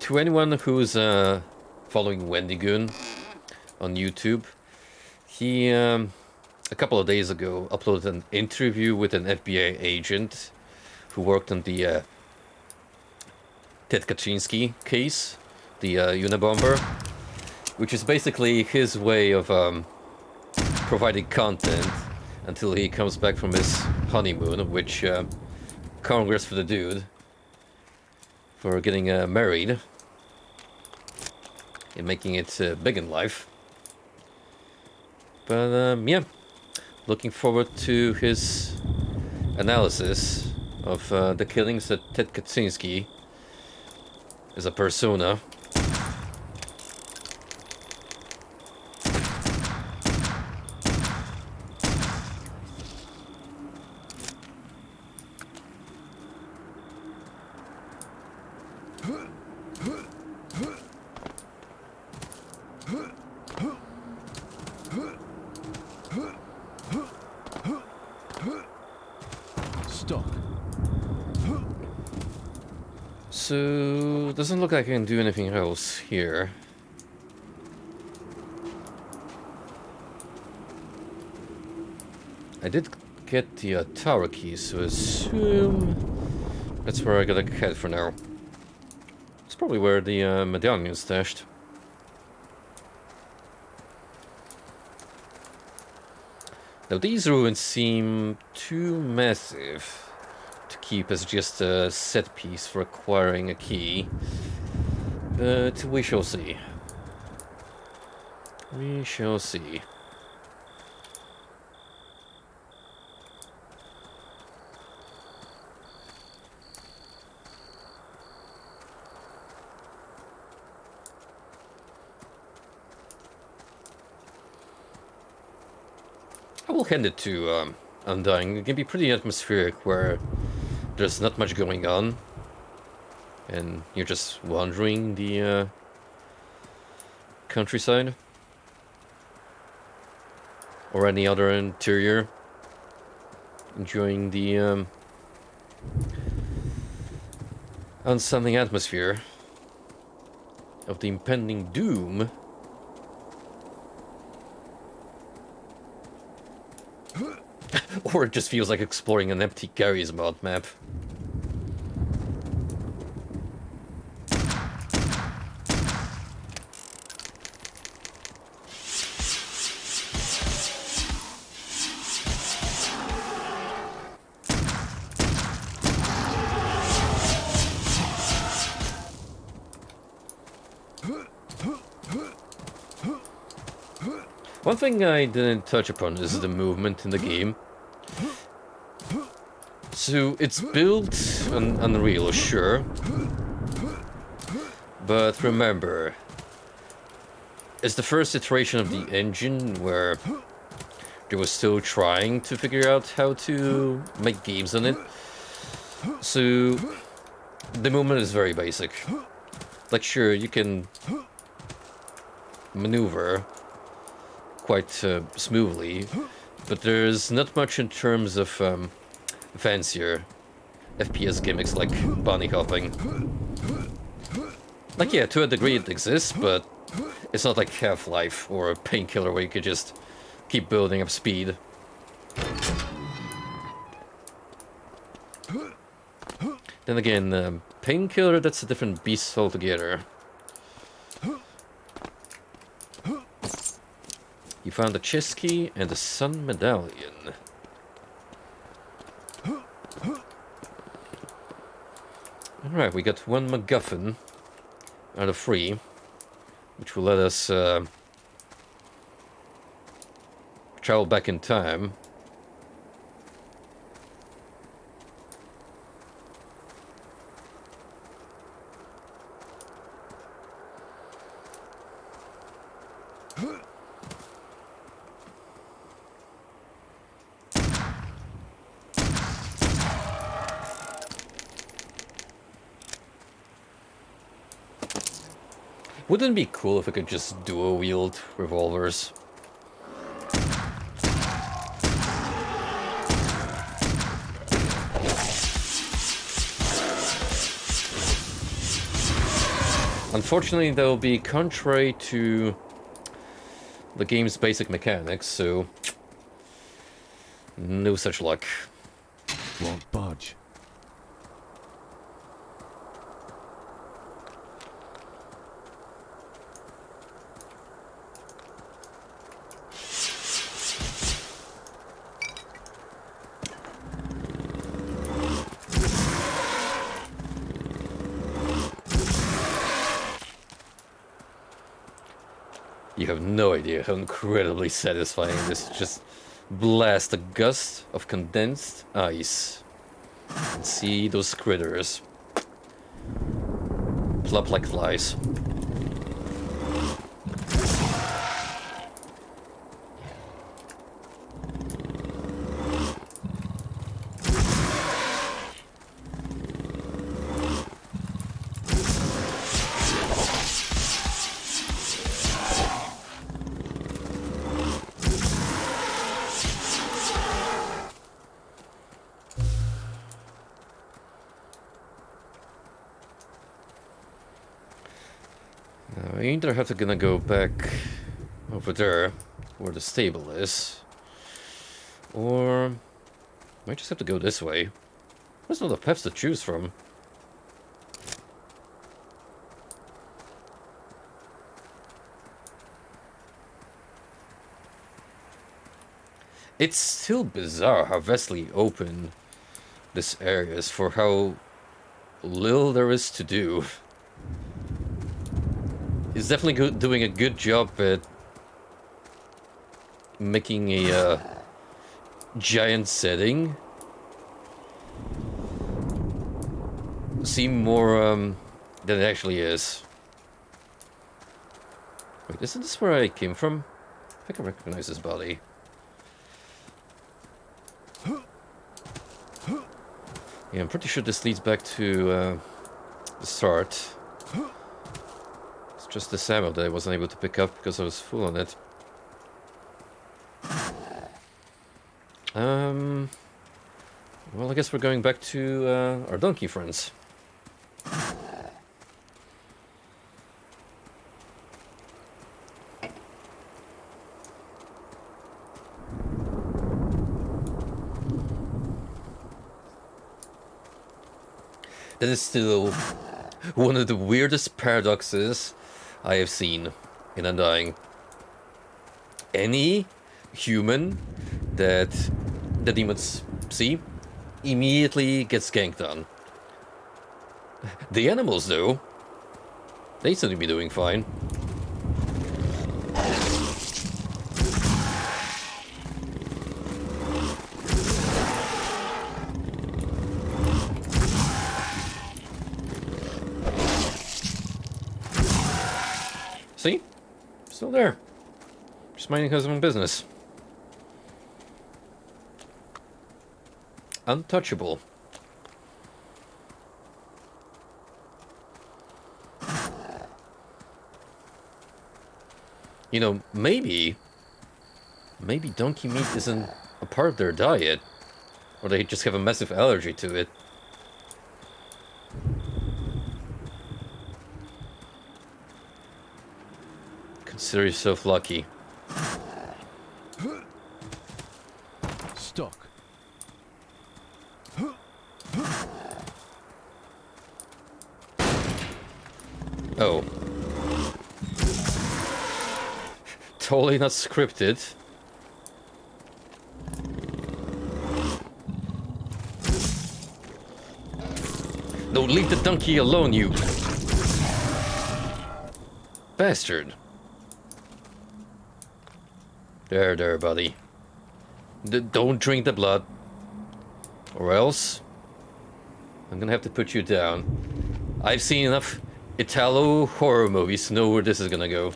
To anyone who's following Wendigoon on YouTube, he a couple of days ago uploaded an interview with an FBI agent who worked on the Ted Kaczynski case, the Unabomber, which is basically his way of providing content until he comes back from his honeymoon, which congrats for the dude for getting married and making it big in life. But yeah, looking forward to his analysis of the killings that Ted Kaczynski is a persona. So, doesn't look like I can do anything else here. I did get the tower key, so assume that's where I gotta head for now. It's probably where the medallion is stashed. Now these ruins seem too massive to keep as just a set piece for acquiring a key, but we shall see. We shall see. I will hand it to Undying. It can be pretty atmospheric where there's not much going on and you're just wandering the countryside or any other interior, enjoying the unsettling atmosphere of the impending doom. Or it just feels like exploring an empty Gary's mod map. One thing I didn't touch upon is the movement in the game. So it's built on Unreal, sure, but remember, it's the first iteration of the engine where they were still trying to figure out how to make games on it. So the movement is very basic. Like, sure, you can maneuver quite smoothly, but there's not much in terms of fancier FPS gimmicks like bunny hopping. Like, yeah, to a degree it exists, but it's not like Half-Life or a Painkiller where you could just keep building up speed. Then again, Painkiller, that's a different beast altogether. You found a chest key and a sun medallion. Alright, we got one MacGuffin out of 3, which will let us travel back in time. Wouldn't it be cool if we could just dual-wield revolvers? Unfortunately, that will be contrary to the game's basic mechanics, so no such luck. Won't budge. You have no idea how incredibly satisfying this is. Just blast a gust of condensed ice and see those critters plop like flies. I either have to gonna go back over there, where the stable is, or might just have to go this way. There's a lot of paths to choose from. It's still bizarre how vastly open this area is for how little there is to do. It's definitely doing a good job at making a giant setting seem more than it actually is. Wait, isn't this where I came from? I think I recognize this body. Yeah, I'm pretty sure this leads back to the start. It's just the ammo that I wasn't able to pick up because I was full on it. Well, I guess we're going back to our donkey friends. That is still one of the weirdest paradoxes I have seen in Undying. Any human that the demons see immediately gets ganked on. The animals, though, they seem to be doing fine. See? Still there. Just minding his own business. Untouchable. You know, maybe Maybe donkey meat isn't a part of their diet. Or they just have a massive allergy to it. Consider yourself lucky. Stuck. Oh. Totally not scripted. No, leave the donkey alone, you bastard. There, buddy. Don't drink the blood. Or else I'm gonna have to put you down. I've seen enough Italo horror movies to know where this is gonna go.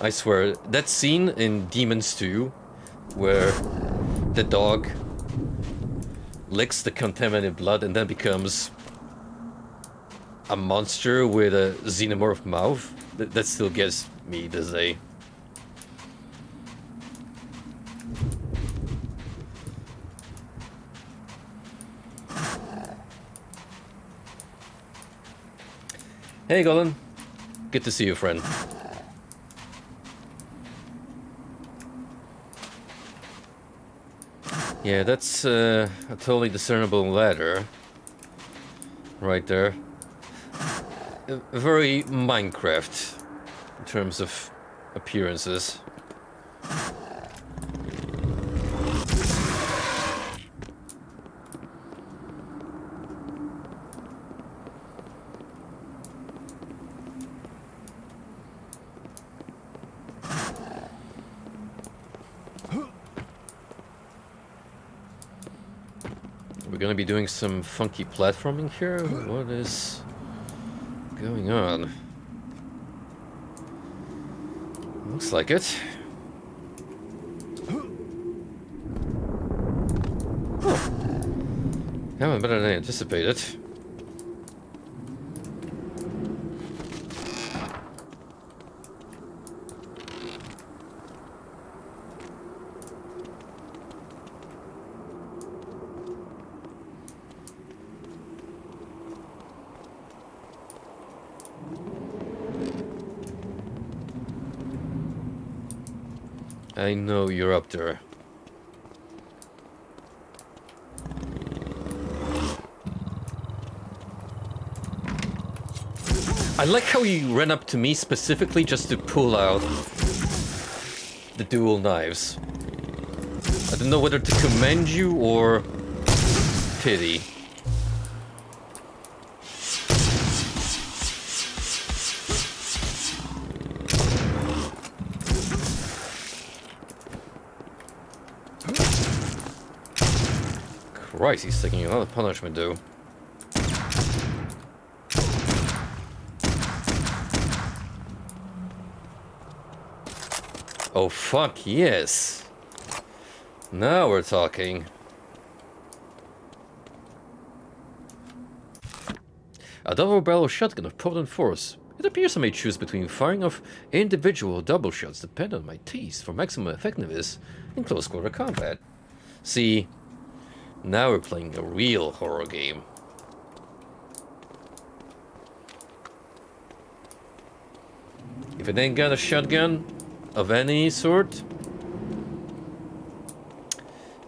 I swear, that scene in Demons 2, where the dog licks the contaminated blood and then becomes a monster with a xenomorph mouth, that still gets me this day. Hey, Golan. Good to see you, friend. Yeah, that's a totally discernible ladder. Right there. Very Minecraft in terms of appearances. We're gonna be doing some funky platforming here? What is going on? Looks like it. Oh. Yeah, better than I anticipated. I know you're up there. I like how you ran up to me specifically just to pull out the dual knives. I don't know whether to commend you or pity. Christ, he's taking a lot of punishment, though. Oh, fuck, yes. Now we're talking. A double-barrel shotgun of potent force. It appears I may choose between firing off individual double shots depending on my taste for maximum effectiveness in close-quarter combat. See, now we're playing a real horror game. If it ain't got a shotgun of any sort,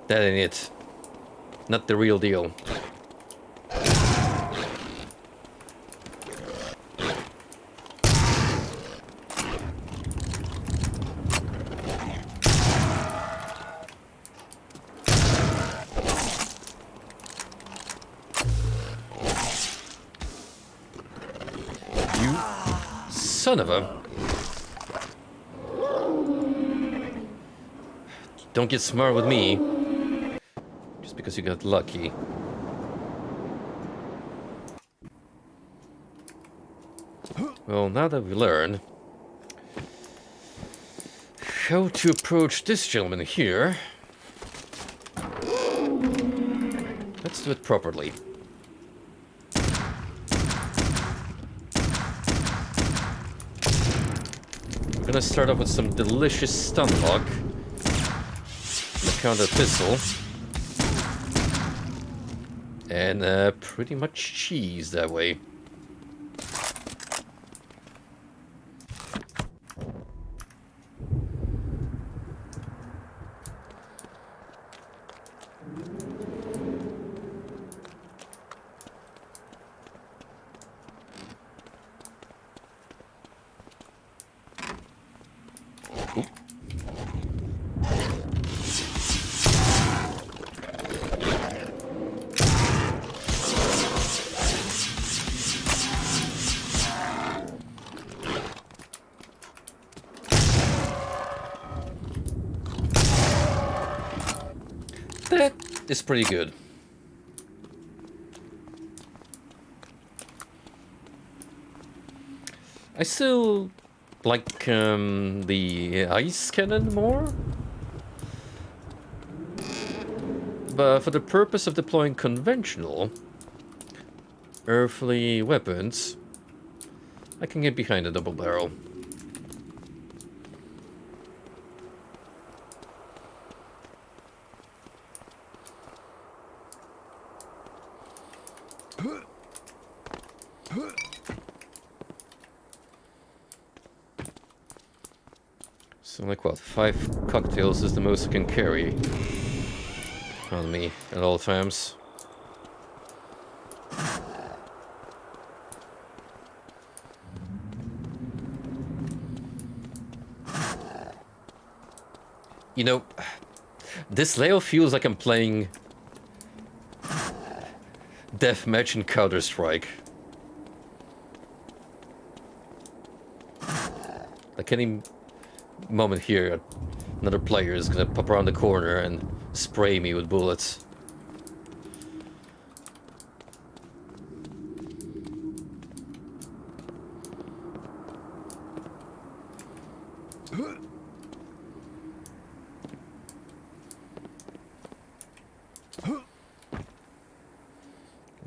that ain't it. Not the real deal. Son of a... Don't get smart with me. Just because you got lucky. Well, now that we learned how to approach this gentleman here, let's do it properly. gonna start off with some delicious stun lock. The counter pistol. And pretty much cheese that way. That is pretty good. I still like the ice cannon more. But for the purpose of deploying conventional earthly weapons, I can get behind a double barrel. So like what, 5 cocktails is the most I can carry on me at all times. You know, this layout feels like I'm playing Deathmatch in Counter-Strike. Like any moment here, another player is gonna pop around the corner and spray me with bullets.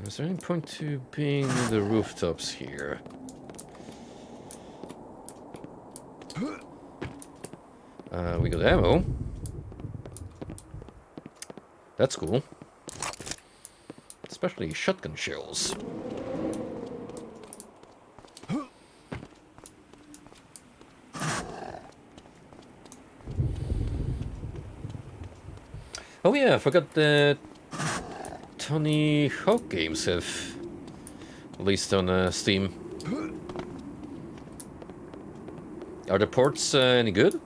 Is there any point to being in the rooftops here? We got ammo. That's cool. Especially shotgun shells. Oh yeah, I forgot that Tony Hawk games have released on Steam. Are the ports any good?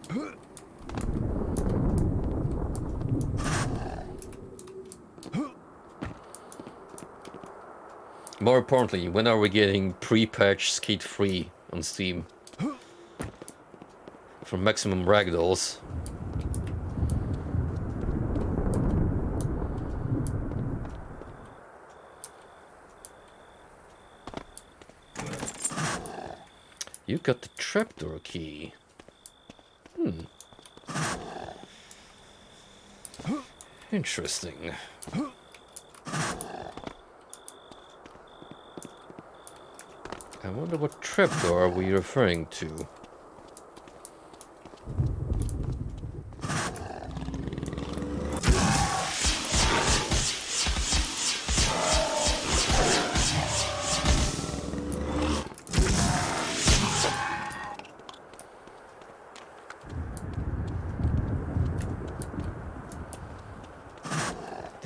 More importantly, when are we getting pre-patch Skate 3 on Steam? For maximum ragdolls. You got the trapdoor key. Interesting. I wonder what trapdoor are we referring to?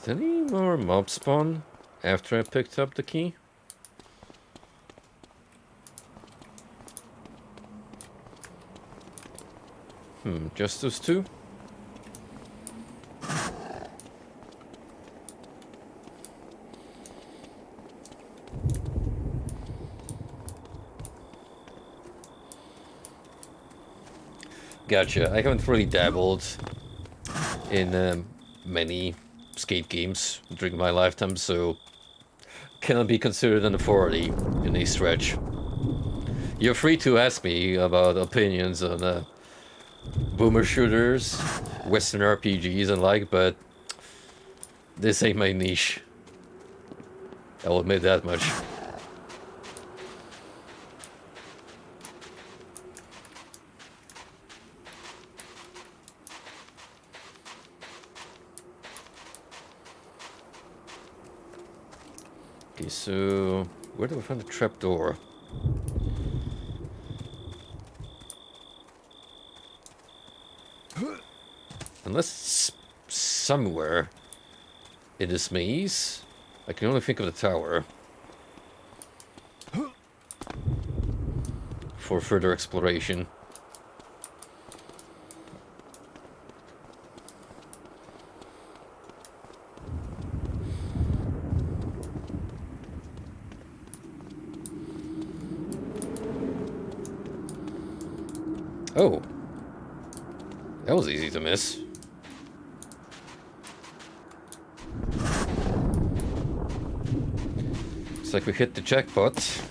Did any more mobs spawn after I picked up the key? Just those two? Gotcha. I haven't really dabbled in many skate games during my lifetime, so cannot be considered an authority in a stretch. You're free to ask me about opinions on boomer shooters, Western RPGs and like, but this ain't my niche. I'll admit that much. Okay, so where do we find the trapdoor? Unless it's somewhere in this maze. I can only think of the tower. For further exploration. Oh. That was easy to miss. Looks like we hit the jackpot.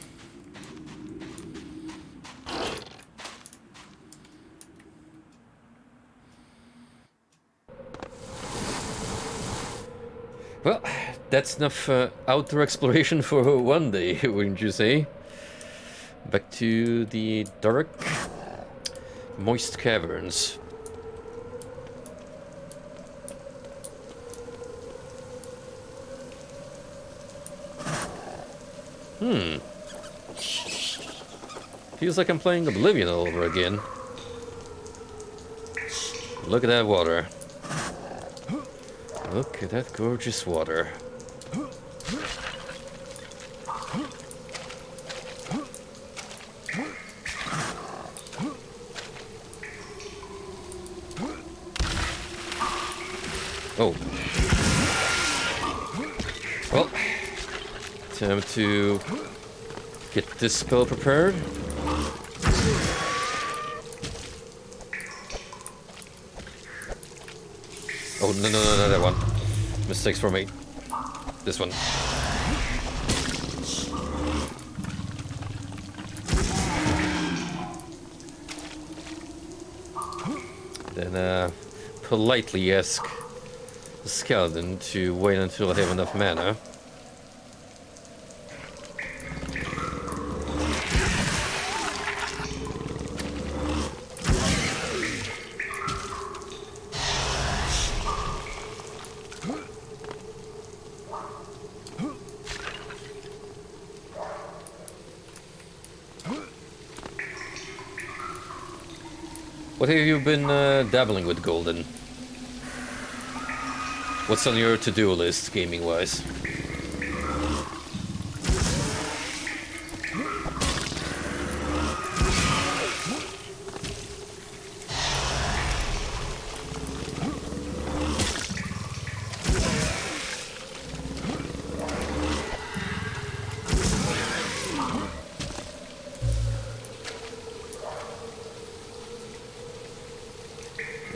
Well, that's enough outdoor exploration for one day, wouldn't you say? Back to the dark, moist caverns. Feels like I'm playing Oblivion all over again. Look at that water. Look at that gorgeous water. Oh. Well, time to get this spell prepared. Oh, no, not that one. Mistakes for me. This one. Then, politely ask the skeleton to wait until I have enough mana. What have you been dabbling with, Golden? What's on your to-do list, gaming-wise?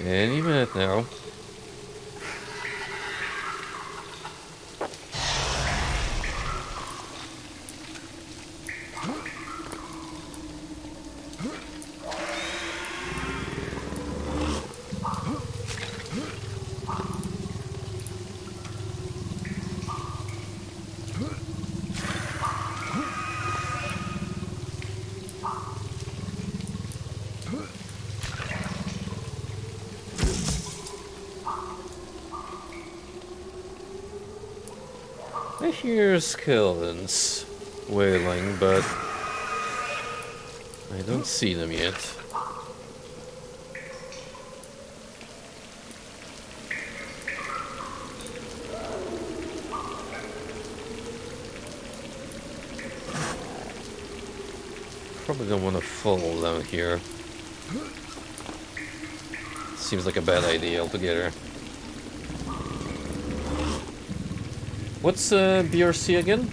Any minute now. I hear skeletons wailing, but I don't see them yet. Probably don't want to fall down here. Seems like a bad idea altogether. What's BRC again?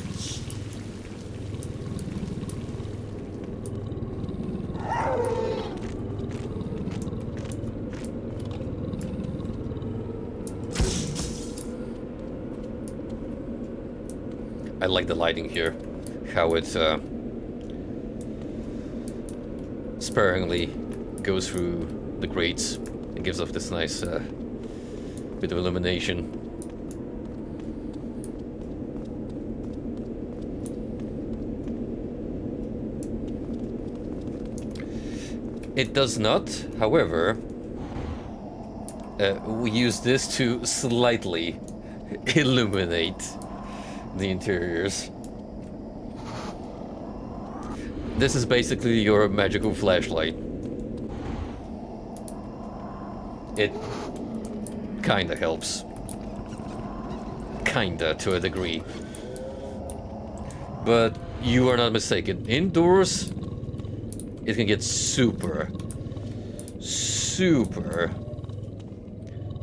I like the lighting here. How it sparingly goes through the grates and gives off this nice bit of illumination. It does not, however, we use this to slightly illuminate the interiors. This is basically your magical flashlight. It kinda helps. Kinda, to a degree. But you are not mistaken. Indoors, it can get super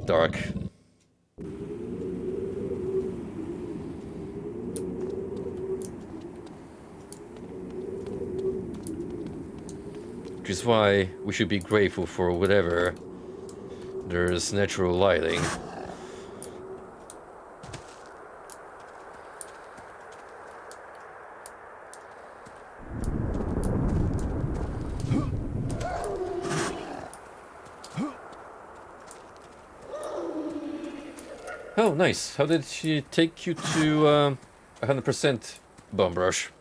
dark. Which is why we should be grateful for whatever there's natural lighting. Oh, nice. How did she take you to 100% bomb rush?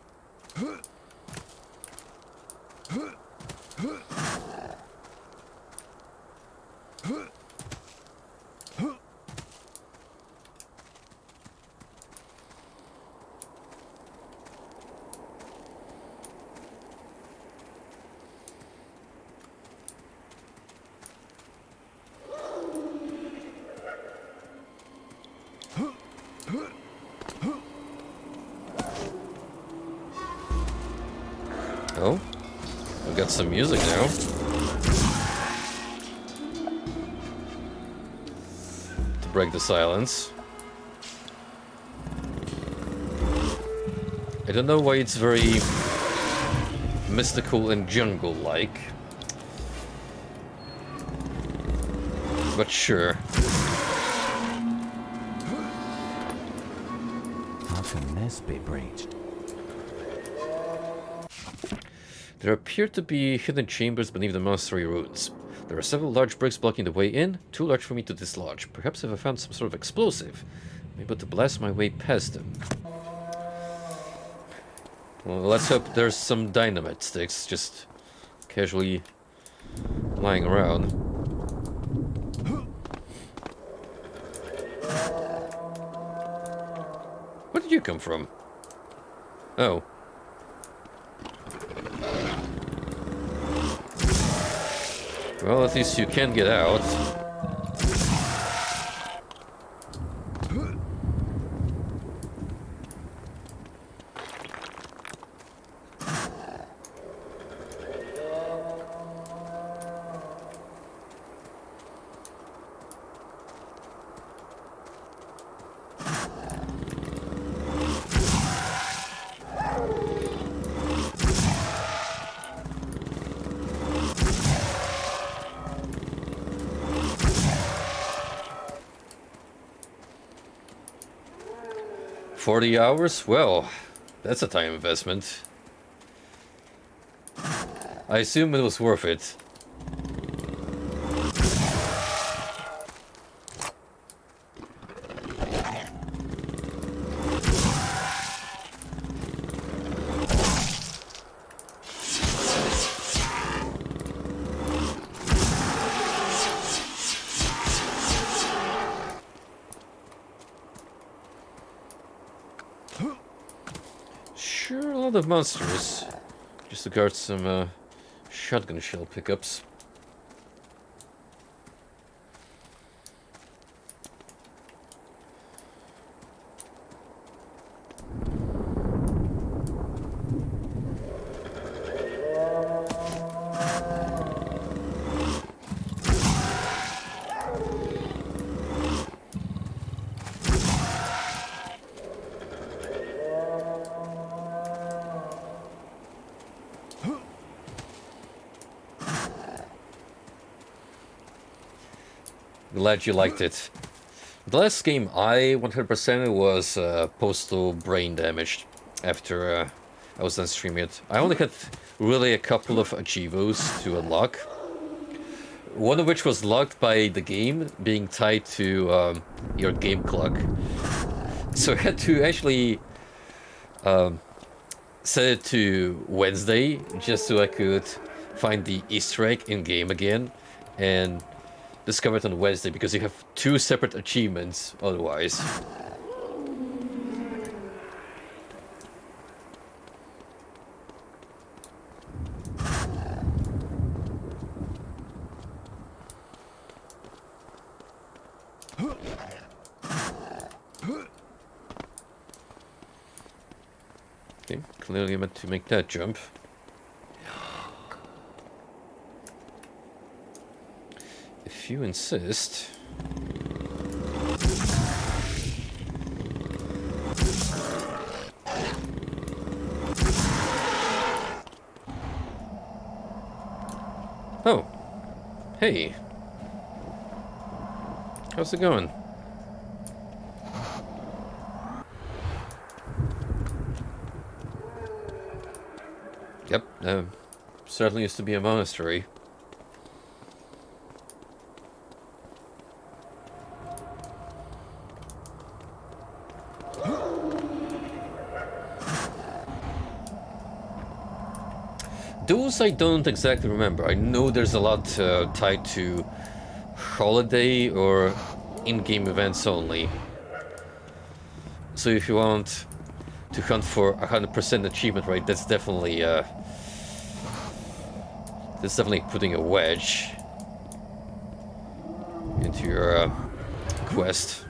Oh, we got some music now. To break the silence. I don't know why it's very mystical and jungle-like. But sure. How can this be breached? There appear to be hidden chambers beneath the monastery ruins. There are several large bricks blocking the way in, too large for me to dislodge. Perhaps if I found some sort of explosive, I'm able to blast my way past them. Well, let's hope there's some dynamite sticks just casually lying around. Where did you come from? Oh. Well, at least you can get out. $40? Well, that's a time investment. I assume it was worth it. Sure, a lot of monsters. Just to guard some shotgun shell pickups. Glad you liked it. The last game I 100% was postal brain damaged after I was done streaming it. I only had really a couple of achievos to unlock. One of which was locked by the game being tied to your game clock. So I had to actually set it to Wednesday just so I could find the Easter egg in game again and discover it on Wednesday because you have two separate achievements otherwise. Okay, clearly meant to make that jump. If you insist. Oh. Hey. How's it going? Yep, certainly used to be a monastery. Those I don't exactly remember. I know there's a lot tied to holiday or in-game events only. So if you want to hunt for 100% achievement rate, that's definitely putting a wedge into your quest.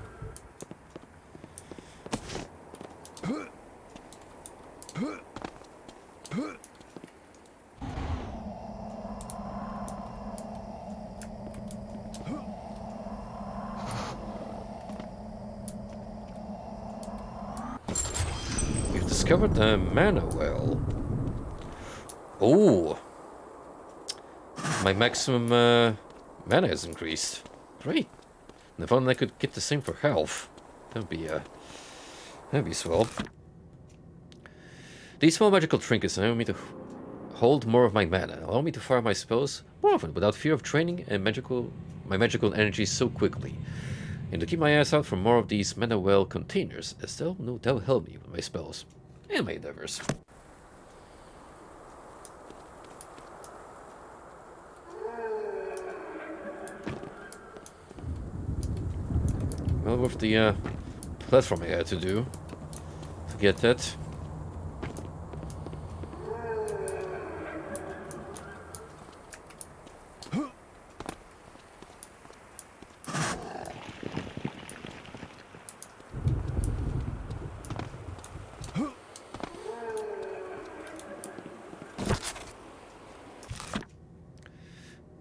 Discovered the mana well. Oh, my maximum mana has increased. Great. And if only I could get the same for health, that'd be swell. These small magical trinkets allow me to hold more of my mana, allow me to fire my spells more often without fear of draining my magical energy so quickly, and to keep my eyes out for more of these mana well containers, as they'll no doubt help me with my spells and my endeavors. Well, with the platforming I had to do to get that.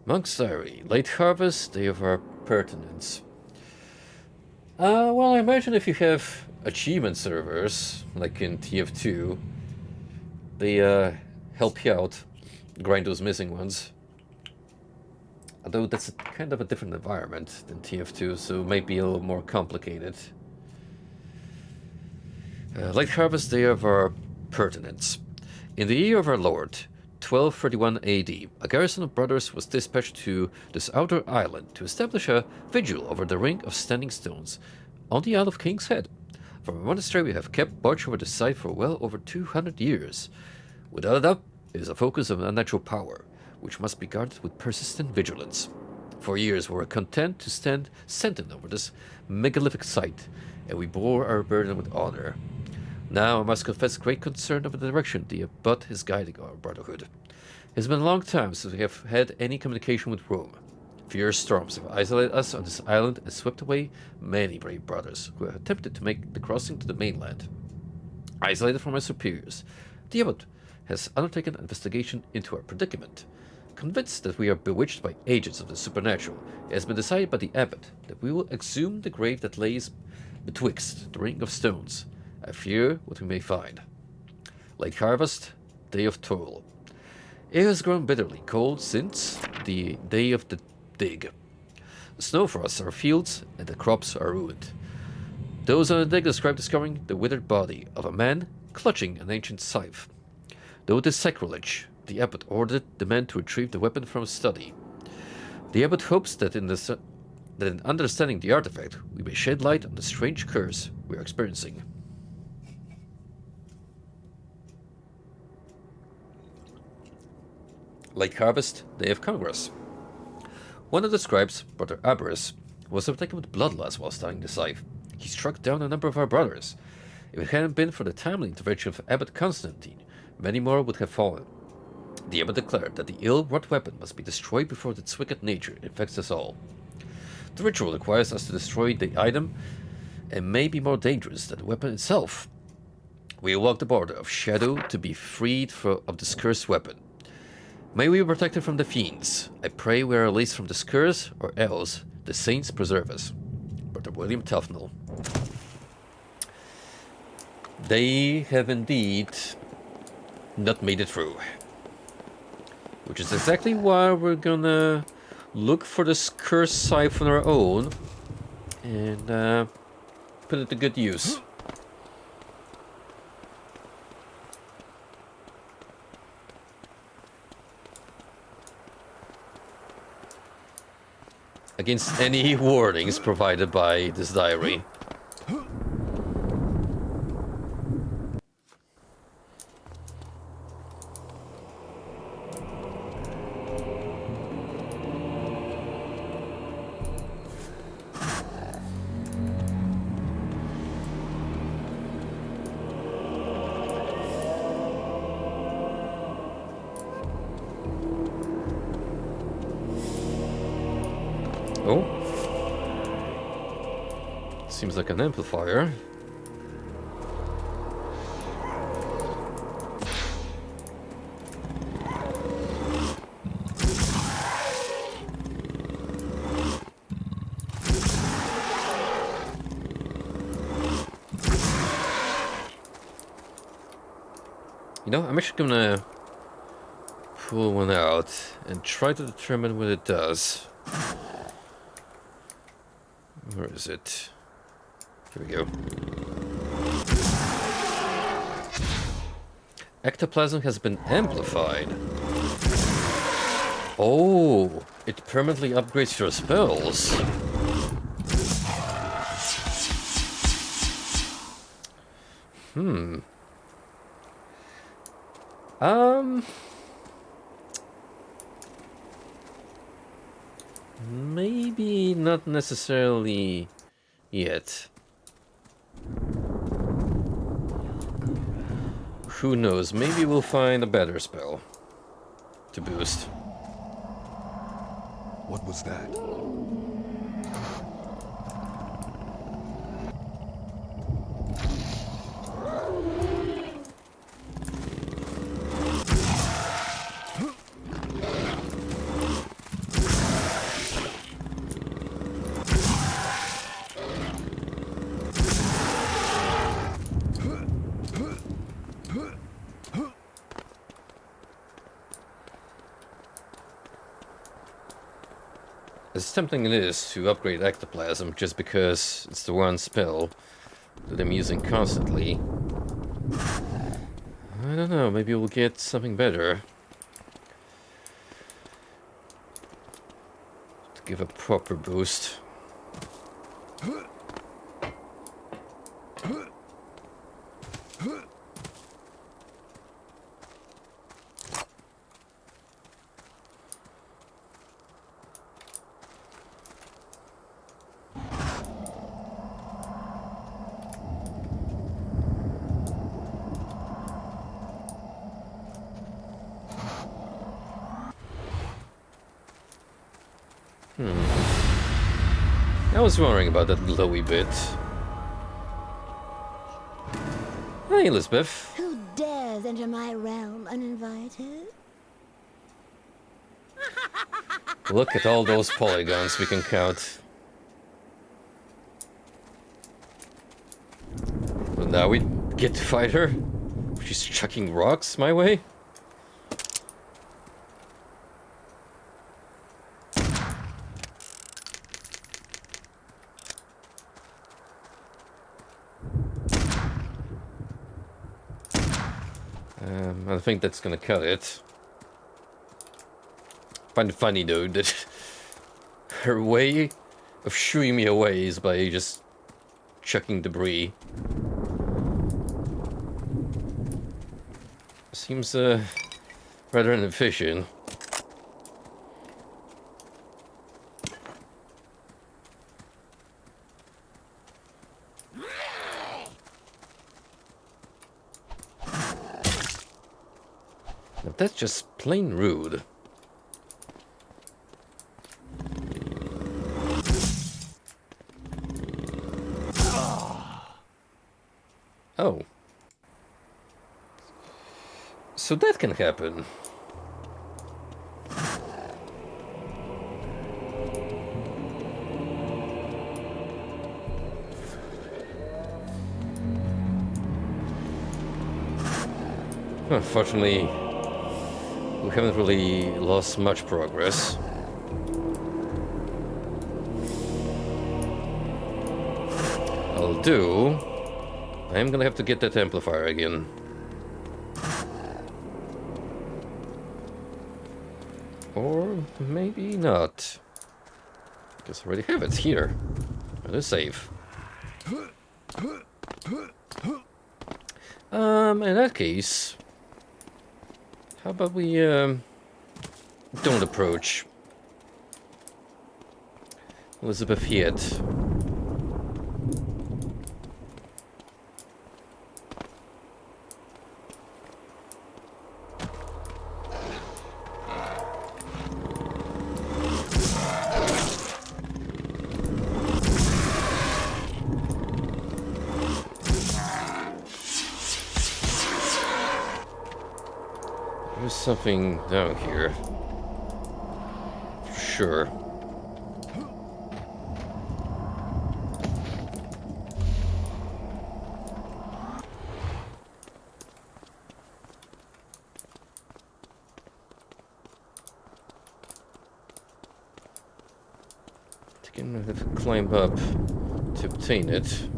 Monk's Diary. Late harvest, day of our pertinence. Well, I imagine if you have achievement servers, like in TF2, they help you out, grind those missing ones. Although that's kind of a different environment than TF2, so it might be a little more complicated. Late harvest, day of our pertinence. In the year of our Lord, 1231 AD, a garrison of brothers was dispatched to this outer island to establish a vigil over the Ring of Standing Stones on the Isle of King's Head. From a monastery we have kept watch over the site for well over 200 years. Without a doubt, it is a focus of unnatural power, which must be guarded with persistent vigilance. For years we were content to stand sentinel over this megalithic site, and we bore our burden with honor. Now I must confess great concern over the direction the abbot is guiding our brotherhood. It has been a long time since we have had any communication with Rome. Fierce storms have isolated us on this island and swept away many brave brothers who have attempted to make the crossing to the mainland. Isolated from our superiors, the abbot has undertaken an investigation into our predicament. Convinced that we are bewitched by agents of the supernatural, it has been decided by the abbot that we will exhume the grave that lays betwixt the Ring of Stones. I fear what we may find. Late harvest, day of toil. It has grown bitterly cold since the day of the dig. The snow frosts our fields, and the crops are ruined. Those on the dig describe discovering the withered body of a man clutching an ancient scythe. Though it is sacrilege, the abbot ordered the men to retrieve the weapon from his study. The abbot hopes that in understanding the artifact, we may shed light on the strange curse we are experiencing. Late harvest, day of Congress. One of the scribes, Brother Aberus, was overtaken with bloodlust while studying the scythe. He struck down a number of our brothers. If it hadn't been for the timely intervention of Abbot Constantine, many more would have fallen. The abbot declared that the ill-wrought weapon must be destroyed before its wicked nature infects us all. The ritual requires us to destroy the item and may be more dangerous than the weapon itself. We walk the border of shadow to be freed of this cursed weapon. May we be protected from the fiends. I pray we are released from this curse, or else the saints preserve us. Brother William Tufnell. They have indeed not made it through. Which is exactly why we're gonna look for this cursed scythe on our own and put it to good use. Against any warnings provided by this diary. Oh. Seems like an amplifier. You know, I'm actually gonna pull one out and try to determine what it does. Where is it? Here we go. Ectoplasm has been amplified. Oh, it permanently upgrades your spells. Maybe not necessarily yet. Who knows, maybe we'll find a better spell to boost. What was that? As tempting it is to upgrade Ectoplasm just because it's the one spell that I'm using constantly, I don't know, maybe we'll get something better to give a proper boost. I was wondering about that glowy bit. Hi, Elizabeth. Who dares enter my realm uninvited? Look at all those polygons we can count. Well, now we get to fight her. She's chucking rocks my way. I think that's gonna cut it. Find it funny though that her way of shooing me away is by just chucking debris. Seems rather inefficient. Now that's just plain rude. Oh. So that can happen. Unfortunately, we haven't really lost much progress. I'll do. I'm gonna have to get that amplifier again. Or maybe not. Because I already have it here. It is safe. In that case, how about we don't approach Elizabeth yet? There's something down here. For sure. I think I'm gonna have to climb up to obtain it.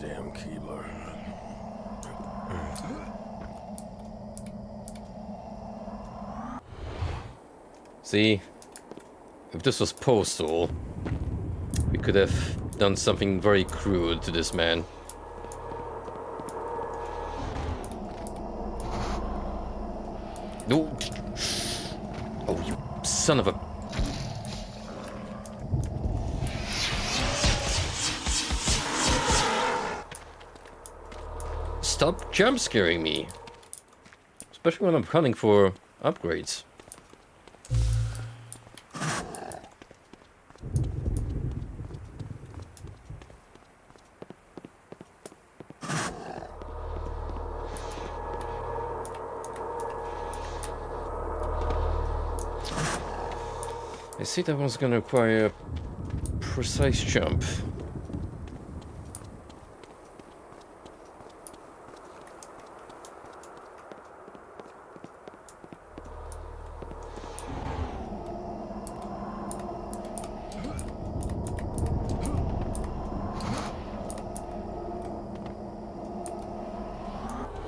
Damn Keebler. See, if this was Postal, we could have done something very crude to this man. No. Oh, you son of a... Stop jump scaring me. Especially when I'm hunting for upgrades. I see that one's gonna require a precise jump.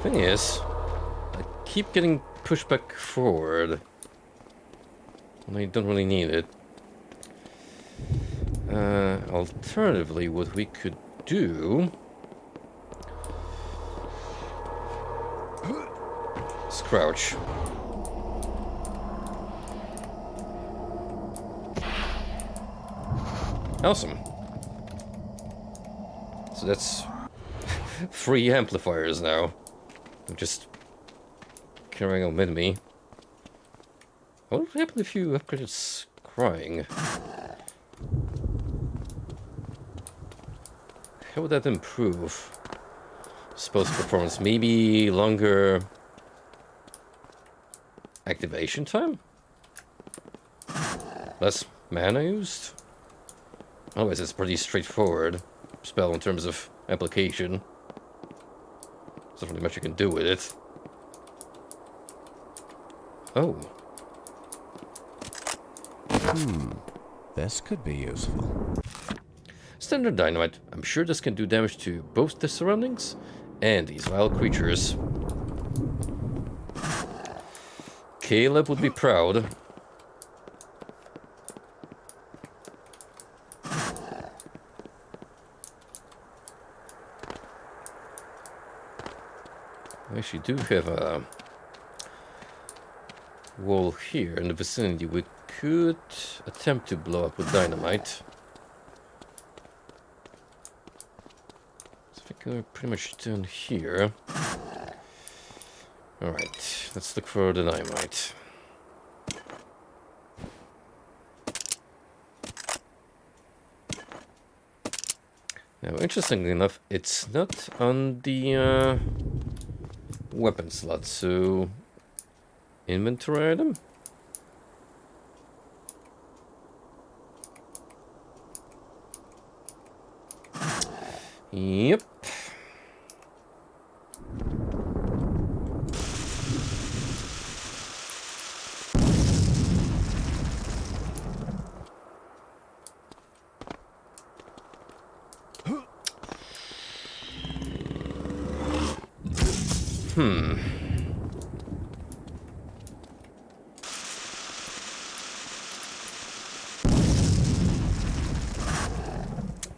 Thing is, I keep getting pushed back forward. And I don't really need it. Alternatively, what we could do is crouch. Awesome. So that's 3 amplifiers now. I'm just carrying on with me. What would happen if you upgraded scrying? How would that improve? Suppose performance, maybe longer activation time? Less mana used? Otherwise it's pretty straightforward spell in terms of application. There's not really much you can do with it. Oh. This could be useful. Standard dynamite. I'm sure this can do damage to both the surroundings and these vile creatures. Caleb would be proud. I actually do have a wall here in the vicinity. We could attempt to blow up with dynamite. So I think we're pretty much done here. Alright, let's look for the dynamite. Now, interestingly enough, it's not on the weapon slot, so inventory item? Yep.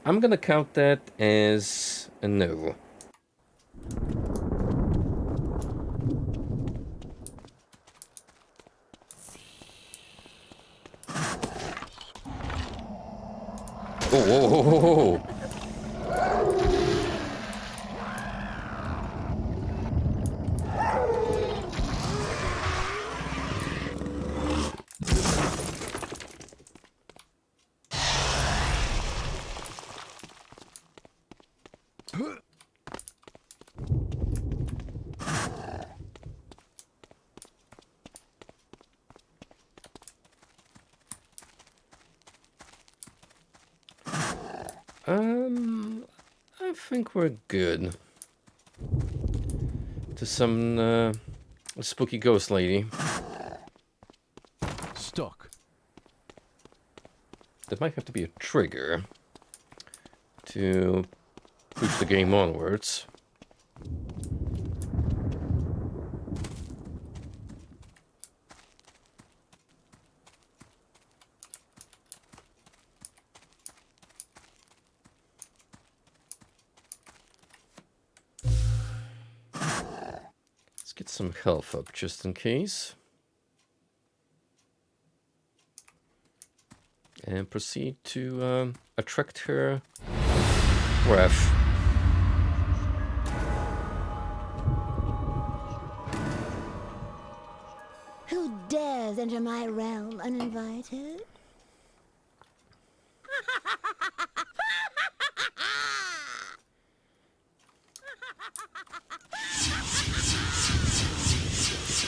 I'm gonna count that as a no. Oh, whoa, whoa, whoa, whoa. I think we're good. To some spooky ghost lady. Stuck. There might have to be a trigger to push the game onwards. Let's get some health up just in case. And proceed to attract her breath. Who dares enter my realm uninvited?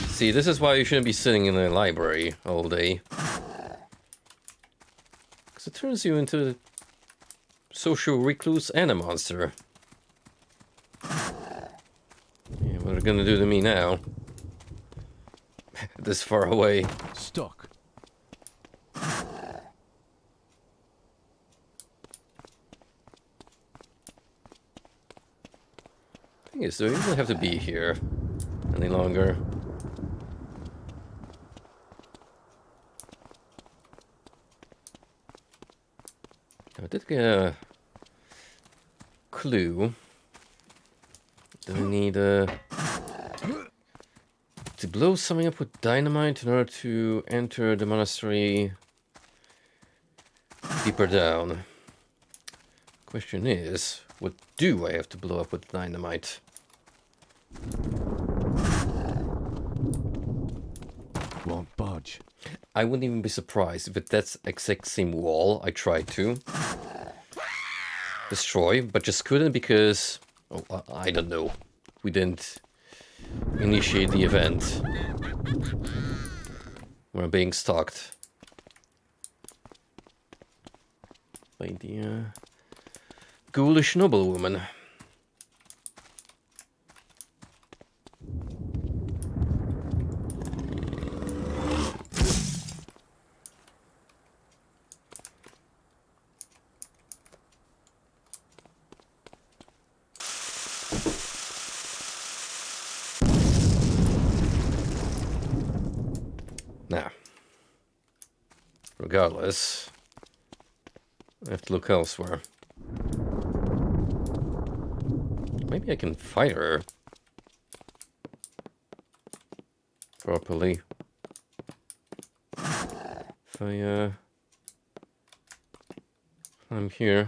See, this is why you shouldn't be sitting in a library all day. Because it turns you into a social recluse and a monster. Yeah, what are they gonna do to me now? This far away. Stuck. Thing is, do I even have to be here any longer? I did get a clue. Do I need to blow something up with dynamite in order to enter the monastery deeper down? Question is, what do I have to blow up with dynamite? Won't budge. I wouldn't even be surprised if it's that exact same wall I tried to destroy, but just couldn't because, oh, I don't know. We didn't initiate the event. We're being stalked by the ghoulish noblewoman. Now, regardless, I have to look elsewhere. Maybe I can fight her. properly. If I'm here.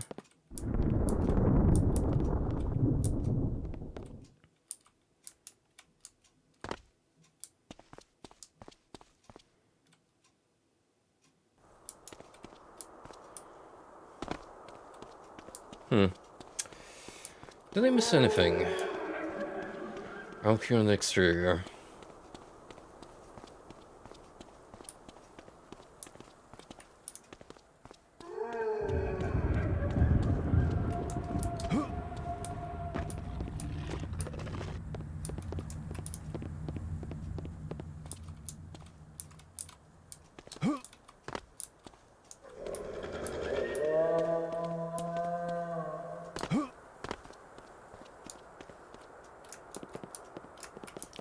Did I miss anything? Out here on the exterior.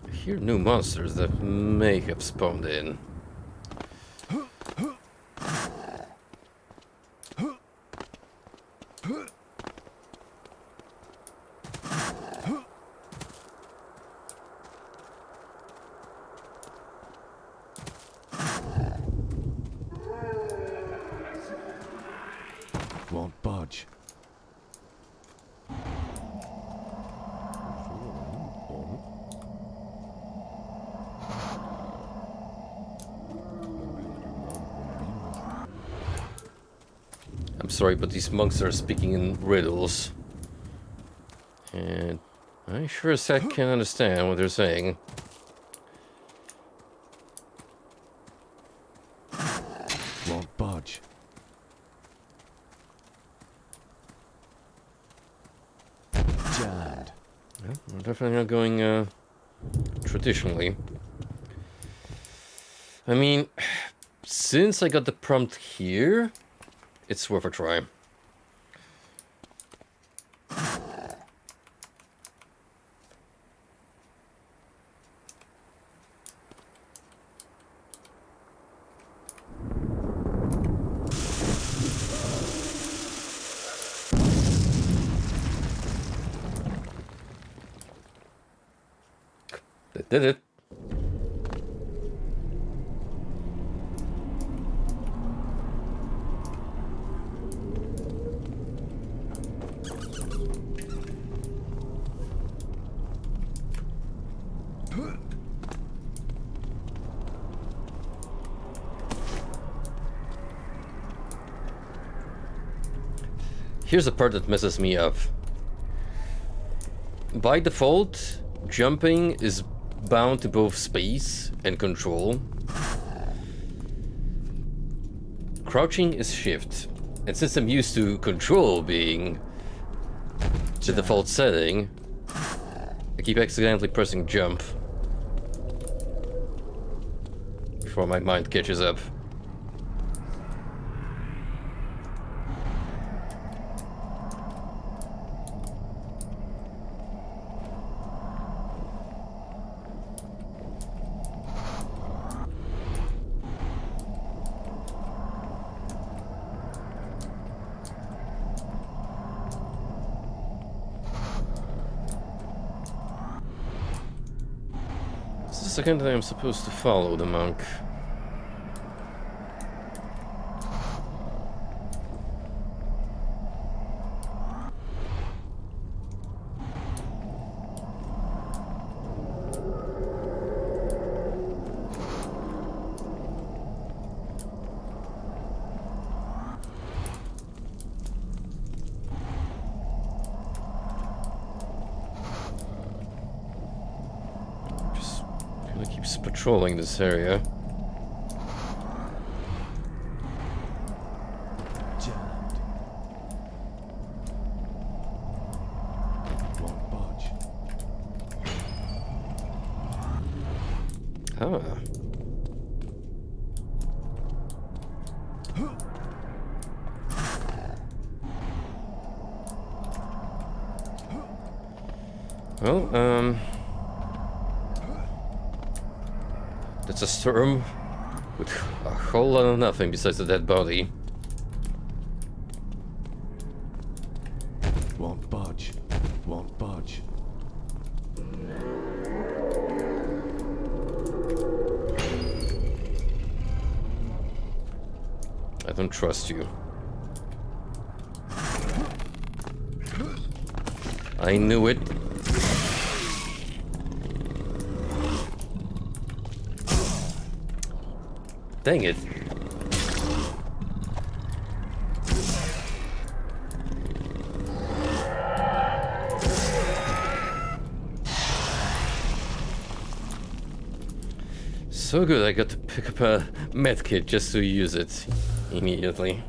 I hear new monsters that may have spawned in. Won't budge. I'm sorry, but these monks are speaking in riddles. And I sure as heck can't understand what they're saying. Won't budge. Jammed. Well, we're definitely not going traditionally. I mean, since I got the prompt here, it's worth a try. That did it. Here's the part that messes me up. By default, jumping is bound to both space and control. Crouching is shift. And since I'm used to control being the default setting, I keep accidentally pressing jump before my mind catches up. It's the second time I'm supposed to follow the monk. Keeps patrolling this area. Jammed. Won't budge. Ah. Well, that's a storm with a whole lot of nothing besides a dead body. Won't budge. Won't budge. don't trust you. I knew it. Dang it. So good, I got to pick up a medkit just to use it immediately.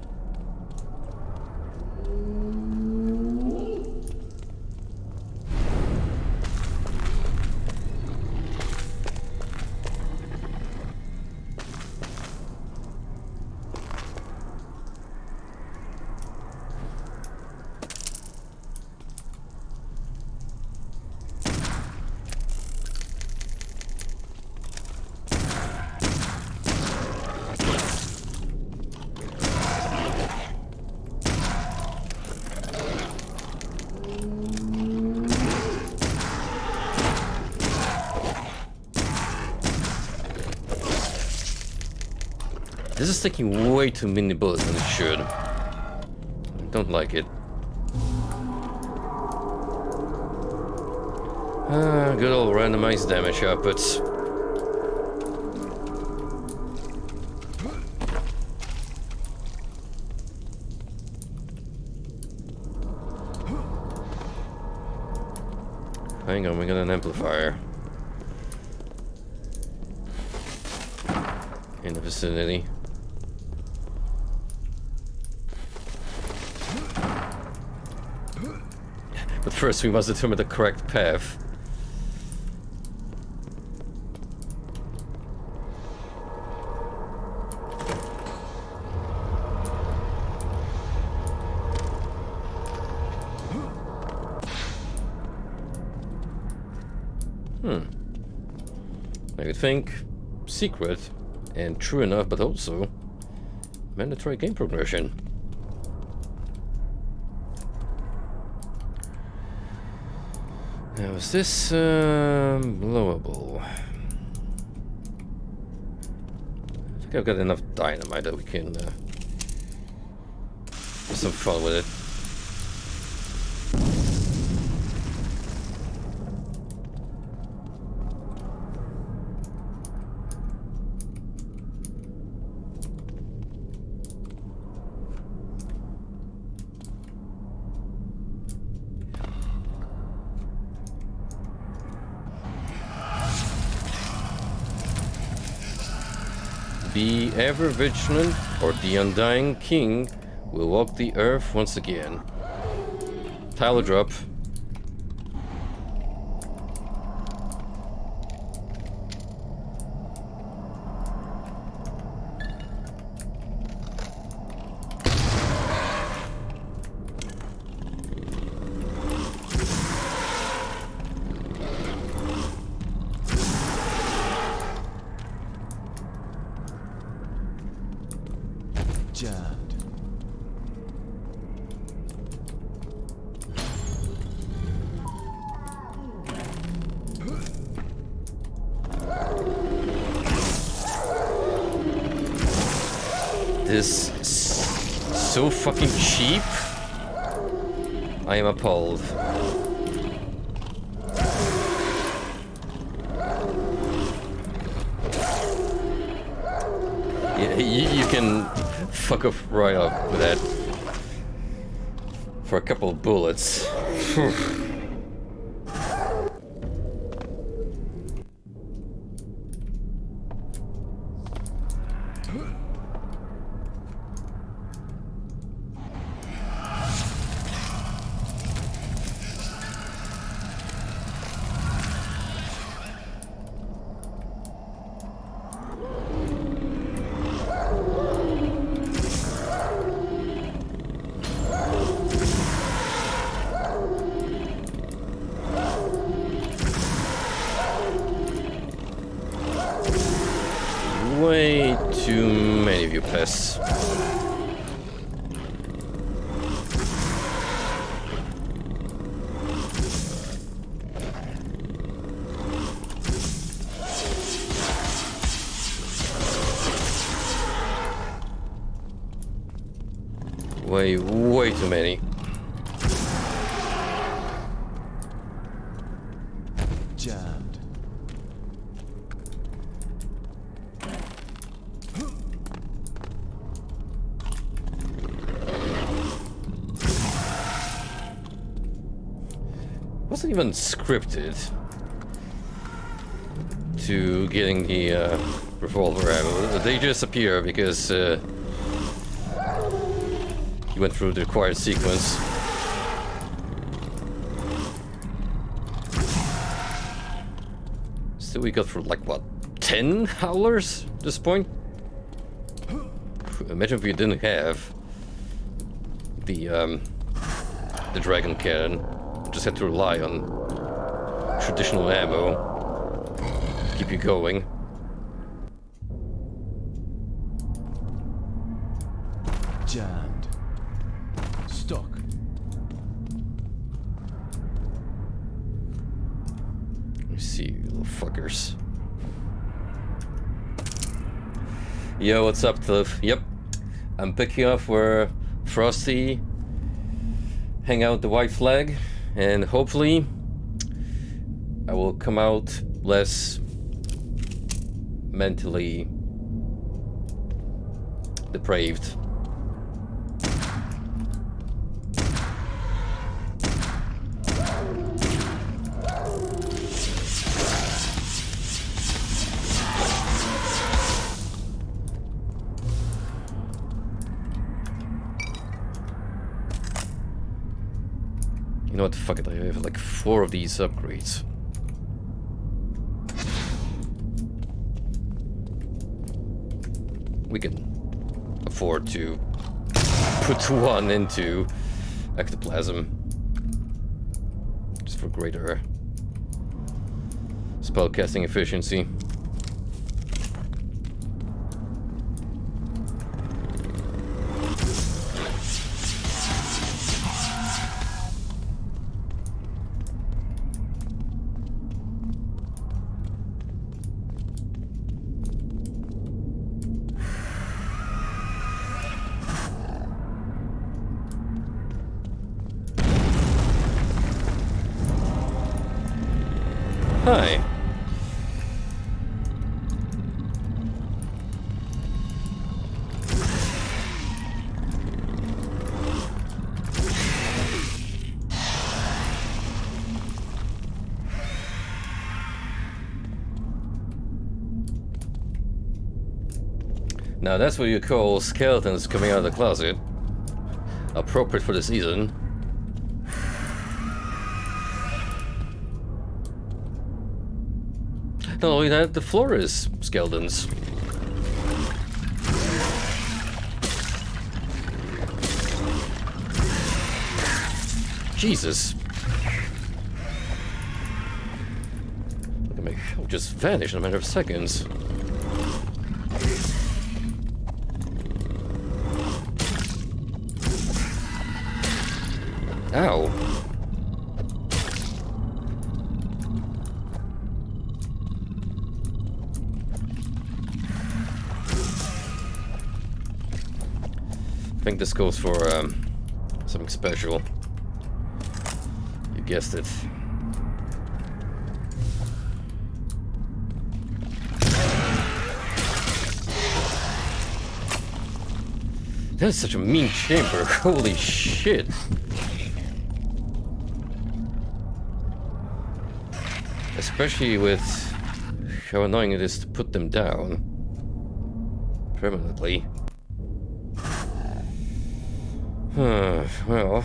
This is taking way too many bullets than it should. I don't like it. Good old randomized damage outputs. Hang on, we got an amplifier in the vicinity. But first we must determine the correct path. I would think secret and true enough, but also mandatory game progression. Now, is this blowable? I think I've got enough dynamite that we can have some fun with it. Be ever vigilant, or the Undying King will walk the earth once again. Tile drop. This is so fucking cheap. I am appalled. Yeah, you can fuck off right off with that for a couple of bullets. Way too many of you pests. Way too many. Jammed. Wasn't even scripted to getting the revolver ammo. They just appear because he went through the required sequence. Still, we got through like what, 10 howlers at this point? Imagine if we didn't have the dragon cannon. We just had to rely on traditional ammo to keep you going. Jammed. Stuck. Let me see, you little fuckers. Yo, what's up, Clive? Yep, I'm picking up where Frosty hang out the white flag, and hopefully I will come out less mentally depraved. You know what, fuck it, I have like 4 of these upgrades. We can afford to put 1 into ectoplasm. Just for greater spellcasting efficiency. Hi. Now that's what you call skeletons coming out of the closet. Appropriate for the season. Not only that, the floor is skeletons. Jesus. Look at my health just vanished in a matter of seconds. Ow. I think this goes for something special. You guessed it. That is such a mean chamber. Holy shit. Especially with how annoying it is to put them down permanently. Well.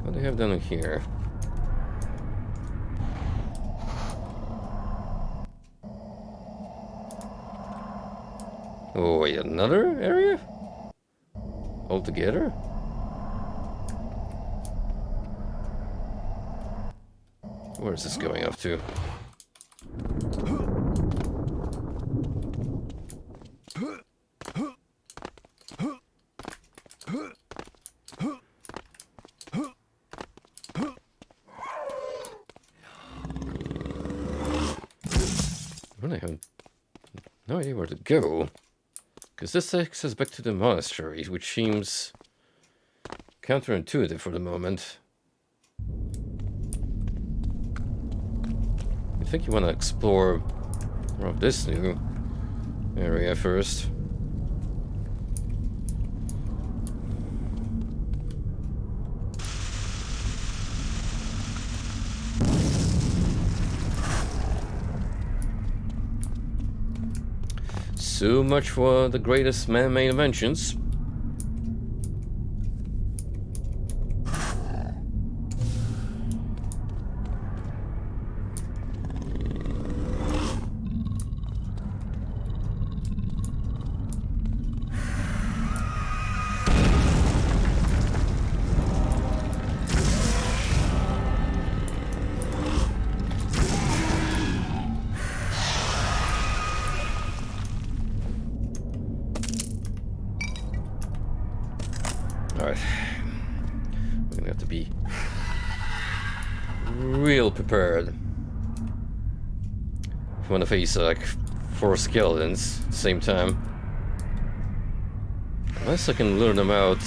What do I have down here? Oh, wait, another area? Altogether? Where is this going up to? Well, I have no idea where to go. Because this takes us back to the monastery, which seems counterintuitive for the moment. I think you want to explore more of this new area first. So much for the greatest man-made inventions. Alright. We're gonna have to be real prepared. If we want to face like 4 skeletons at the same time. Unless I can lure them out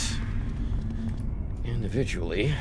individually.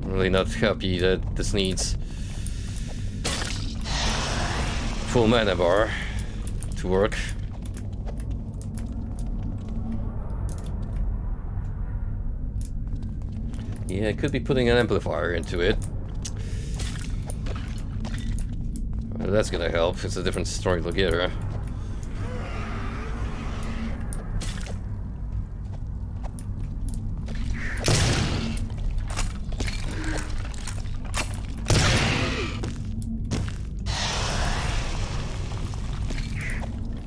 I'm really not happy that this needs full mana bar to work. Yeah, I could be putting an amplifier into it. Well, that's gonna help. It's a different story altogether.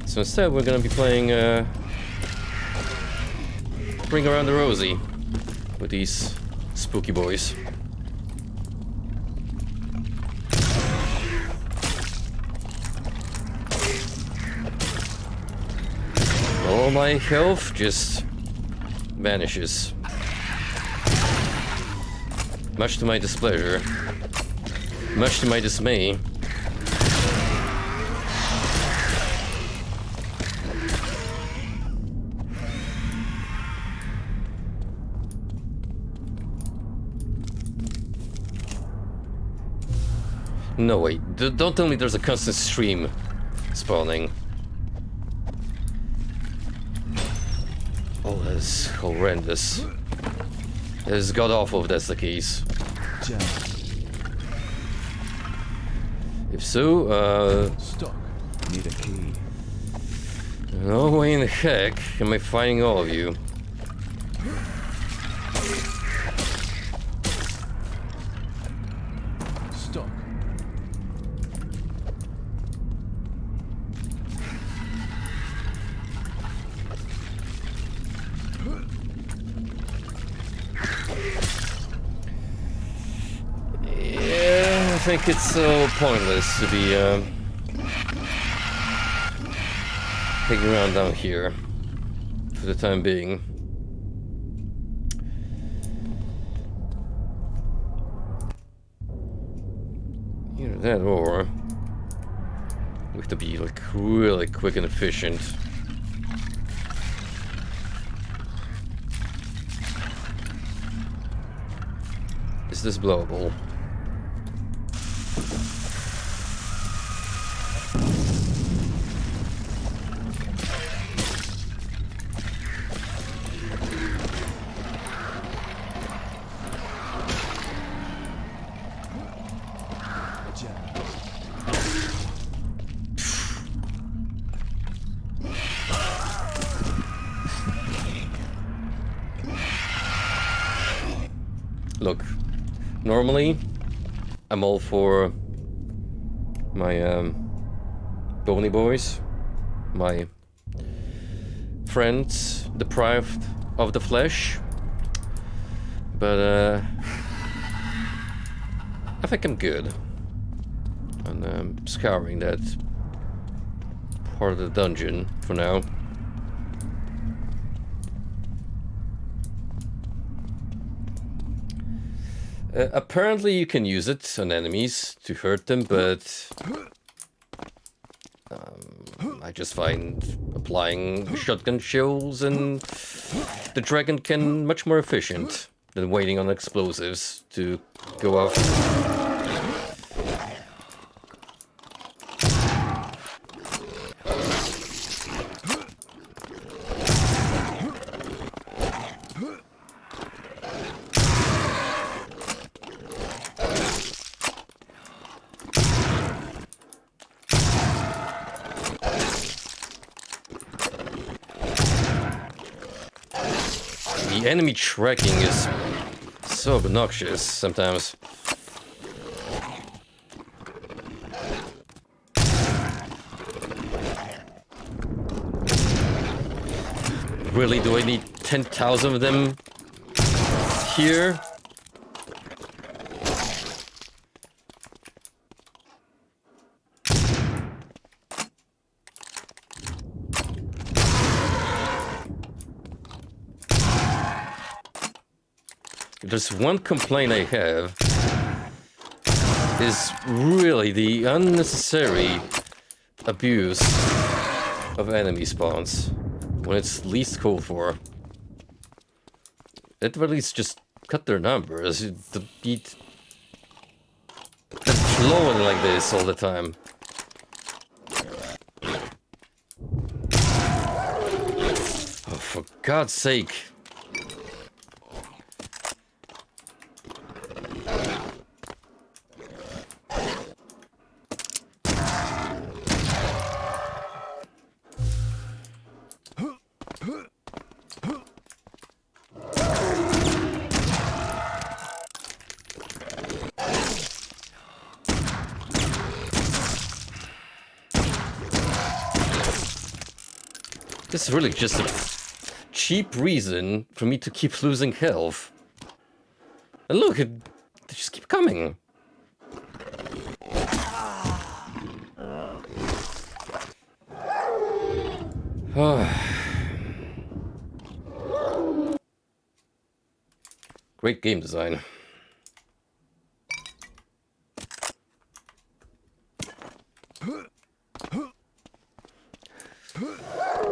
So instead, we're gonna be playing Bring Around the Rosie with these spooky boys. All my health just vanishes. Much to my displeasure. Much to my dismay. No, wait. Don't tell me there's a constant stream spawning. Oh, that's horrendous. That is god-awful if that's the case. If so, Stuck. Need a key. no way in the heck am I fighting all of you. Stuck. Yeah, I think it's so pointless to be hanging around down here for the time being. Either that or we have to be like really quick and efficient. Is this blowable? Look, normally I'm all for my bony boys, my friends deprived of the flesh. But I think I'm good. And I'm scouring that part of the dungeon for now. Apparently you can use it on enemies to hurt them, but I just find applying shotgun shells and the dragon can much more efficient than waiting on explosives to go off. The enemy tracking is so obnoxious sometimes. Really, do I need 10,000 of them here? There's one complaint I have, is really the unnecessary abuse of enemy spawns when it's least called for. At the least just cut their numbers, to beat flowing like this all the time. Oh, for God's sake. This is really just a cheap reason for me to keep losing health. And look, they just keep coming. Great game design.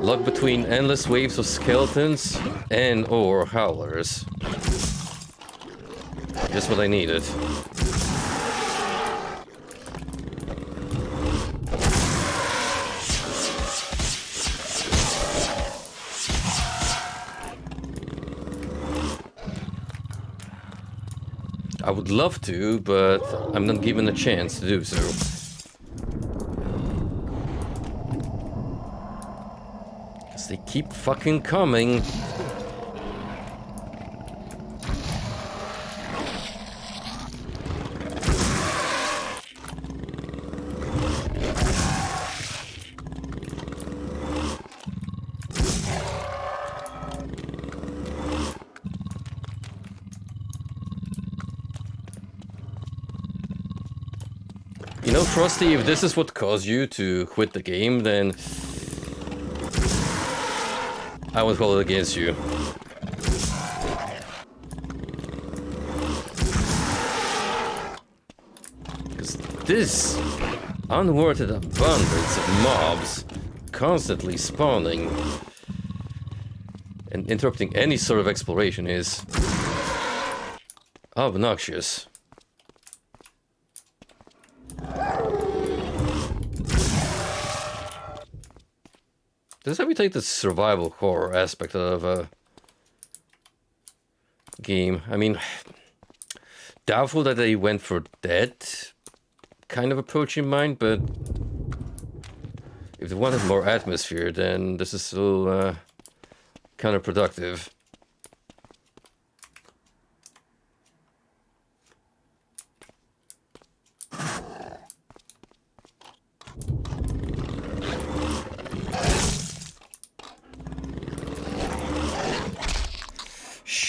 Luck between endless waves of skeletons and or howlers. Just what I needed. I would love to, but I'm not given a chance to do so. They keep fucking coming. You know, Frosty, if this is what caused you to quit the game, then I would hold it against you. Because this unwarranted abundance of mobs constantly spawning and interrupting any sort of exploration is obnoxious. This is how we take the survival horror aspect of a game. I mean, doubtful that they went for that kind of approach in mind, but if they wanted more atmosphere, then this is still counterproductive.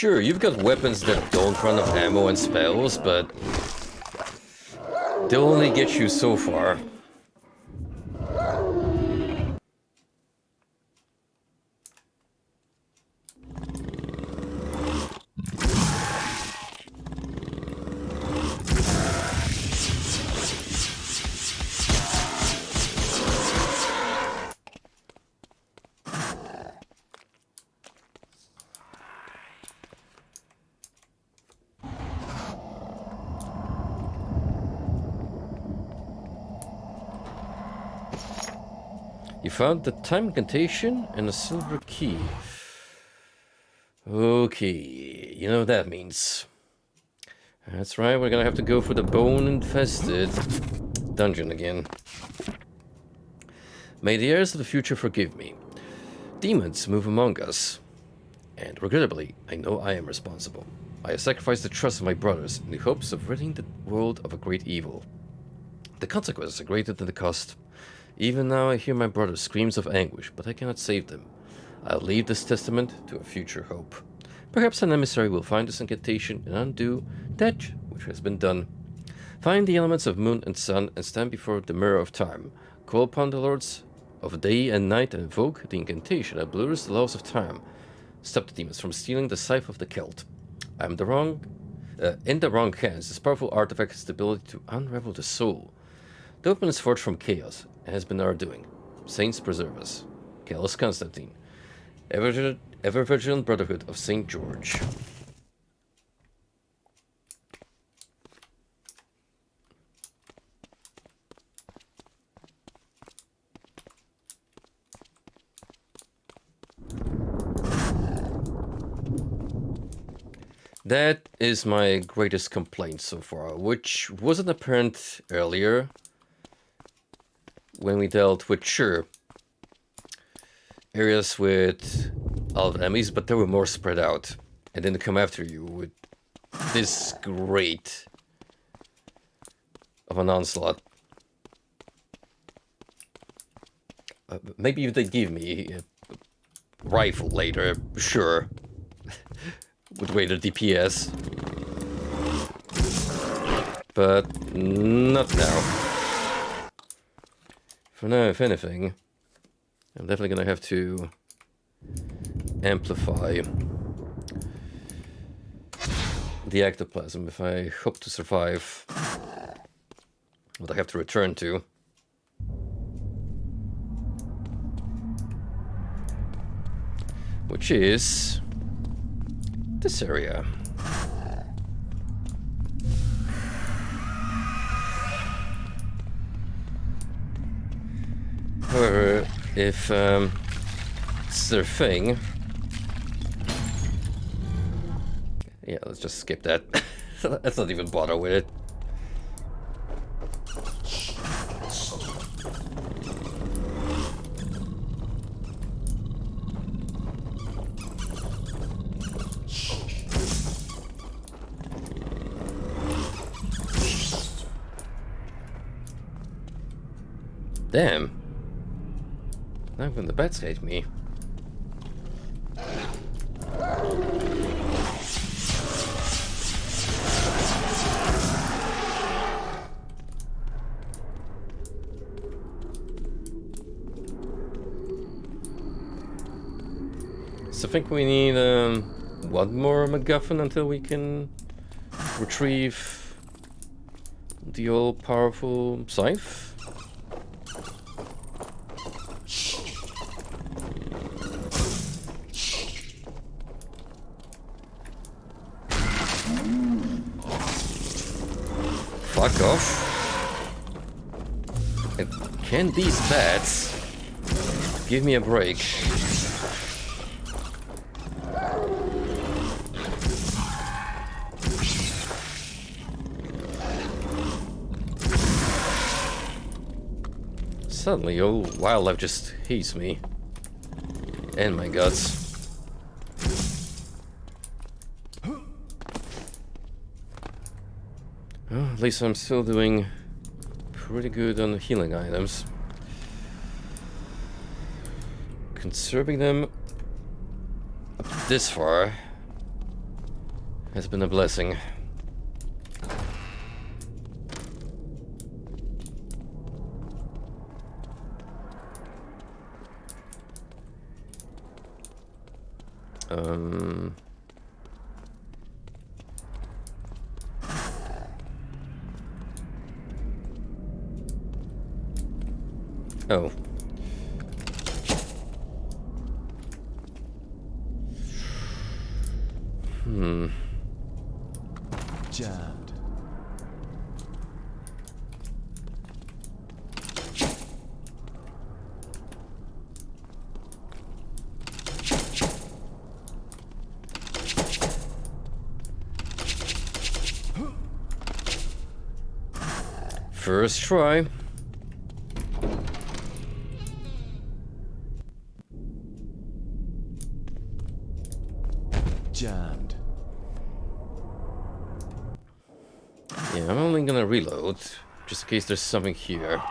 Sure, you've got weapons that don't run out of ammo and spells, but they'll only get you so far. You found the time incantation and a silver key. Okay, you know what that means. That's right, we're gonna have to go for the bone-infested dungeon again. May the heirs of the future forgive me. Demons move among us. And regrettably, I know I am responsible. I have sacrificed the trust of my brothers in the hopes of ridding the world of a great evil. The consequences are greater than the cost. Even now I hear my brother's screams of anguish, but I cannot save them. I'll leave this testament to a future hope. Perhaps an emissary will find this incantation and undo that which has been done. Find the elements of moon and sun and stand before the mirror of time. Call upon the lords of day and night and invoke the incantation that blurs the laws of time. Stop the demons from stealing the scythe of the Celt. In the wrong hands, this powerful artifact has the ability to unravel the soul. The weapon is forged from chaos and has been our doing. Saints preserve us. Callus Constantine. Ever-vigilant Brotherhood of St. George. That is my greatest complaint so far, which wasn't apparent earlier when we dealt with, sure, areas with a lot of enemies, but they were more spread out and didn't come after you with this great of an onslaught. Maybe if they give me a rifle later, sure. With greater DPS. But not now. For now, if anything, I'm definitely gonna have to amplify the ectoplasm if I hope to survive what I have to return to. Which is this area. However, if it's their thing, yeah, let's just skip that. Let's not even bother with it. Damn. Now when the bats hate me. So I think we need one more MacGuffin until we can retrieve the all-powerful scythe. Fuck off. And can these bats give me a break? Suddenly, all wildlife just hates me. And my guts. Well, at least I'm still doing pretty good on healing items. Conserving them up this far Has been a blessing. Oh. Jammed. First try. Jammed. Yeah, I'm only gonna reload, just in case there's something here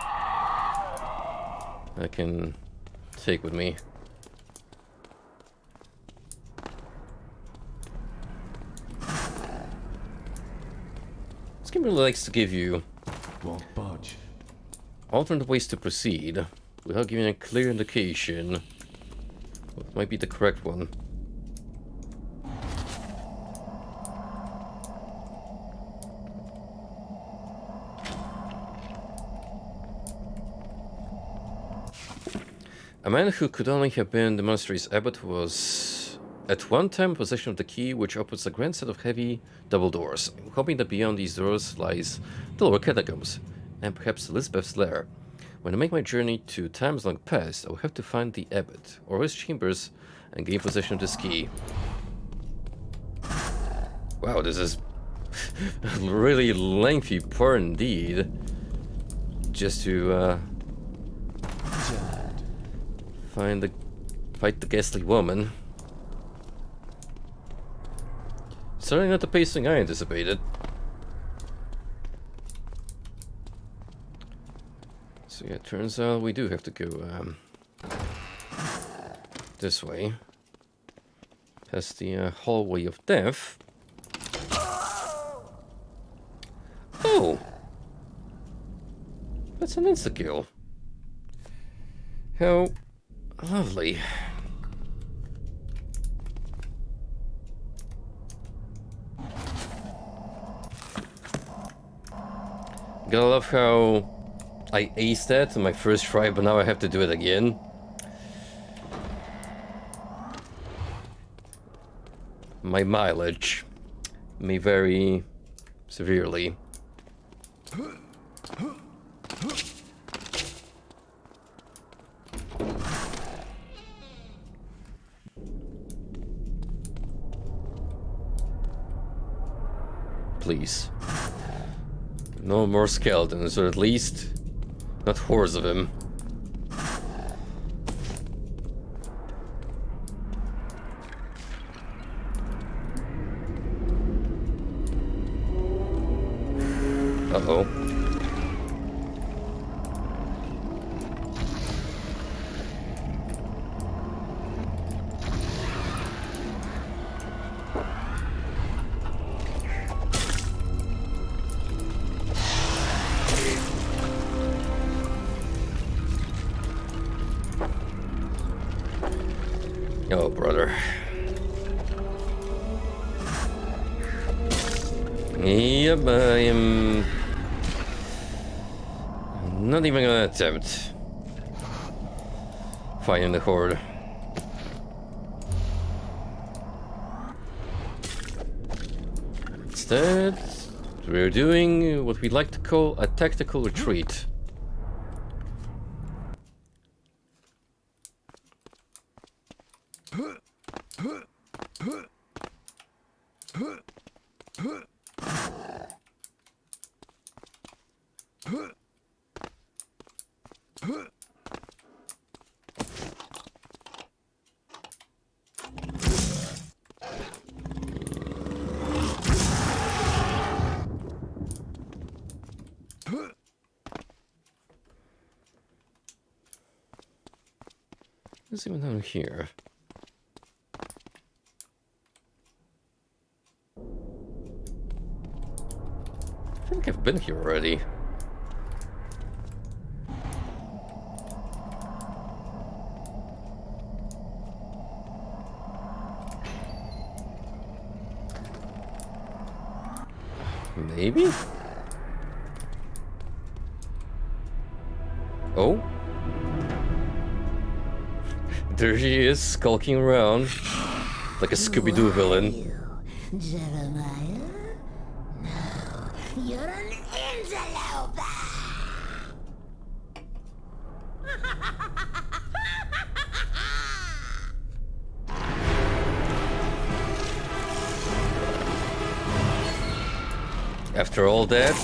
I can take with me. This game really likes to give you Won't budge. alternate ways to proceed without giving a clear indication what might be the correct one. A man who could only have been the monastery's abbot was at one time in possession of the key which opens a grand set of heavy double doors. I'm hoping that beyond these doors lies the lower catacombs, and perhaps Elizabeth's lair. When I make my journey to times long past, I will have to find the abbot or his chambers and gain possession of this key. Wow, this is a really lengthy part indeed. Just to fight the ghastly woman. Certainly not the pacing I anticipated. So yeah, it turns out we do have to go this way. Past the hallway of death. Oh! That's an insta-kill. How lovely. Gotta love how I aced that in my first try, but now I have to do it again. My mileage may vary severely. Please. No more skeletons, or at least not hordes of him. Uh-oh. Oh, brother. Yep, I am not even gonna attempt fighting the horde. Instead, we're doing what we like to call a tactical retreat. Let's see what's down here. I've been here already. Maybe? Oh? There she is, skulking around like a Scooby-Doo villain. Jeremiah? No, you're an interloper! After all that,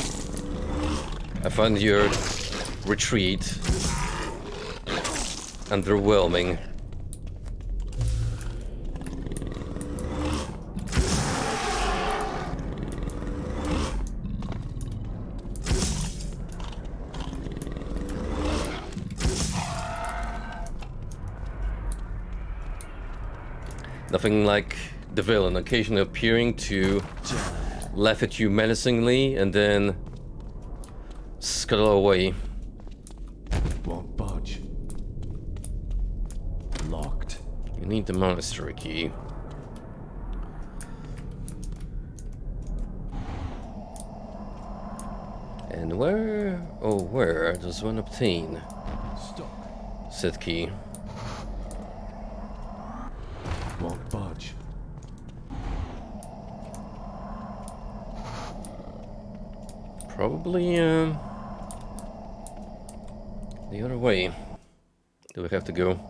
I find your retreat underwhelming. Nothing like the villain occasionally appearing to laugh at you menacingly and then scuttle away. Won't budge. Locked. You need the monastery key. And where does one obtain said key? Won't budge. Probably the other way. Do we have to go?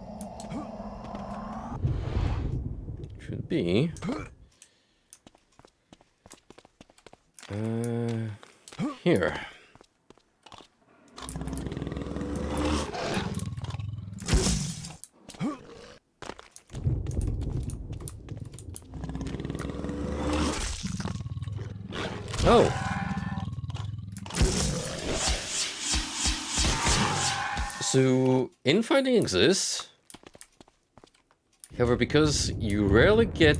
Should be here. Oh. So, infighting exists. However, because you rarely get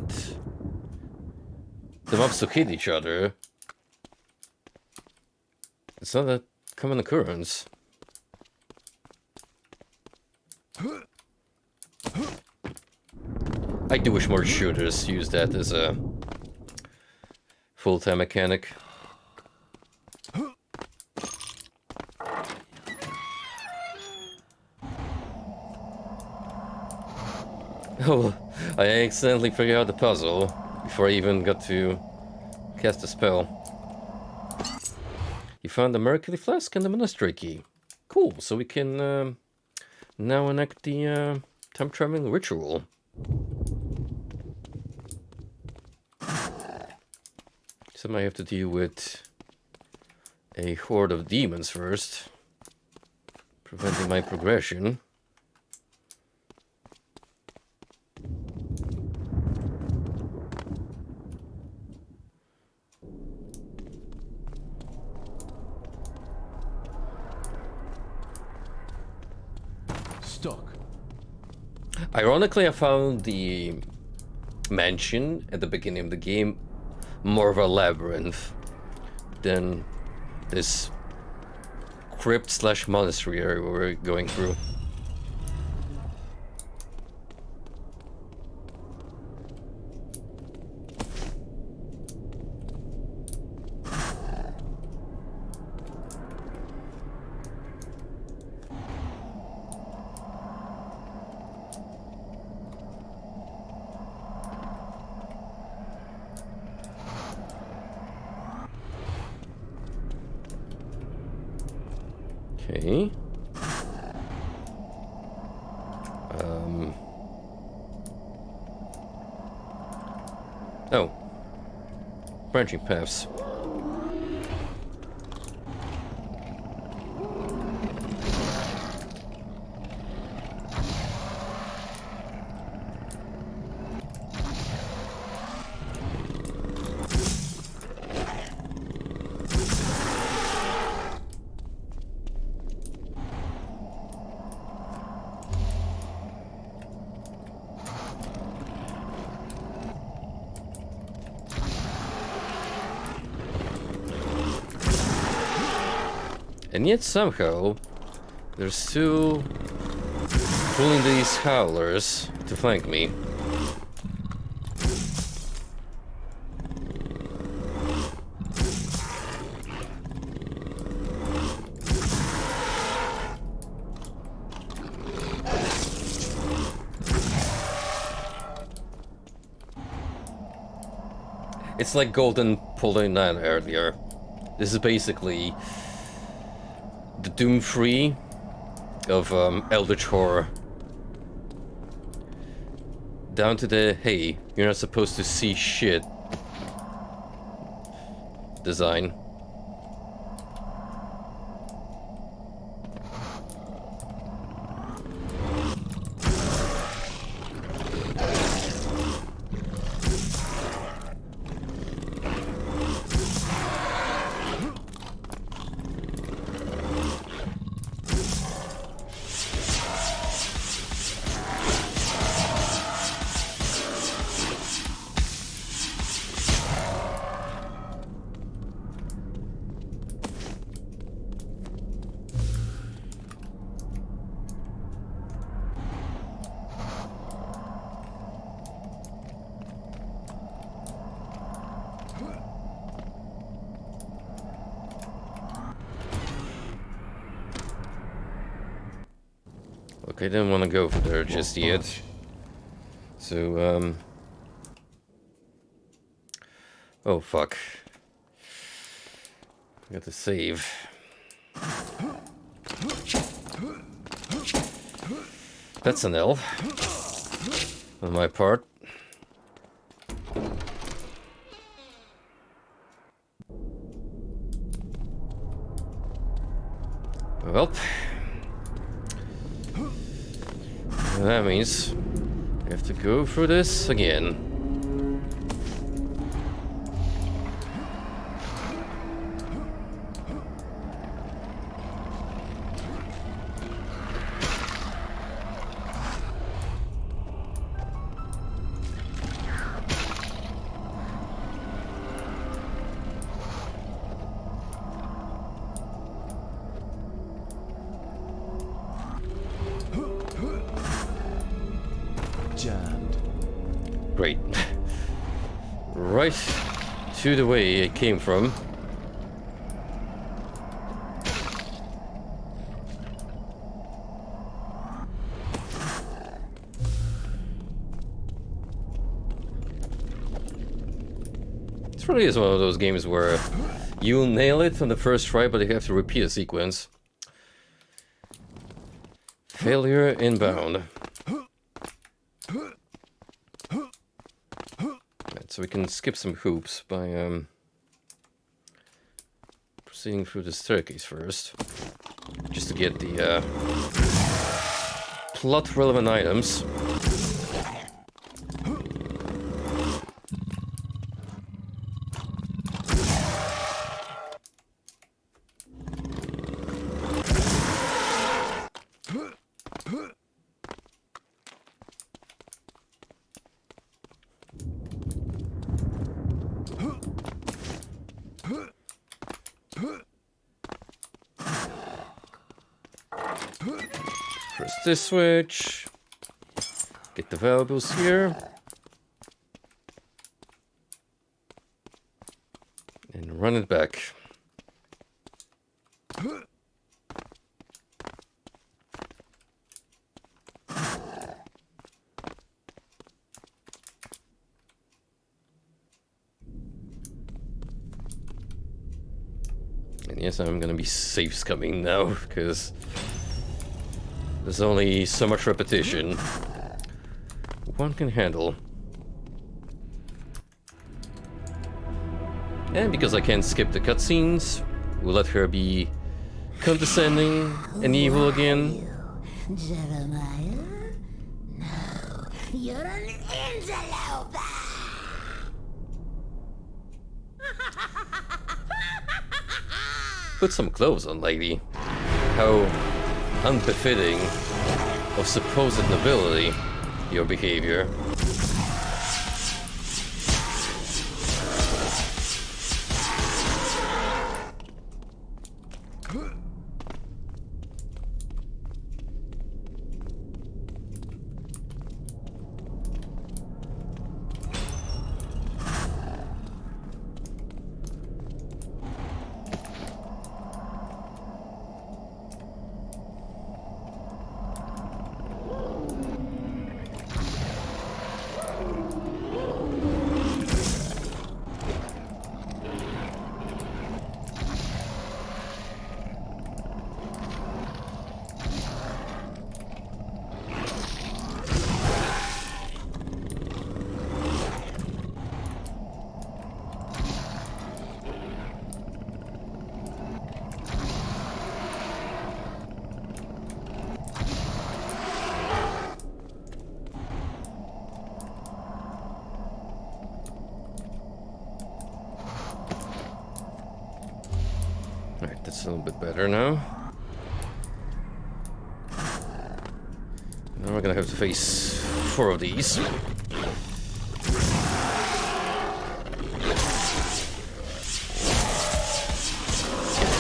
the mobs to hit each other, it's not a common occurrence. I do wish more shooters use that as a full-time mechanic. Oh, I accidentally figured out the puzzle before I even got to cast a spell. You found the Mercury Flask and the Monastery Key. Cool, so we can now enact the time-traveling ritual. So I might have to deal with a horde of demons first, preventing my progression. Stuck. Ironically, I found the mansion at the beginning of the game more of a labyrinth than this crypt/monastery area we're going through. Okay. Oh. Branching paths. And yet somehow they're still pulling these howlers to flank me. It's like Golden pulling that earlier. This is basically the Doom 3 of Eldritch Horror. Down to the, hey, you're not supposed to see shit design. Look, I didn't want to go for there just yet. So, oh, fuck. I got to save. That's an L on my part. Well, that means I have to go through this again. Jammed. Great. Right to the way it came from. This really is one of those games where you'll nail it on the first try, but you have to repeat a sequence. Failure inbound. So we can skip some hoops by proceeding through the staircase first, just to get the plot relevant items. Press this switch, get the valuables here, and run it back. And yes, I'm gonna be safe scumming now, because there's only so much repetition one can handle. And because I can't skip the cutscenes, we'll let her be condescending and evil again. Jeremiah? No, you're an interloper! Put some clothes on, lady. How unbefitting of supposed nobility, your behavior. That's a little bit better now. Now we're gonna have to face 4 of these. Get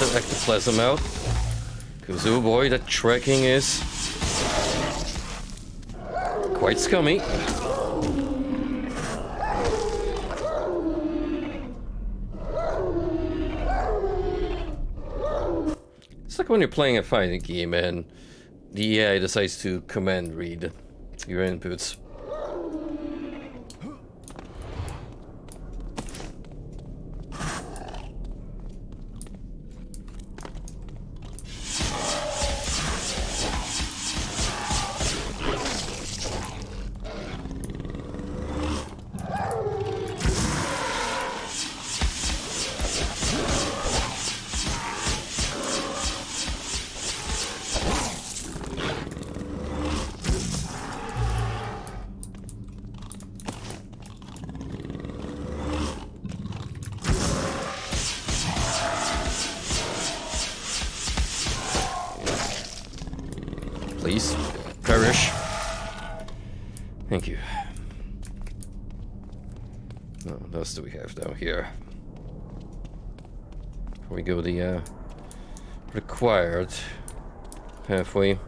the ectoplasm out. Because, oh boy, that tracking is quite scummy. It's like when you're playing a fighting game and the AI decides to command read your inputs. Please, perish. Thank you. What else do we have down here? Before we go the required pathway.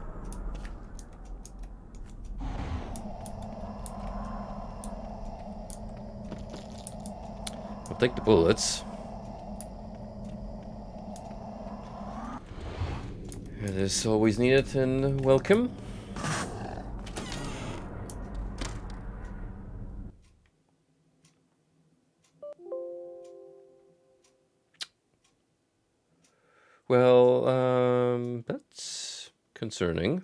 I'll take the bullets. It is always needed and welcome. Well, that's concerning.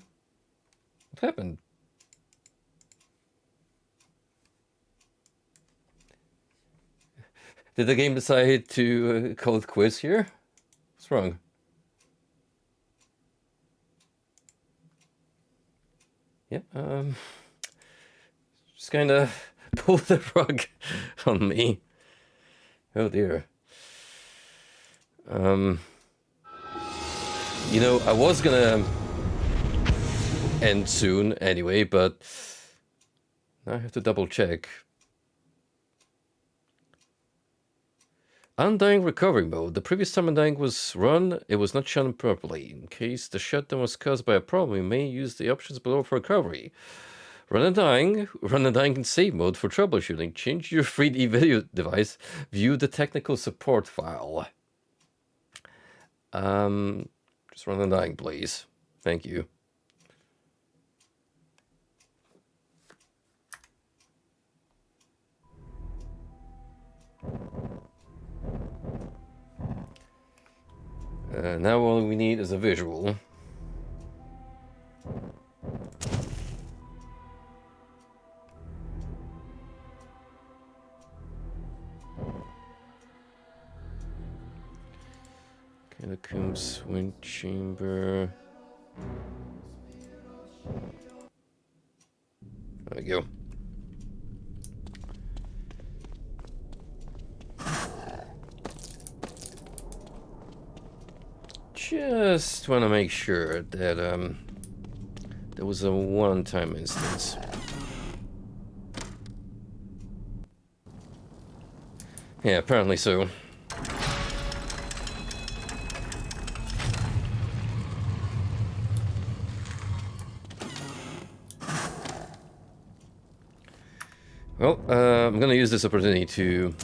What happened? Did the game decide to call it quiz here? What's wrong? Yeah, just kind of pulled the rug on me. Oh dear. You know, I was gonna end soon anyway, but now I have to double check. Undying recovery mode. The previous time Undying was run, it was not shown properly. In case the shutdown was caused by a problem, you may use the options below for recovery. Run Undying in save mode for troubleshooting. Change your 3D video device. View the technical support file. Just run Undying, please. Thank you. Now all we need is a visual. Catacombs, wind chamber. There we go. Just want to make sure that there was a one-time instance. Yeah, apparently so. Well, I'm gonna use this opportunity to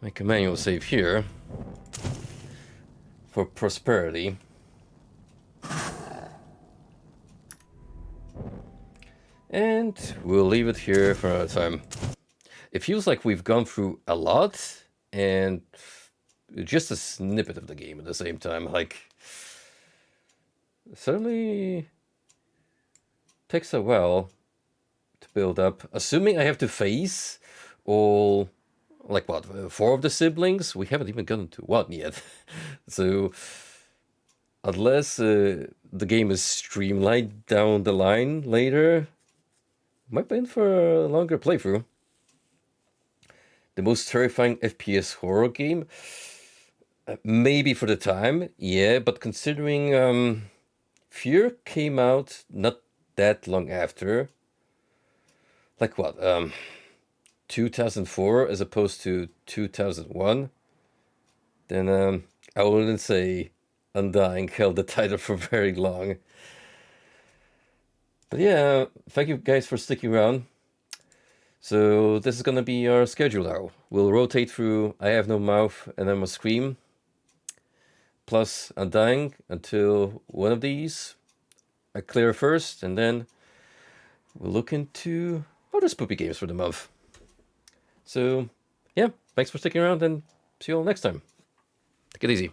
make a manual save here for prosperity. And we'll leave it here for another time. It feels like we've gone through a lot and just a snippet of the game at the same time. Like, certainly takes a while to build up. Assuming I have to face all, like what, 4 of the siblings? We haven't even gotten to 1 yet. So, unless the game is streamlined down the line later, might be in for a longer playthrough. The most terrifying FPS horror game? Maybe for the time, yeah, but considering Fear came out not that long after, like what, 2004 as opposed to 2001, then I wouldn't say Undying held the title for very long. But yeah, thank you guys for sticking around. So this is gonna be our schedule now. We'll rotate through I Have No Mouth and then we'll Scream, plus Undying until one of these I clear first, and then we'll look into other spoopy games for the month. So yeah, thanks for sticking around and see you all next time. Take it easy.